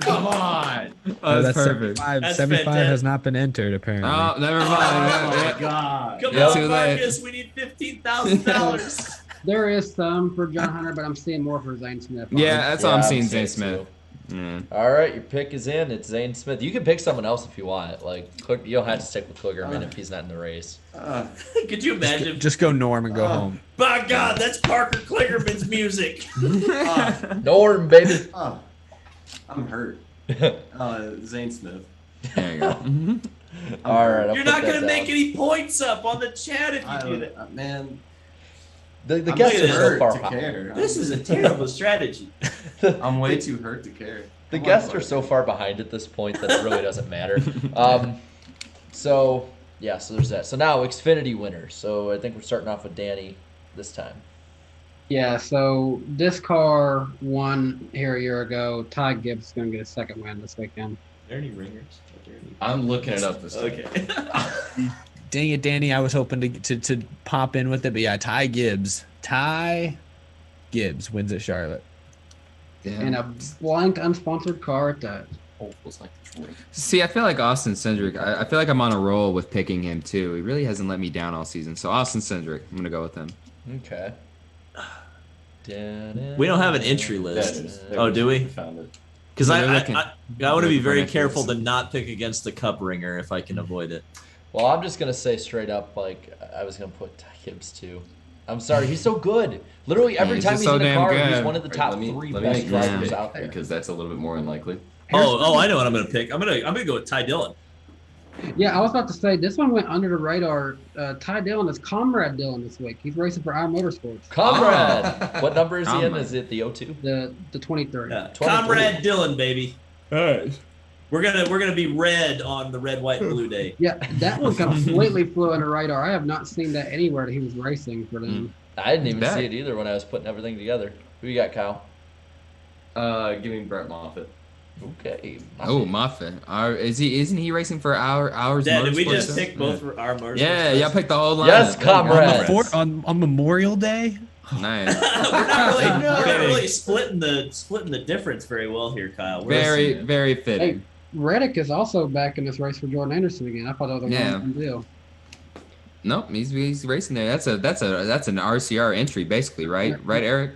Come on. Oh, that's that's perfect. 75. That's 75 fantastic. has not been entered, apparently. Oh, never mind. Yeah. God. Come Yeah, on, too late. Marcus. We need $15,000. There is some for John Hunter, but I'm seeing more for Zane Smith. Yeah, that's all I'm seeing. seeing Zane it Smith. Mm. All right, your pick is in. It's Zane Smith. You can pick someone else if you want. Like, you don't have to stick with Kligerman if he's not in the race. Could you imagine? Just go Norm and go home. By God, that's Parker Kligerman's music. Norm, baby. Oh, I'm hurt. Zane Smith. There you go. All right, I'll You're put not that going to down. make any points up on the chat if you do that. Man, The I'm guests too are so hurt far to behind. care. This is a terrible strategy. I'm way too hurt to care. The Come on, guests are Parker. so far behind at this point that it really doesn't matter. So there's that. So now Xfinity winners. So I think we're starting off with Danny this time. Yeah, so this car won here a year ago. Ty Gibbs is going to get a second win this weekend. Are there any ringers? Are there any- I'm looking it up this time. Okay. Dang it, Danny. I was hoping to pop in with it, but yeah, Ty Gibbs. Ty Gibbs wins at Charlotte. And a blank, unsponsored car at that. It's like See, I feel like Austin Cindric. I feel like I'm on a roll with picking him too. He really hasn't let me down all season. So Austin Cindric, I'm gonna go with him. Okay. We don't have an entry list. Oh, do we? Found it. Because Yeah, I they're want looking- to be looking for very an careful to entry list. not pick against the cup ringer if I can avoid it. Well, I'm just gonna say straight up, like I was gonna put Ty Gibbs too. I'm sorry, he's so good. Literally every he's time just he's so in a damn car, he's good. one of the Right, top let me three make best this drivers pick, out there. because that's a little bit more unlikely. Oh, I know what I'm going to pick. I'm gonna go with Ty Dillon. Yeah, I was about to say this one went under the radar. Ty Dillon is Comrade Dillon this week. He's racing for our Motorsports, Comrade. What number is he in? Comrade. Is it the 02? the 23. Yeah. 23. Comrade Dillon, baby. We're gonna be red on the red, white, and blue day. Yeah, that one completely flew under the radar. I have not seen that anywhere that he was racing for them. I didn't even Bet. see it either when I was putting everything together. Who you got, Kyle? Give me Brett Moffitt. Okay. Oh, Moffitt. Isn't he racing for ours? Dad, did we Motorsports just then? pick both for our Motorsports? Yeah, y'all picked the whole line. Yes, comrade. On Memorial Day? Nice. we're not really splitting the difference very well here, Kyle. We're Very, listening. very Hey, fitting. Reddick is also back in this race for Jordan Anderson again. I thought that was a Yeah. one deal. Nope, he's racing there. That's an RCR entry basically, right? Right, Eric?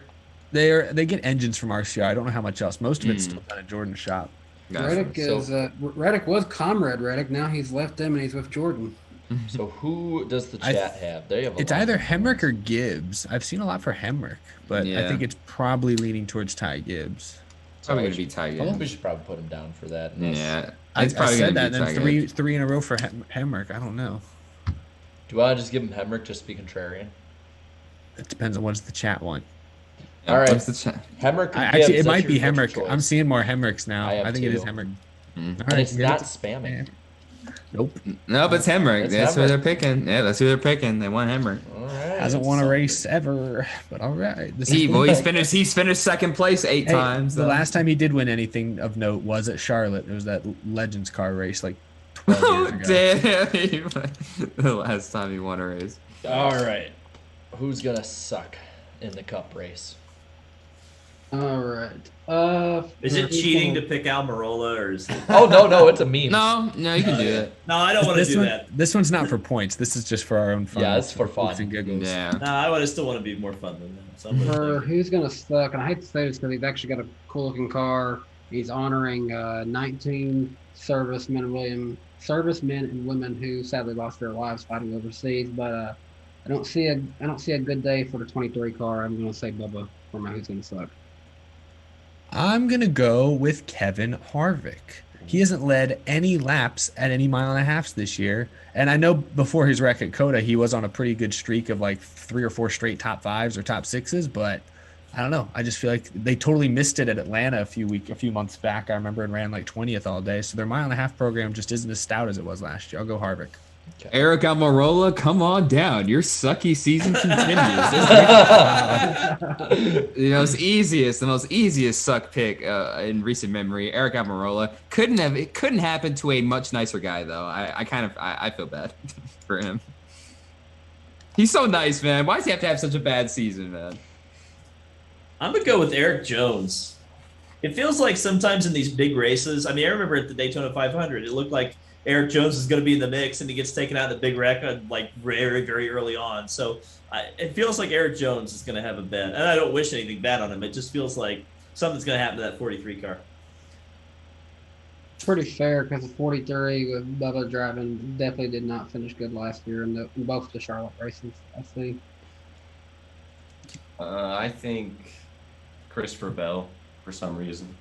They get engines from RCR. I don't know how much else. Most of it's still done at Jordan's shop. Gotcha. Reddick is Reddick was Comrade Reddick. Now he's left them and he's with Jordan. So who does the I chat have? They have. It's either Hemrick or Gibbs. I've seen a lot for Hemrick, but I Yeah. think it's probably leaning towards Ty Gibbs. Probably gonna be tight. I think we should probably put him down for that. Yeah, I it's probably said gonna that, be and tight. then three in a row for Hemrick. I don't know. Do I just give him Hemrick just to be contrarian? It depends on what's the chat want. Yeah, All right. what's the chat? Hemrick. or Actually, Gibbs, it that's might be your Hemrick. choice. I'm seeing more Hemricks now. I am I think it is too. Hemrick. Mm. All And it's Gibbs. not spamming. Nope. No, but it's Hemrick. It's That's who Hemrick. they're picking. Yeah, that's who they're picking. They want Hemrick. All right. Hasn't won a race ever, but all right. He's finished second place 8 Hey, times. the though. last time he did win anything of note was at Charlotte. It was that Legends car race like 12 years ago. Damn! The last time he won a race. All right. Who's gonna suck in the Cup race? All right. Is it cheating to pick Almirola, or is it... Oh no, it's a meme. No, you can do it. No, I don't want to This do one, that. this one's not for points. This is just for our own fun. Yeah, it's for Gooks fun. and giggles. Yeah. No, I would still want to be more fun than that. So I'm gonna For pick- who's gonna suck, and I hate to say this because he's actually got a cool looking car. He's honoring 19 servicemen and women who sadly lost their lives fighting overseas. But I don't see a good day for the 23 car. I'm going to say Bubba for my who's going to suck. I'm going to go with Kevin Harvick. He hasn't led any laps at any mile and a half this year. And I know before his wreck at COTA, he was on a pretty good streak of like 3 or 4 straight top 5s or top 6s. But I don't know. I just feel like they totally missed it at Atlanta a few months back. I remember, and ran like 20th all day. So their mile and a half program just isn't as stout as it was last year. I'll go Harvick. Okay. Eric Almirola, come on down. Your sucky season continues. The most easiest suck pick in recent memory. Eric Almirola it couldn't happen to a much nicer guy though. I feel bad for him. He's so nice, man. Why does he have to have such a bad season, man? I'm gonna go with Eric Jones. It feels like sometimes in these big races. I mean, I remember at the Daytona 500, it looked like Eric Jones is going to be in the mix, and he gets taken out in the big wreck like very, very early on. So it feels like Eric Jones is going to have a bad. And I don't wish anything bad on him. It just feels like something's going to happen to that 43 car. Pretty fair because the 43 with Bubba driving definitely did not finish good last year in both the Charlotte races. I see. I think Christopher Bell for some reason.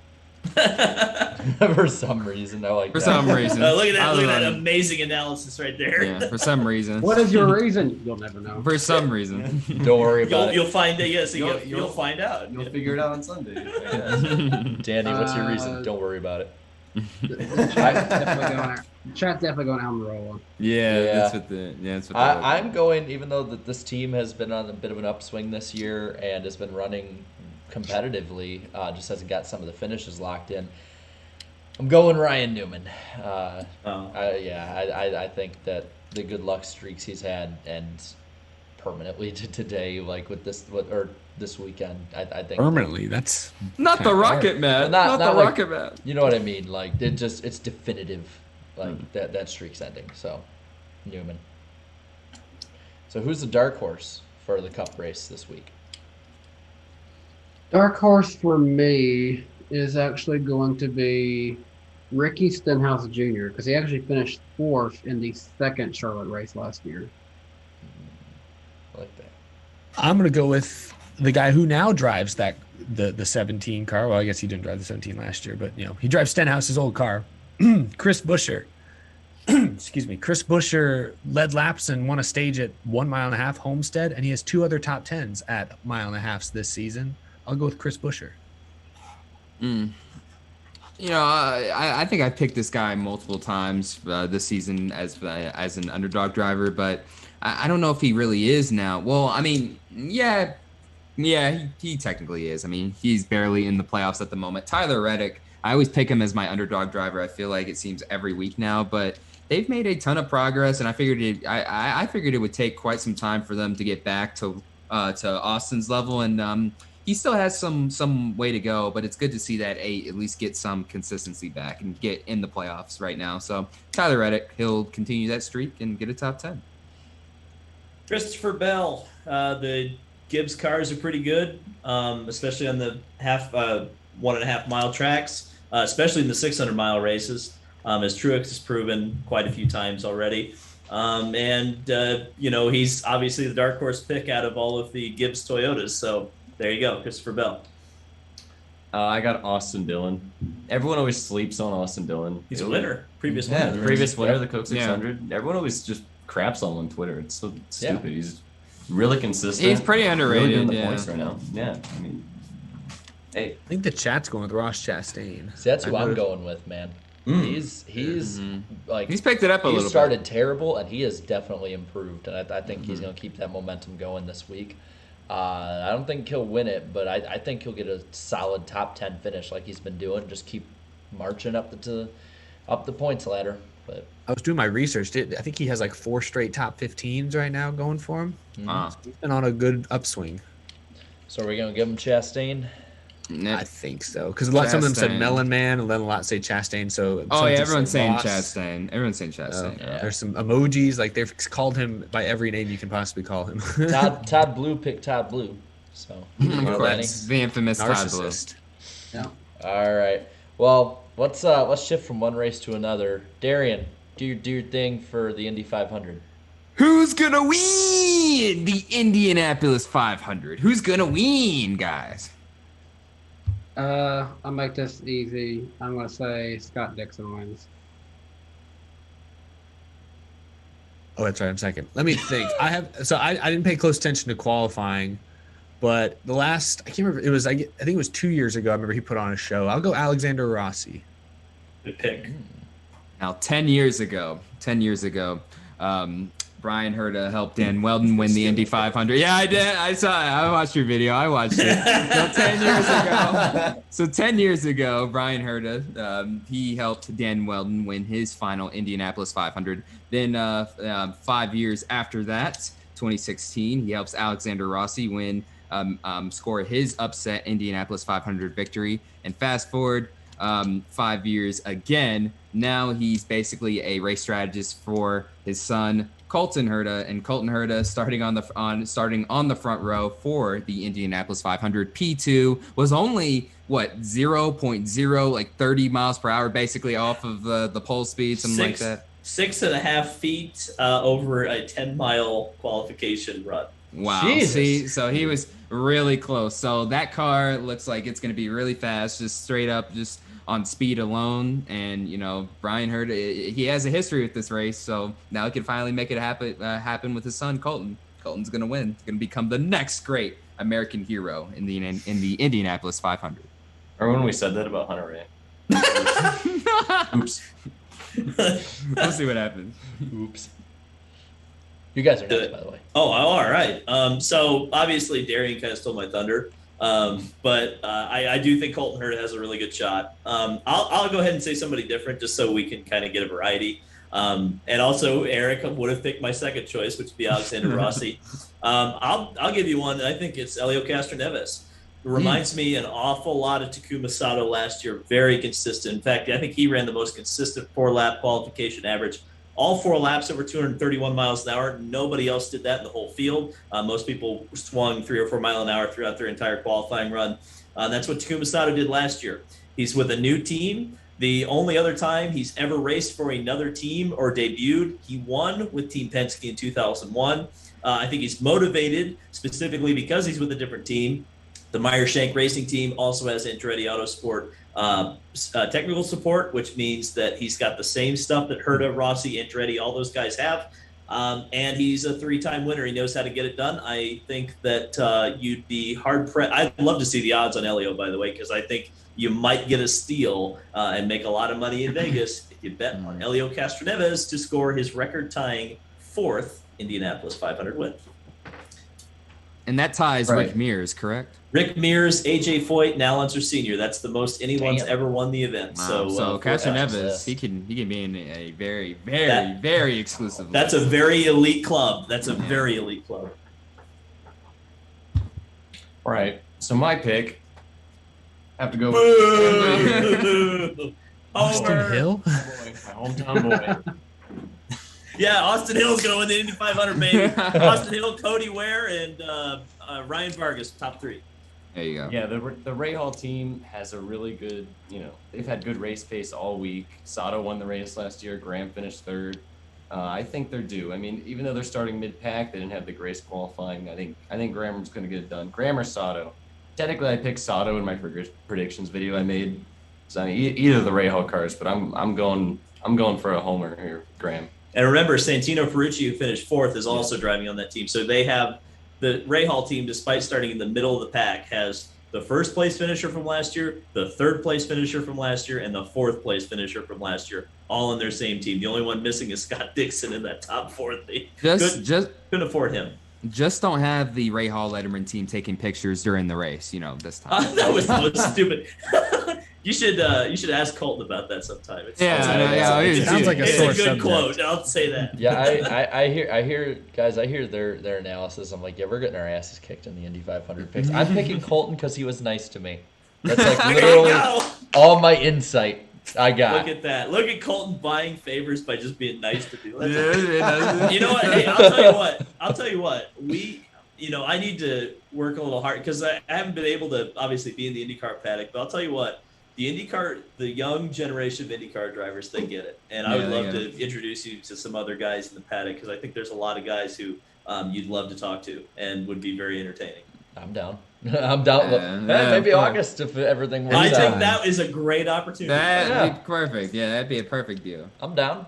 For some reason, I like. For some reason, look at that! Look at that amazing analysis right there. Yeah, for some reason. What is your reason? You'll never know. For some reason. Don't worry about it. You'll find it. Yes, you'll find out. You'll figure it out on Sunday. Danny, what's your reason? Don't worry about it. Chat's definitely going Almirola. Yeah, that's what I'm going. Even though this team has been on a bit of an upswing this year and has been running competitively, just hasn't got some of the finishes locked in. I'm going Ryan Newman. I think that the good luck streaks he's had and permanently to today, like with this weekend, I think permanently. That's not the Rocket Man. Not the Rocket Man. You know what I mean? Like it's definitive. Like that streak's ending. So Newman. So who's the dark horse for the Cup race this week? Dark horse for me is actually going to be Ricky Stenhouse Jr. because he actually finished 4th in the second Charlotte race last year. I like that. I'm going to go with the guy who now drives the 17 car. Well, I guess he didn't drive the 17 last year, but he drives Stenhouse's old car. Chris Buescher. Excuse me. Chris Buescher led laps and won a stage at 1.5 mile Homestead, and he has 2 other top 10s at 1.5 miles this season. I'll go with Chris Buescher. I think I picked this guy multiple times this season as an underdog driver, but I don't know if he really is now. Well, I mean, yeah, he technically is. I mean, he's barely in the playoffs at the moment. Tyler Reddick, I always pick him as my underdog driver. I feel like it seems every week now, but they've made a ton of progress, and I figured it would take quite some time for them to get back to Austin's level, and he still has some way to go, but it's good to see that at least get some consistency back and get in the playoffs right now. So Tyler Reddick, he'll continue that streak and get a top 10. Christopher Bell, the Gibbs cars are pretty good, especially on the 1.5 mile tracks, especially in the 600 mile races, as Truex has proven quite a few times already. He's obviously the dark horse pick out of all of the Gibbs Toyotas. So there you go, Christopher Bell. I got Austin Dillon. Everyone always sleeps on Austin Dillon. He's a winner. Previous winner. winner. Previous winner of the Coke 600. Yeah. Everyone always just craps on Twitter. It's so stupid. Yeah. He's really consistent. He's pretty underrated. Really doing the points right now. Yeah, I mean, hey. I think the chat's going with Ross Chastain. See, that's who I'm going with, man. He's like he's picked it up a little bit. He started terrible, and he has definitely improved, and I think he's going to keep that momentum going this week. I don't think he'll win it, but I think he'll get a solid top 10 finish like he's been doing. Just keep marching up the points ladder. But I was doing my research. I think he has like 4 straight top 15s right now going for him. So he's been on a good upswing. So are we going to give him Chastain? I think so, because some of them said Melon Man, and then a lot say Chastain. So everyone's saying Chastain. Everyone's saying Chastain. There's some emojis, like they've called him by every name you can possibly call him. Todd Blue picked Todd Blue, so that's the infamous Todd Blue. Yeah. All right. Well, let's shift from one race to another. Darian, do your thing for the Indy 500. Who's gonna win the Indianapolis 500? Who's gonna win, guys? I'll make this easy. I'm going to say Scott Dixon wins. Oh, that's right. I'm second. Let me think. I didn't pay close attention to qualifying, but the last, I can't remember. It was, I think it was 2 years ago. I remember he put on a show. I'll go Alexander Rossi. Good pick. Now, 10 years ago, Brian Herta helped Dan Weldon win the Indy 500. Yeah, I did. I saw it. I watched your video. I watched it. So 10 years ago, Brian Herta, he helped Dan Weldon win his final Indianapolis 500. Then 5 years after that, 2016, he helps Alexander Rossi win, score his upset Indianapolis 500 victory. And fast forward 5 years again, now he's basically a race strategist for his son Colton Herta, and Colton Herta starting on the front row for the Indianapolis 500. P2 was only 0.0 like 30 miles per hour basically off of the pole speed, something like that. 6.5 feet over a 10-mile qualification run. Wow. Jesus. See, so he was really close. So that car looks like it's going to be really fast, just straight up, just on speed alone. And, Brian Herta, he has a history with this race. So now he can finally make it happen with his son, Colton. Colton's going to win. He's going to become the next great American hero in the Indianapolis 500. Or when we said that about Hunter Ray. Oops. We'll see what happens. Oops. You guys are next, by the way. Oh, all right. So obviously Darian kind of stole my thunder, but I do think Colton Herta has a really good shot. I'll go ahead and say somebody different just so we can kind of get a variety. And also Eric would have picked my second choice, which would be Alexander Rossi. I'll give you one. I think it's Helio Castroneves. It reminds me an awful lot of Takuma Sato last year. Very consistent. In fact, I think he ran the most consistent 4-lap qualification average. All 4 laps over 231 miles an hour. Nobody else did that in the whole field. Most people swung 3 or 4 mile an hour throughout their entire qualifying run. That's what Takuma Sato did last year. He's with a new team. The only other time he's ever raced for another team or debuted, he won with Team Penske in 2001. I think he's motivated specifically because he's with a different team. The Meyer Shank Racing team also has Andretti Autosport technical support, which means that he's got the same stuff that Herta, Rossi, Andretti, all those guys have. And he's a 3-time winner. He knows how to get it done. I think that you'd be hard-pressed. I'd love to see the odds on Helio, by the way, because I think you might get a steal and make a lot of money in Vegas if you bet on Helio Castroneves to score his record-tying 4th Indianapolis 500 win. And that ties Right. Rick Mears, correct? Rick Mears, AJ Foyt, and Al Unser Sr. That's the most anyone's ever won the event. Wow. So Castroneves, he can be in a very, very, very exclusive. That's a very elite club. That's a very elite club. All right. So my pick, I have to go Boo! Austin Homer. Hill? my hometown boy. Yeah, Austin Hill's going to win the Indy 500, baby. Austin Hill, Cody Ware, and Ryan Vargas, top 3. There you go. Yeah, the Ray Hall team has a really good, they've had good race pace all week. Sato won the race last year. Graham finished 3rd. I think they're due. I mean, even though they're starting mid-pack, they didn't have the grace qualifying. I think Graham's going to get it done. Graham or Sato. Technically, I picked Sato in my predictions video I made. So I mean, either of the Ray Hall cars, but I'm going for a homer here, Graham. And remember, Santino Ferrucci, who finished 4th, is also driving on that team. So they have the Ray Hall team, despite starting in the middle of the pack, has the 1st place finisher from last year, the 3rd place finisher from last year, and the 4th place finisher from last year, all in their same team. The only one missing is Scott Dixon in that top 4th. They couldn't afford him. Just don't have the Ray Hall Letterman team taking pictures during the race, this time. That was so stupid. You should ask Colton about that sometime. It sounds like a it's sore a good subject. quote. I'll say that. Yeah, I hear guys. I hear their analysis. I'm like, yeah, we're getting our asses kicked in the Indy 500 picks. I'm picking Colton because he was nice to me. That's like literally all my insight I got. Look at that. Look at Colton buying favors by just being nice to people. Yeah, You know what? Hey, I'll tell you what. I need to work a little hard because I haven't been able to obviously be in the IndyCar paddock. But I'll tell you what. the young generation of IndyCar drivers, they get it. And I would love to introduce you to some other guys in the paddock because I think there's a lot of guys who you'd love to talk to and would be very entertaining. I'm down. I'm down. Maybe August if everything works out. I think that is a great opportunity. That'd be perfect. Yeah, that'd be a perfect deal. I'm down.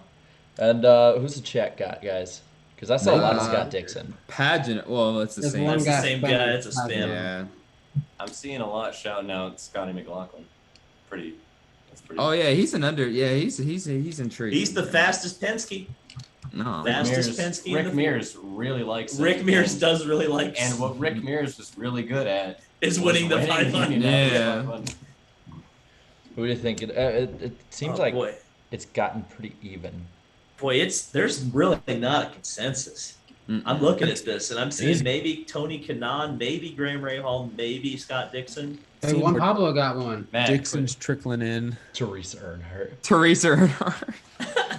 And who's the chat got, guys? Because I saw a lot of Scott Dixon. Pageant. Well, it's the same. That's the same guy. It's a spam. Yeah. I'm seeing a lot shouting out Scotty McLaughlin. That's pretty. Oh yeah, he's an under. Yeah, he's intrigued. He's the fastest Penske. No. Fastest Penske. Rick Mears really likes it. Rick Mears does really like. And what Rick Mears is really good at is winning the 500. Yeah. Who do you think? It seems like it's gotten pretty even. Boy, there's really not a consensus. I'm looking at this, and I'm seeing maybe Tony Kanaan, maybe Graham Rahal, maybe Scott Dixon. Hey, Juan Pablo got one. Dixon's trickling in. Teresa Earnhardt. Teresa.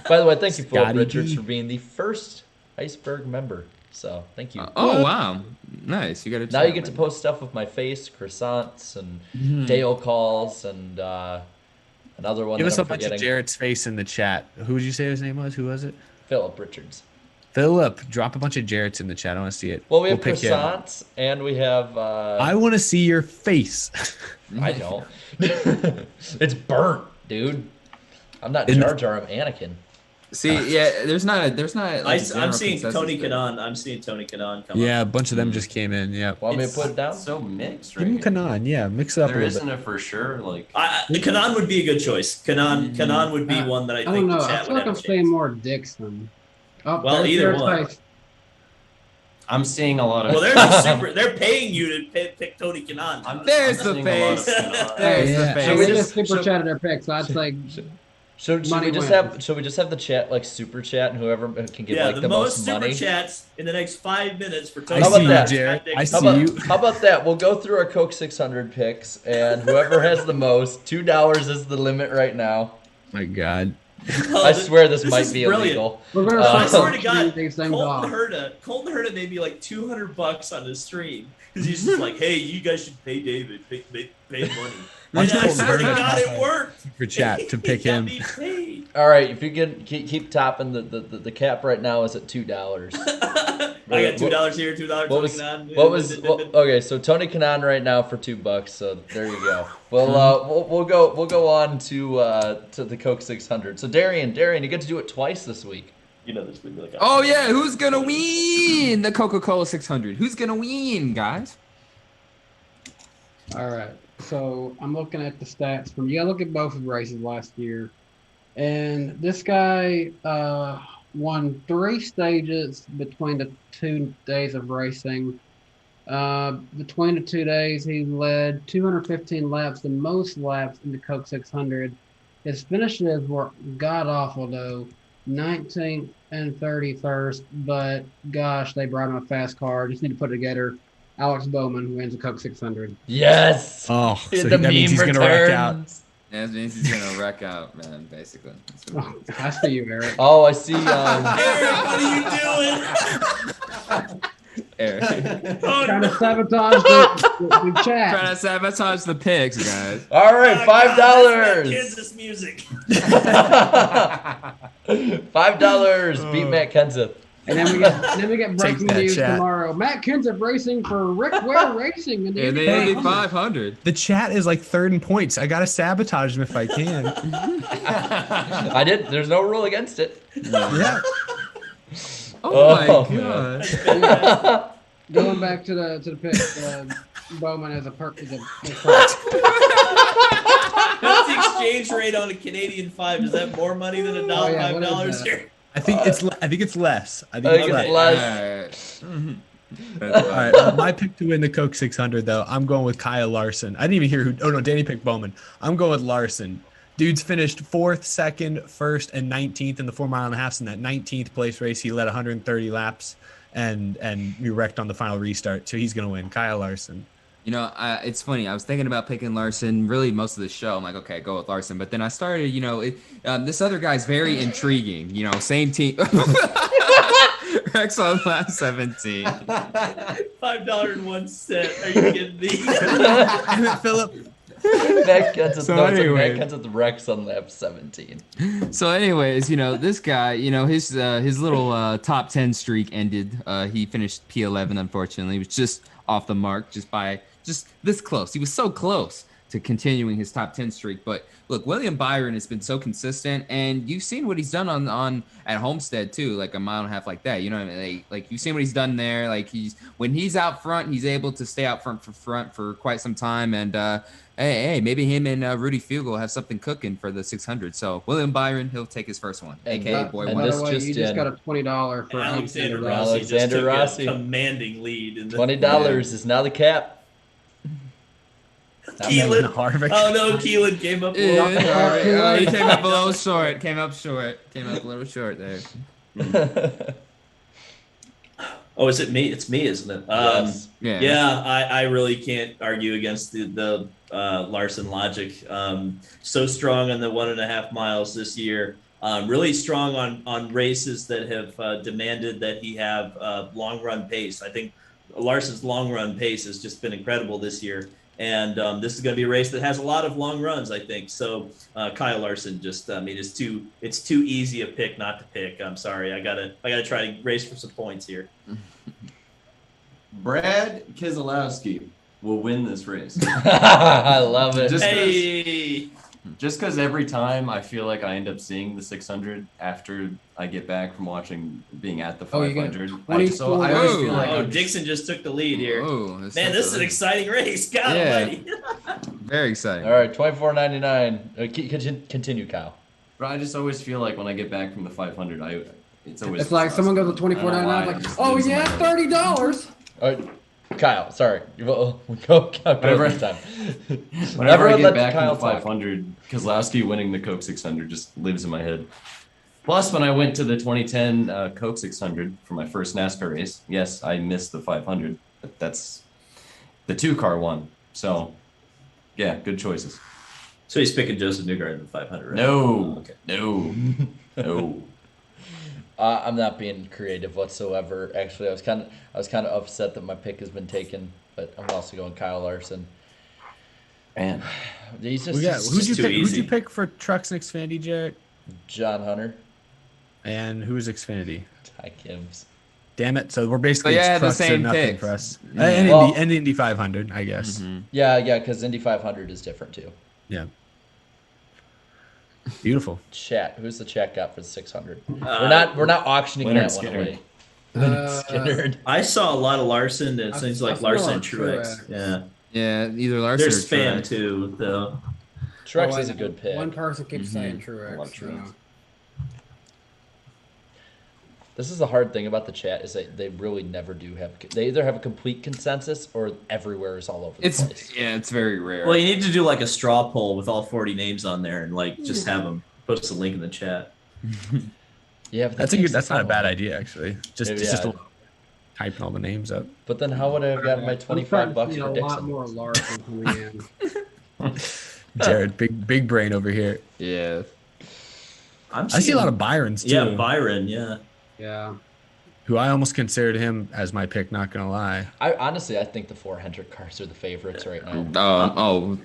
By the way, thank you, Philip Scotty Richards, D. for being the first Iceberg member. So, thank you. Oh wow, nice. You got to. Now you get to post stuff with my face, croissants, and Dale calls, and another one. Give us I'm a bunch forgetting. of Jarrett's face in the chat. Who did you say his name was? Who was it? Philip Richards. Philip, drop a bunch of Jarrett's in the chat. I want to see it. Well, we have pick him. croissants, and we have. I want to see your face. I don't. It's burnt, dude. I'm not Jar Jar. I'm Anakin. See, yeah, there's not. Like, I'm seeing consensus Tony there. Kanaan. I'm seeing Tony Kanaan come up. Yeah, a bunch of them just came in. Yeah. Want me to put it down? So mixed, Give right? him Kanaan. Yeah, mix it up There a little isn't bit. a for sure like. Kanaan would be a good choice. Kanaan would be one that I I don't think know. the I chat feel would like have I'm a saying chance. more Dixon. Oh, Well, there's either Jarrett's one. face. I'm seeing a lot of. Well, there's a super. They're paying you to pick Tony Kanaan. There's the seeing a lot of face. Kanaan. There's Yeah. the So face. we So just super so- chatted their picks. So I'd say Should Money we just wins. have the chat like super chat and whoever can get Yeah, like the the most most super money? chats in the next 5 minutes for Tony I How about see you, that? Jarrett. I How see about, you. how about that? We'll go through our Coke 600 picks, and whoever has the most, $2 is the limit right now. My God. I swear this might is be brilliant. illegal. we're gonna I start swear to God, auctioning these things off. Colton Herta made me like $200 on his stream because he's just like, "Hey, you guys should pay David, pay money." Watch And I Colton swear to Herta God, it worked. For chat to pick He got him. me paid. All right, if you can keep topping, the cap right now is at $2. I got $2 here, $2 What was Tony Kanaan. okay? So Tony Kanaan right now for $2. So there you go. Well, we'll go on to the Coke 600. So Darian, you get to do it twice this week. You know this would be like. Oh yeah, who's gonna win the Coca-Cola 600? Who's gonna win, guys? All right. So I'm looking at the stats from look at both of the races last year. And this guy won 3 stages between the 2 days of racing. Between the 2 days, he led 215 laps, the most laps in the Coke 600. His finishes were god-awful, though, 19th and 31st. But, gosh, they brought him a fast car. Just need to put it together. Alex Bowman wins the Coke 600. Yes. Oh, so The that means he's going to wreck out. returns. Yeah, that means he's gonna wreck out, man. Basically. That's what it is. I see you, Eric. Oh, I see. Eric, what are you doing? Eric. Oh, Trying no. to sabotage the chat. Trying to sabotage the picks, guys. All right, Oh, God, that's Matt $5. Kansas music. $5. Beat Matt Kenseth. And then we get breaking that, news chat. tomorrow. Matt Kenseth racing for Rick Ware Racing in the And Indy they only 500. 500. The chat is like 3rd in points. I got to sabotage them if I can. I did. There's no rule against it. Yeah. Oh my Oh, god. Going back to the pick, Bowman is a perk. That's the exchange rate on a Canadian 5. Is that more money than Oh, yeah, what is $5 that? here? I think it's less. I I think think it's it's less. less. Alright. All right, my pick to win the Coke 600, though, I'm going with Kyle Larson. I didn't even hear who. Oh, no, Danny picked Bowman. I'm going with Larson. Dude's finished 4th, 2nd, 1st, and 19th in the 4 mile and a half. In that 19th place race, he led 130 laps and we wrecked on the final restart. So he's going to win. Kyle Larson. You know, it's funny. I was thinking about picking Larson really most of the show. I'm like, okay, go with Larson. But then I started, this other guy's very intriguing. Same team. Rex on lap 17. $5.01. Are you kidding me? Damn it, Philip. Matt Kenseth, So no, it's anyway. like Matt Kenseth wrecks on lap 17. So, anyways, this guy, his little top 10 streak ended. He finished P11, unfortunately. He was just off the mark, just this close. He was so close to continuing his top 10 streak. But look, William Byron has been so consistent, and you've seen what he's done on at Homestead too, like a mile and a half like that. You know what I mean? Like you've seen what he's done there. Like when he's out front, he's able to stay out front for quite some time. And hey, maybe him and Rudy Fugle have something cooking for the 600. So William Byron, he'll take his first one, aka Boy and One. By this the way, just you just in. got a $20 for Alexander Alexander Rossi just Alexander took Rossi. a commanding lead. In the $20 is now the cap. Keelan. Harvick. Oh no, Keelan came up. Yeah, he came up a little short. Came up a little short there. Oh, is it me? It's me, isn't it? Yes. Yeah. I really can't argue against the Larson logic. So strong on the 1.5 miles this year. Really strong on races that have demanded that he have long run pace. I think Larson's long run pace has just been incredible this year. And this is going to be a race that has a lot of long runs, I think. So Kyle Larson it's too easy a pick not to pick. I'm sorry. I gotta try to race for some points here. Brad Keselowski will win this race. I love it. Just because every time I feel like I end up seeing the 600 after I get back from being at the 500. I always feel like Dixon just took the lead here. Oh, Man, this is an exciting race. God almighty. Very exciting. All right, $24.99. Continue, Kyle. But I just always feel like when I get back from the 500, It's like someone goes to $24.99, like, oh yeah, $30. All right, Kyle, sorry. We'll go this time. Whenever I get let back Kyle from the 500, Keselowski winning the Coke 600 just lives in my head. Plus, when I went to the 2010 Coke 600 for my first NASCAR race, yes, I missed the 500, but that's the 2-car one. So, yeah, good choices. So he's picking Joseph Newgarden in the 500, right? No, Okay. no. I'm not being creative whatsoever. Actually, I was kind of upset that my pick has been taken, but I'm also going Kyle Larson. Man, He's just Who'd you pick for trucks and Xfinity, Jarrett? John Hunter, And who's Xfinity? Ty Gibbs. Damn it! So we're basically the trucks same and nothing picks. for us. Yeah. And the Indy 500, I guess. Mm-hmm. Yeah, because Indy 500 is different too. Yeah. Beautiful. Chat. Who's the chat got for the 600? We're not auctioning Leonard that one Skinner. away. Skinner. I saw a lot of Larson. It seems like I saw a lot Larson and of Truex. Truex. Yeah. Yeah, either Larson There's or Spam Truex. too, though. Truex Oh, is a good pick. One person keeps saying I love Truex. Truex. So. This is the hard thing about the chat is that they really never do have. They either have a complete consensus or everywhere is all over the place. It's very rare. Well, you need to do like a straw poll with all 40 names on there and like just have them post a link in the chat. Yeah, but That's not a bad idea actually. Just Maybe, just yeah. typing all the names up. But then how would I have gotten my I'm starting to $25 see for a lot Dixon? more Larson coming in. Jared, big brain over here. yeah. I I see a lot of Byrons too. Yeah, Byron. Yeah. Yeah. Who I almost considered him as my pick. Not gonna lie. I think the 4 Hendrick cars are the favorites right now. No,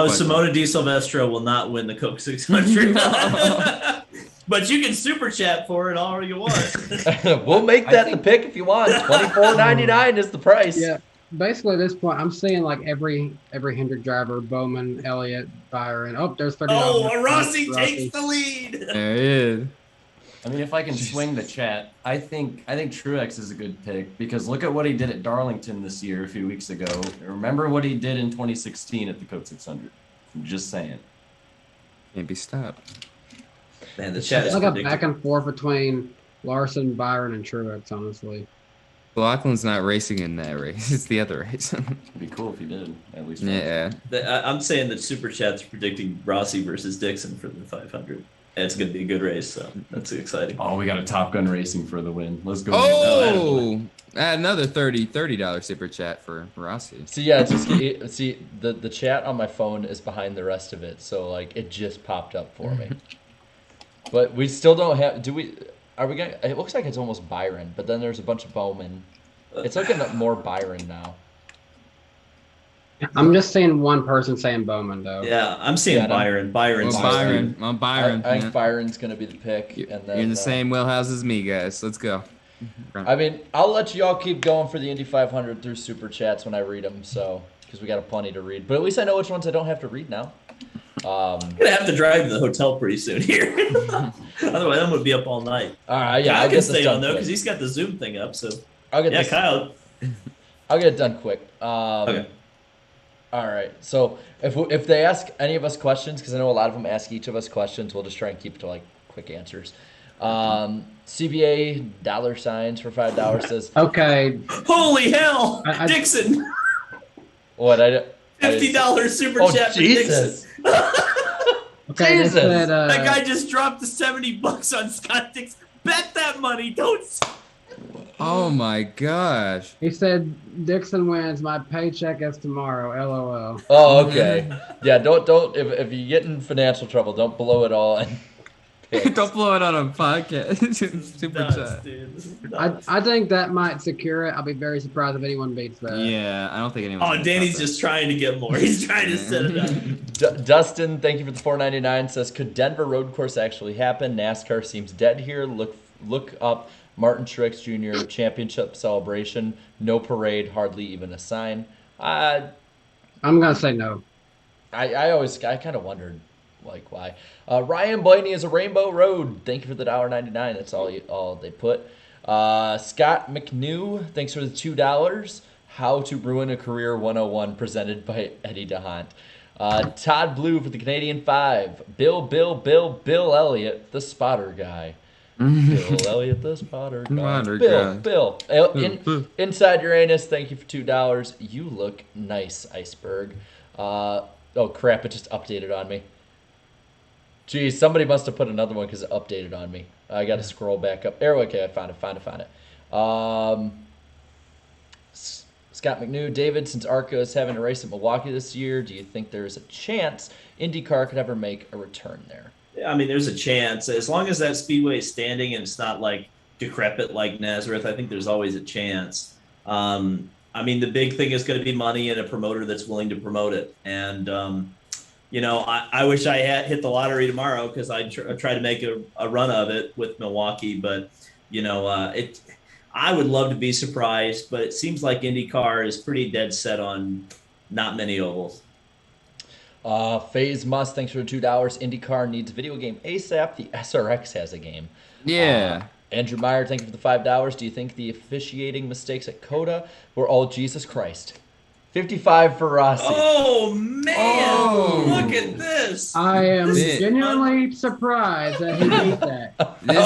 question. Simona Di Silvestro will not win the Coke 600. But you can super chat for it all you want. We'll make that the pick if you want. $24.99 is the price. Yeah. Basically, at this point, I'm seeing like every Hendrick driver, Bowman, Elliott, Byron. Oh, there's $30. Oh, Rossi takes the lead. There he is. I mean, if I can swing the chat, I think Truex is a good pick because look at what he did at Darlington this year a few weeks ago. Remember what he did in 2016 at the Coke 600. I'm just saying. Can't be stopped. Man, the chat is It's like a predictive. back and forth between Larson, Byron, and Truex, honestly. Lachlan's not racing in that race. It's the other race. It'd be cool if he did, at least. once. Yeah. I'm saying that super chat's predicting Rossi versus Dixon for the 500. And it's going to be a good race, so that's exciting. Oh, we got a Top Gun Racing for the win. Let's go. Oh, add another $30 super chat for Rossi. See, yeah, the chat on my phone is behind the rest of it, so like it just popped up for me. But we still don't have. Are we gonna? It looks like it's almost Byron, but then there's a bunch of Bowman. It's looking more Byron now. I'm just seeing one person saying Bowman though. Yeah, I'm seeing Yeah, Byron. Byron's Well, Byron. Byron. I think yeah. Byron's going to be the pick. You're And then, in the same wheelhouse as me, guys. Let's go. I mean, I'll let you all keep going for the Indy 500 through Super Chats when I read them, so, because we got plenty to read. But at least I know which ones I don't have to read now. I'm going to have to drive to the hotel pretty soon here. Otherwise, I'm going to be up all night. All right, yeah, Kyle I'll can get stay this done on, though, quick. because he's got the Zoom thing up, so. I'll get Yeah, this. Kyle. I'll get it done quick. Okay. All right. So if they ask any of us questions, because I know a lot of them ask each of us questions, we'll just try and keep it to like quick answers. CBA $signs for $5 says. Okay. Holy hell, I- Dixon! What $50 super Oh chat for Jesus! Dixon. Okay. They Jesus. said, That guy just dropped the $70 on Scott Dixon. Bet that money. Don't. Oh my gosh. he said Dixon wins. My paycheck is tomorrow. LOL. Oh, okay. Yeah. Don't. If you get in financial trouble, don't blow it all. Don't blow it on a podcast. Super Nuts, chat. dude. This is nuts. I think that might secure it. I'll be very surprised if anyone beats that. Yeah, I don't think anyone. Oh, Danny's just trying to get more. He's trying to set it up. Dustin, thank you for the $4.99. Says, could Denver road course actually happen? NASCAR seems dead here. Look up Martin Truex Jr. Championship celebration. No parade, hardly even a sign. I'm gonna say no. I kind of wondered, like, why. Ryan Blaney is a Rainbow Road. Thank you for the $1.99. That's all they put. Scott McNew, thanks for the $2. How to Ruin a Career 101, presented by Eddie Dahan. Todd Blue for the Canadian 5. Bill Elliott, the spotter guy. Bill Elliott, the spotter guy. Bill. Inside Uranus, thank you for $2. You look nice, Iceberg. Oh crap! It just updated on me. Geez, somebody must have put another one because it updated on me. I got to scroll back up. There, okay, I found it. Scott McNew, David, since ARCA is having a race at Milwaukee this year, do you think there is a chance IndyCar could ever make a return there? I mean, there's a chance. As long as that speedway is standing and it's not like decrepit like Nazareth, I think there's always a chance. I mean, the big thing is going to be money and a promoter that's willing to promote it. And, I wish I had hit the lottery tomorrow because I'd try to make a run of it with Milwaukee. But, I would love to be surprised, but it seems like IndyCar is pretty dead set on not many ovals. FaZe Must, thanks for the $2. IndyCar needs a video game ASAP. The SRX has a game. Yeah. Andrew Meyer, thank you for the $5. Do you think the officiating mistakes at COTA were all Jesus Christ? 55 for Rossi. Oh, man. Look at this. I am genuinely surprised that he beat that.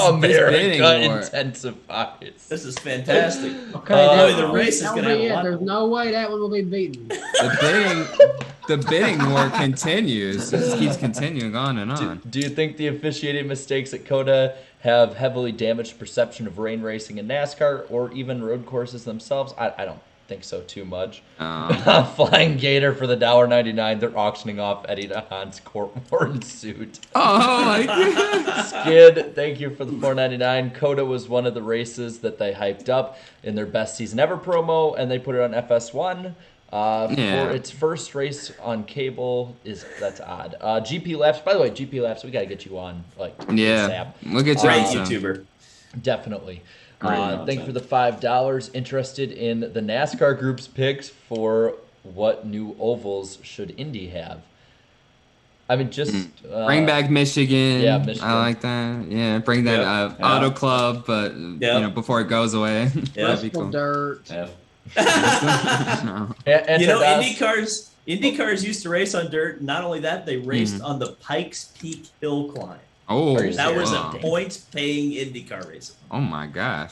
America intensifies. This is fantastic. Okay, the race is going to have a lot. There's no way that one will be beaten. The bidding war continues. It just keeps continuing on and on. Do you think the officiating mistakes at COTA have heavily damaged perception of rain racing in NASCAR or even road courses themselves? I don't think so too much. Flying Gator for the $1.99. They're auctioning off Eddie Dahan's court-worn suit. Oh my god. Skid, thank you for the $4.99. COTA was one of the races that they hyped up in their best season ever promo, and they put it on FS1. For its first race on cable, that's odd. GP Laps, by the way, GP Laps, we gotta get you on, ASAP. We'll get you Great on YouTuber. Definitely. Thank you for the $5. Interested in the NASCAR group's picks for what new ovals should Indy have? I mean, just bring back Michigan. Yeah, Michigan. I like that. Yeah, bring that Auto Club, but before it goes away. That'd be cool. Dirt. Yeah. And IndyCars used to race on dirt. Not only that, they raced on the Pikes Peak Hill climb. Oh, that was a points-paying IndyCar race. Oh my gosh!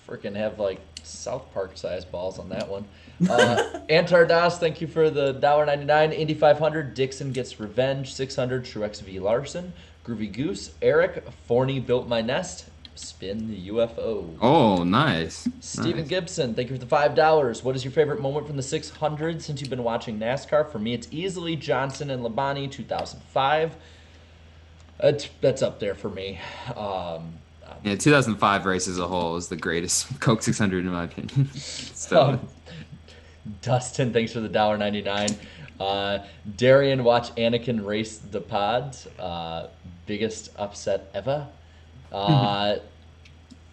Freaking have South Park sized balls on that one. Antardas, thank you for the $1.99. Indy 500. Dixon gets revenge. 600. Truex v Larson. Groovy Goose. Eric Forney built my nest. Spin the UFO. Oh, nice. Steven Gibson, thank you for the $5. What is your favorite moment from the 600 since you've been watching NASCAR? For me, it's easily Johnson and Labonte, 2005. That's up there for me. 2005 race as a whole is the greatest Coke 600 in my opinion. So, Dustin, thanks for the $1.99. Darian, watch Anakin race the pods. Biggest upset ever.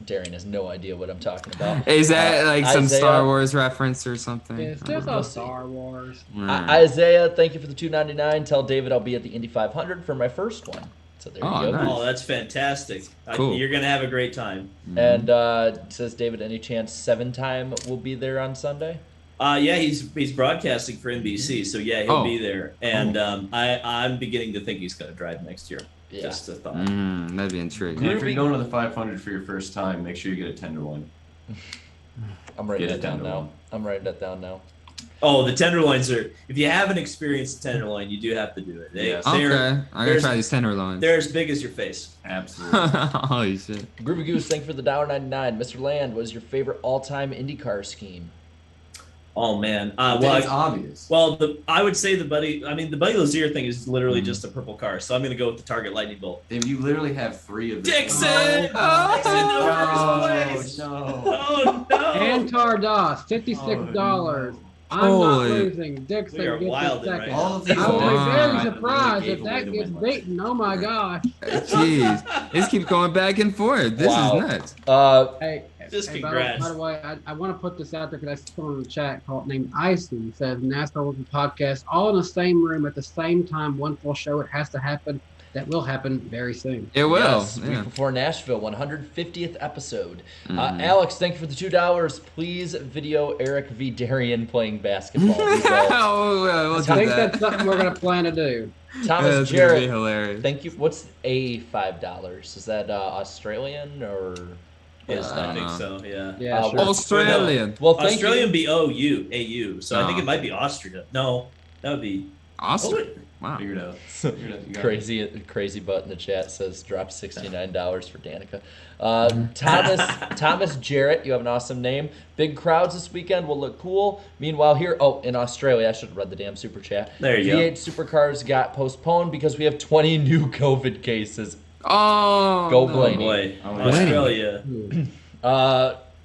Darian has no idea what I'm talking about. Is that like some Isaiah, Star Wars reference or something? It's just all Star Wars. Isaiah, thank you for the $2.99. Tell David I'll be at the Indy 500 for my first one. So there you go. Nice. Oh, that's fantastic. Cool. You're going to have a great time. And says David, any chance 7-time will be there on Sunday? Yeah, he's broadcasting for NBC, so yeah, he'll be there. And I'm beginning to think he's going to drive next year. Yeah. Just a thought. That'd be intriguing. And if you're going to the 500 for your first time, make sure you get a tenderloin. I'm writing Get that a down tenderloin. now. I'm writing that down now. Oh, the tenderloins are. If you haven't experienced a tenderloin, you do have to do it. Yes. Okay, I'm gonna try these tenderloins. They're as big as your face. Absolutely. Holy shit. Groovy Goose, thank you for the $1.99. Mr. Land, what is your favorite all-time IndyCar scheme? Oh man. It's obvious. Well, I would say the Buddy Lazier thing is literally just a purple car, so I'm gonna go with the Target Lightning Bolt. Dave, you literally have 3 of them. Dixon! Oh, Dixon, no, no. Oh no! Antar Das, $56. I'm Holy. not losing. Dixon We are gets wilding the right second. now. All of these I will be Wow. very really surprised gave if away that the gets win. beaten. Oh my gosh. Jeez. This keeps going back and forth. This Wow. is nuts. Hey, Just hey, congrats. By the way, I want to put this out there because I see someone in the chat named Icy says NASCAR Working Podcast all in the same room at the same time, one full show. It has to happen. That will happen very soon. It will. Yes, Yeah. week before Nashville, 150th episode. Alex, thank you for the $2. Please video Eric v. Darian playing basketball. We will. We'll I do think that. that's something we're going to plan to do. Thomas That's gonna be Jarrett, hilarious. thank you. What's a $5? Is that Australian or? Yes, I I don't think know. so. Yeah. Yeah, sure. Australian. Well, thank Australian you. be AU. So I think Oh. it might be Austria. No, that would be. Awesome. Wow. Figured out. Figured out. You got it. Crazy butt in the chat says drop $69 for Danica. Thomas Jarrett, you have an awesome name. Big crowds this weekend will look cool. Meanwhile, here, in Australia, I should have read the damn super chat. There you go. V8 supercars got postponed because we have 20 new COVID cases. Oh. Go no. Blaney. Boy, Oh, Australia.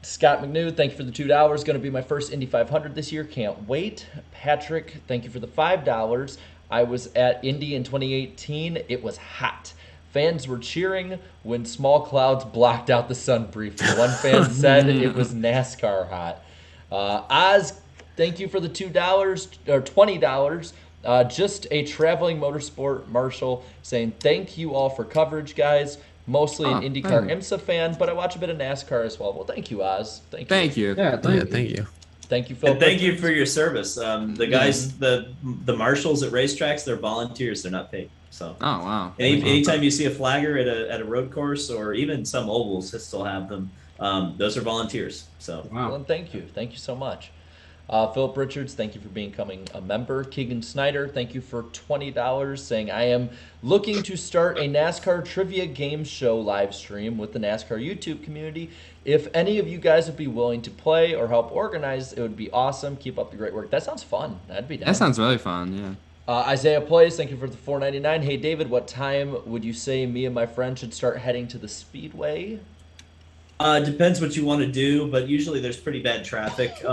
Scott McNew, thank you for the $2. Going to be my first Indy 500 this year. Can't wait. Patrick, thank you for the $5. I was at Indy in 2018. It was hot. Fans were cheering when small clouds blocked out the sun briefly. One fan said it was NASCAR hot. Oz, thank you for the $2 or $20. Just a traveling motorsport marshal saying thank you all for coverage, guys. Mostly an IndyCar IMSA fan, but I watch a bit of NASCAR as well. Well, thank you, Oz. Thank you. Yeah, thank you. Thank you, Phil. And thank you for your service. The guys, the marshals at racetracks, they're volunteers. They're not paid. So Oh wow. anytime you see a flagger at a road course or even some ovals that still have them, those are volunteers. So Wow. Well, thank you. Thank you so much. Philip Richards, thank you for becoming a member. Keegan Snyder, thank you for $20, saying, I am looking to start a NASCAR trivia game show live stream with the NASCAR YouTube community. If any of you guys would be willing to play or help organize, it would be awesome. Keep up the great work. That sounds fun. That'd be down. That sounds really fun. Yeah. Isaiah Plays, thank you for the $4.99. Hey, David, what time would you say me and my friend should start heading to the Speedway? depends what you want to do, but usually there's pretty bad traffic.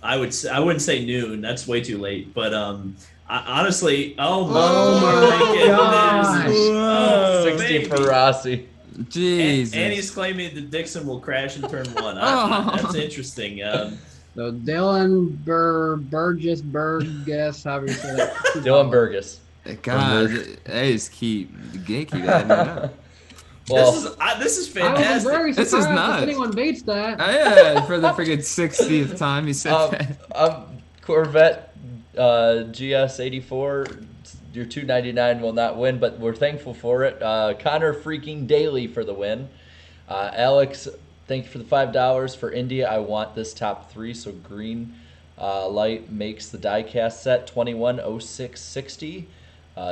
I wouldn't say noon. That's way too late. But honestly, Oh my gosh. Oh, 60 baby. for Rossi. Jesus. And he's claiming that Dixon will crash in turn one. That's interesting. So Dylan Burgess, however you say that. Dylan Burgess. God, they just keep gatekeep adding it up. Well, This is I would be fantastic. very This is surprised if nuts. anyone beats that. Yeah, for the freaking 60th time he said that. Corvette GS84, your $2.99 will not win, but we're thankful for it. Connor freaking Daly for the win. Alex, thank you for the $5 for India. I want this top three, so green light makes the diecast set 210660.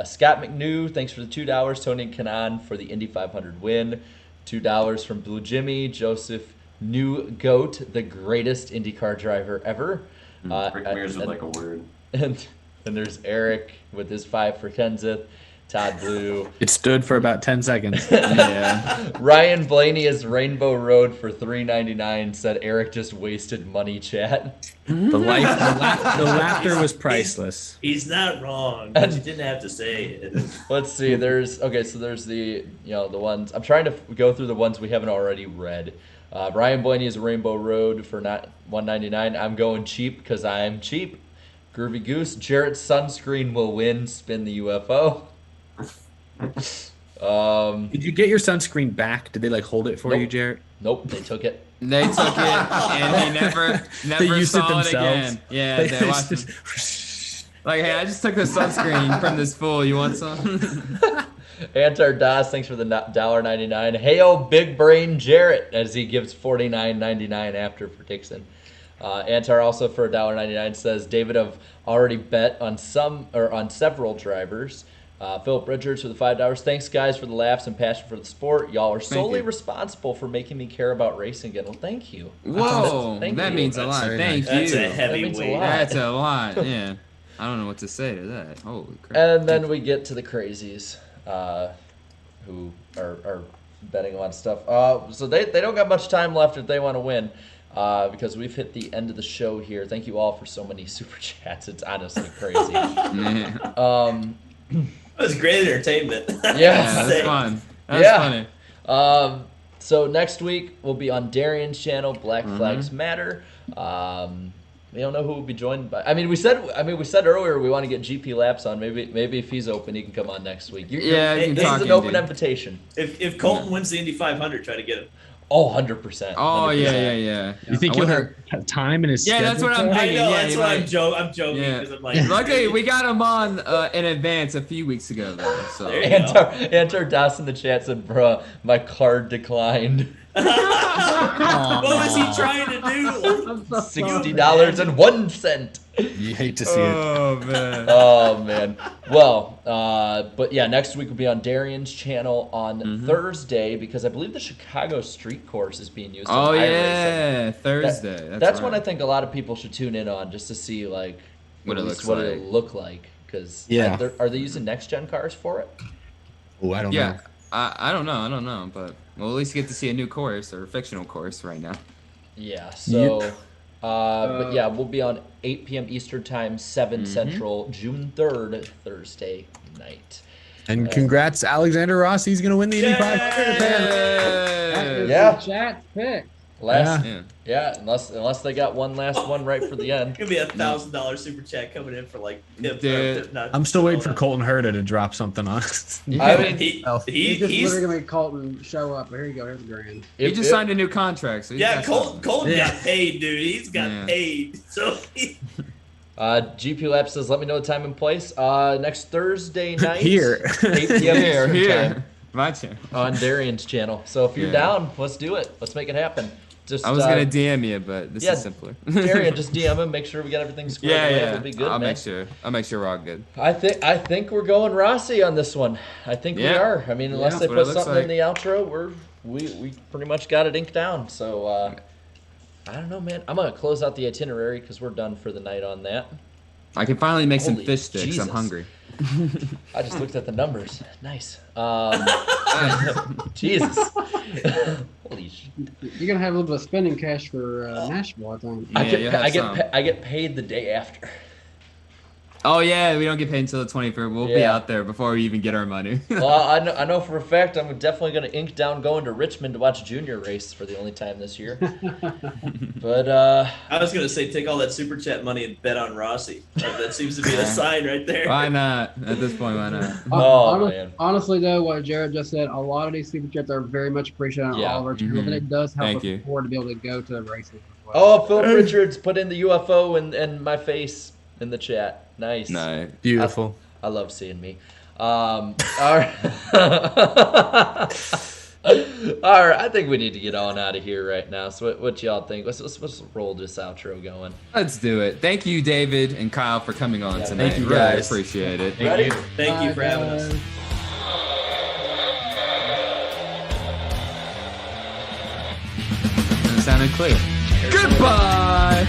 Scott McNew, thanks for the $2. Tony Kanan for the Indy 500 win. $2 from Blue Jimmy. Joseph New Goat, the greatest IndyCar driver ever. Rick Mears would like a word. And there's Eric with his 5 for Kenseth. Todd Blue. It stood for about 10 seconds. Yeah. Ryan Blaney is Rainbow Road for $3.99. Said Eric just wasted money. Chat. The laughter was priceless. He's not wrong, but you didn't have to say it. Let's see. There's the the ones I'm trying to go through the ones we haven't already read. Ryan Blaney is Rainbow Road for not $1.99. I'm going cheap because I'm cheap. Groovy Goose. Jarrett's sunscreen will win. Spin the UFO. Did you get your sunscreen back? Did they like hold it for Nope. you, Jarrett? Nope, they took it. They took it, and he never They used it saw it themselves. again. Yeah, they watched it. Like, hey, I just took the sunscreen from this fool. You want some? Antar Das, thanks for the $1.99. Heyo, Big Brain Jarrett, as he gives $49.99 after for Dixon. Antar also for $1.99 says David have already bet on several drivers. Philip Richards for the $5. Thanks, guys, for the laughs and passion for the sport. Y'all are solely responsible for making me care about racing again. Well, thank you. Whoa, Thank that you. means a lot. Thank That's you. a heavy That means a weight. lot. That's a lot. Yeah. I don't know what to say to that. Holy crap. And then we get to the crazies, who are betting a lot of stuff. So they don't got much time left if they want to win, because we've hit the end of the show here. Thank you all for so many super chats. It's honestly crazy. Yeah. It was great entertainment. Yeah, that's fun. That's funny. So next week we'll be on Darian's channel, Black Flags Matter. We don't know who will be joined by. We said earlier we want to get GP Laps on. Maybe if he's open, he can come on next week. Yeah, this is an open invitation. If Colton wins the Indy 500, try to get him. Oh, 100%. Oh, yeah. You think you'll have time in his schedule? Yeah, that's what I'm I thinking. know, Yeah, that's you what might- I'm joking Yeah. because I'm like. Luckily, we got him on in advance a few weeks ago, though. So. There you go. Antar Das in the chat said, bruh, my card declined. What was he trying to do? $60.01. You hate to see it. Oh, man. Oh, man. Well, but yeah, next week will be on Darian's channel on Thursday, because I believe the Chicago Street Course is being used. Oh, in iRacing. yeah. Thursday. That's right. when I think a lot of people should tune in on, just to see like What it at least looks what like. it'll look like. Because Yeah. are they using next gen cars for it? Oh, I don't know. Yeah. I don't know, but we'll at least get to see a new course or a fictional course right now. Yeah. So, but yeah, we'll be on 8 p.m. Eastern Time, 7 Central, June 3rd, Thursday night. And congrats, Alexander Rossi. He's going to win the Indy 500. That is Yeah. the chat's pick. Unless they got one last one right for the end. Could be $1,000 super chat coming in for like. Dude, I'm still waiting for Colton Herta to drop something on us. I mean, He's He's just literally gonna make Colton show up. Here you go. Here's a grand. He just signed a new contract. So he's yeah, got Colton something. got paid, dude. He's got Yeah. paid. So GP Lab says, let me know the time and place. Next Thursday night. Here. 8 p.m. Eastern Here. Time My channel. on Darian's channel. So if you're Yeah. down, let's do it. Let's make it happen. Just I was gonna DM you, but this is simpler. Darian, just DM him. Make sure we got everything squared away. It'll be good, I'll man. make sure. I'll make sure we're all good. I think we're going Rossi on this one. I think we Yeah. are. I mean, unless Yeah, they that's what put it looks something in like. the outro, we pretty much got it inked down. So I don't know, man. I'm gonna close out the itinerary because we're done for the night on that. I can finally make some Holy fish sticks. Jesus. I'm hungry. I just looked at the numbers. Nice. Jesus. Holy shit. You're gonna have a little bit of spending cash for Nashville, I think. Yeah, you'll have I get paid the day after. Oh yeah, we don't get paid until the 23rd. We'll be Yeah. out there before we even get our money. Well, I know for a fact I'm definitely going to ink down going to Richmond to watch Junior race for the only time this year. But I was gonna say, take all that super chat money and bet on Rossi. That seems to be the sign right there. Why not? At this point, why not? Man. Honestly, though, what Jared just said, a lot of these super chats are very much appreciated on Yeah. all of our channels, and it does help Thank us you. afford to be able to go to races as well. Oh, Philip Richards put in the UFO and my face in the chat. Nice. No. Beautiful. I love seeing me. All right. All right, I think we need to get on out of here right now. So what y'all think? Let's roll this outro going. Let's do it. Thank you, David and Kyle, for coming on tonight. thank you, Really guys. appreciate it. Ready? Thank you for having us. It sounded clear. Goodbye.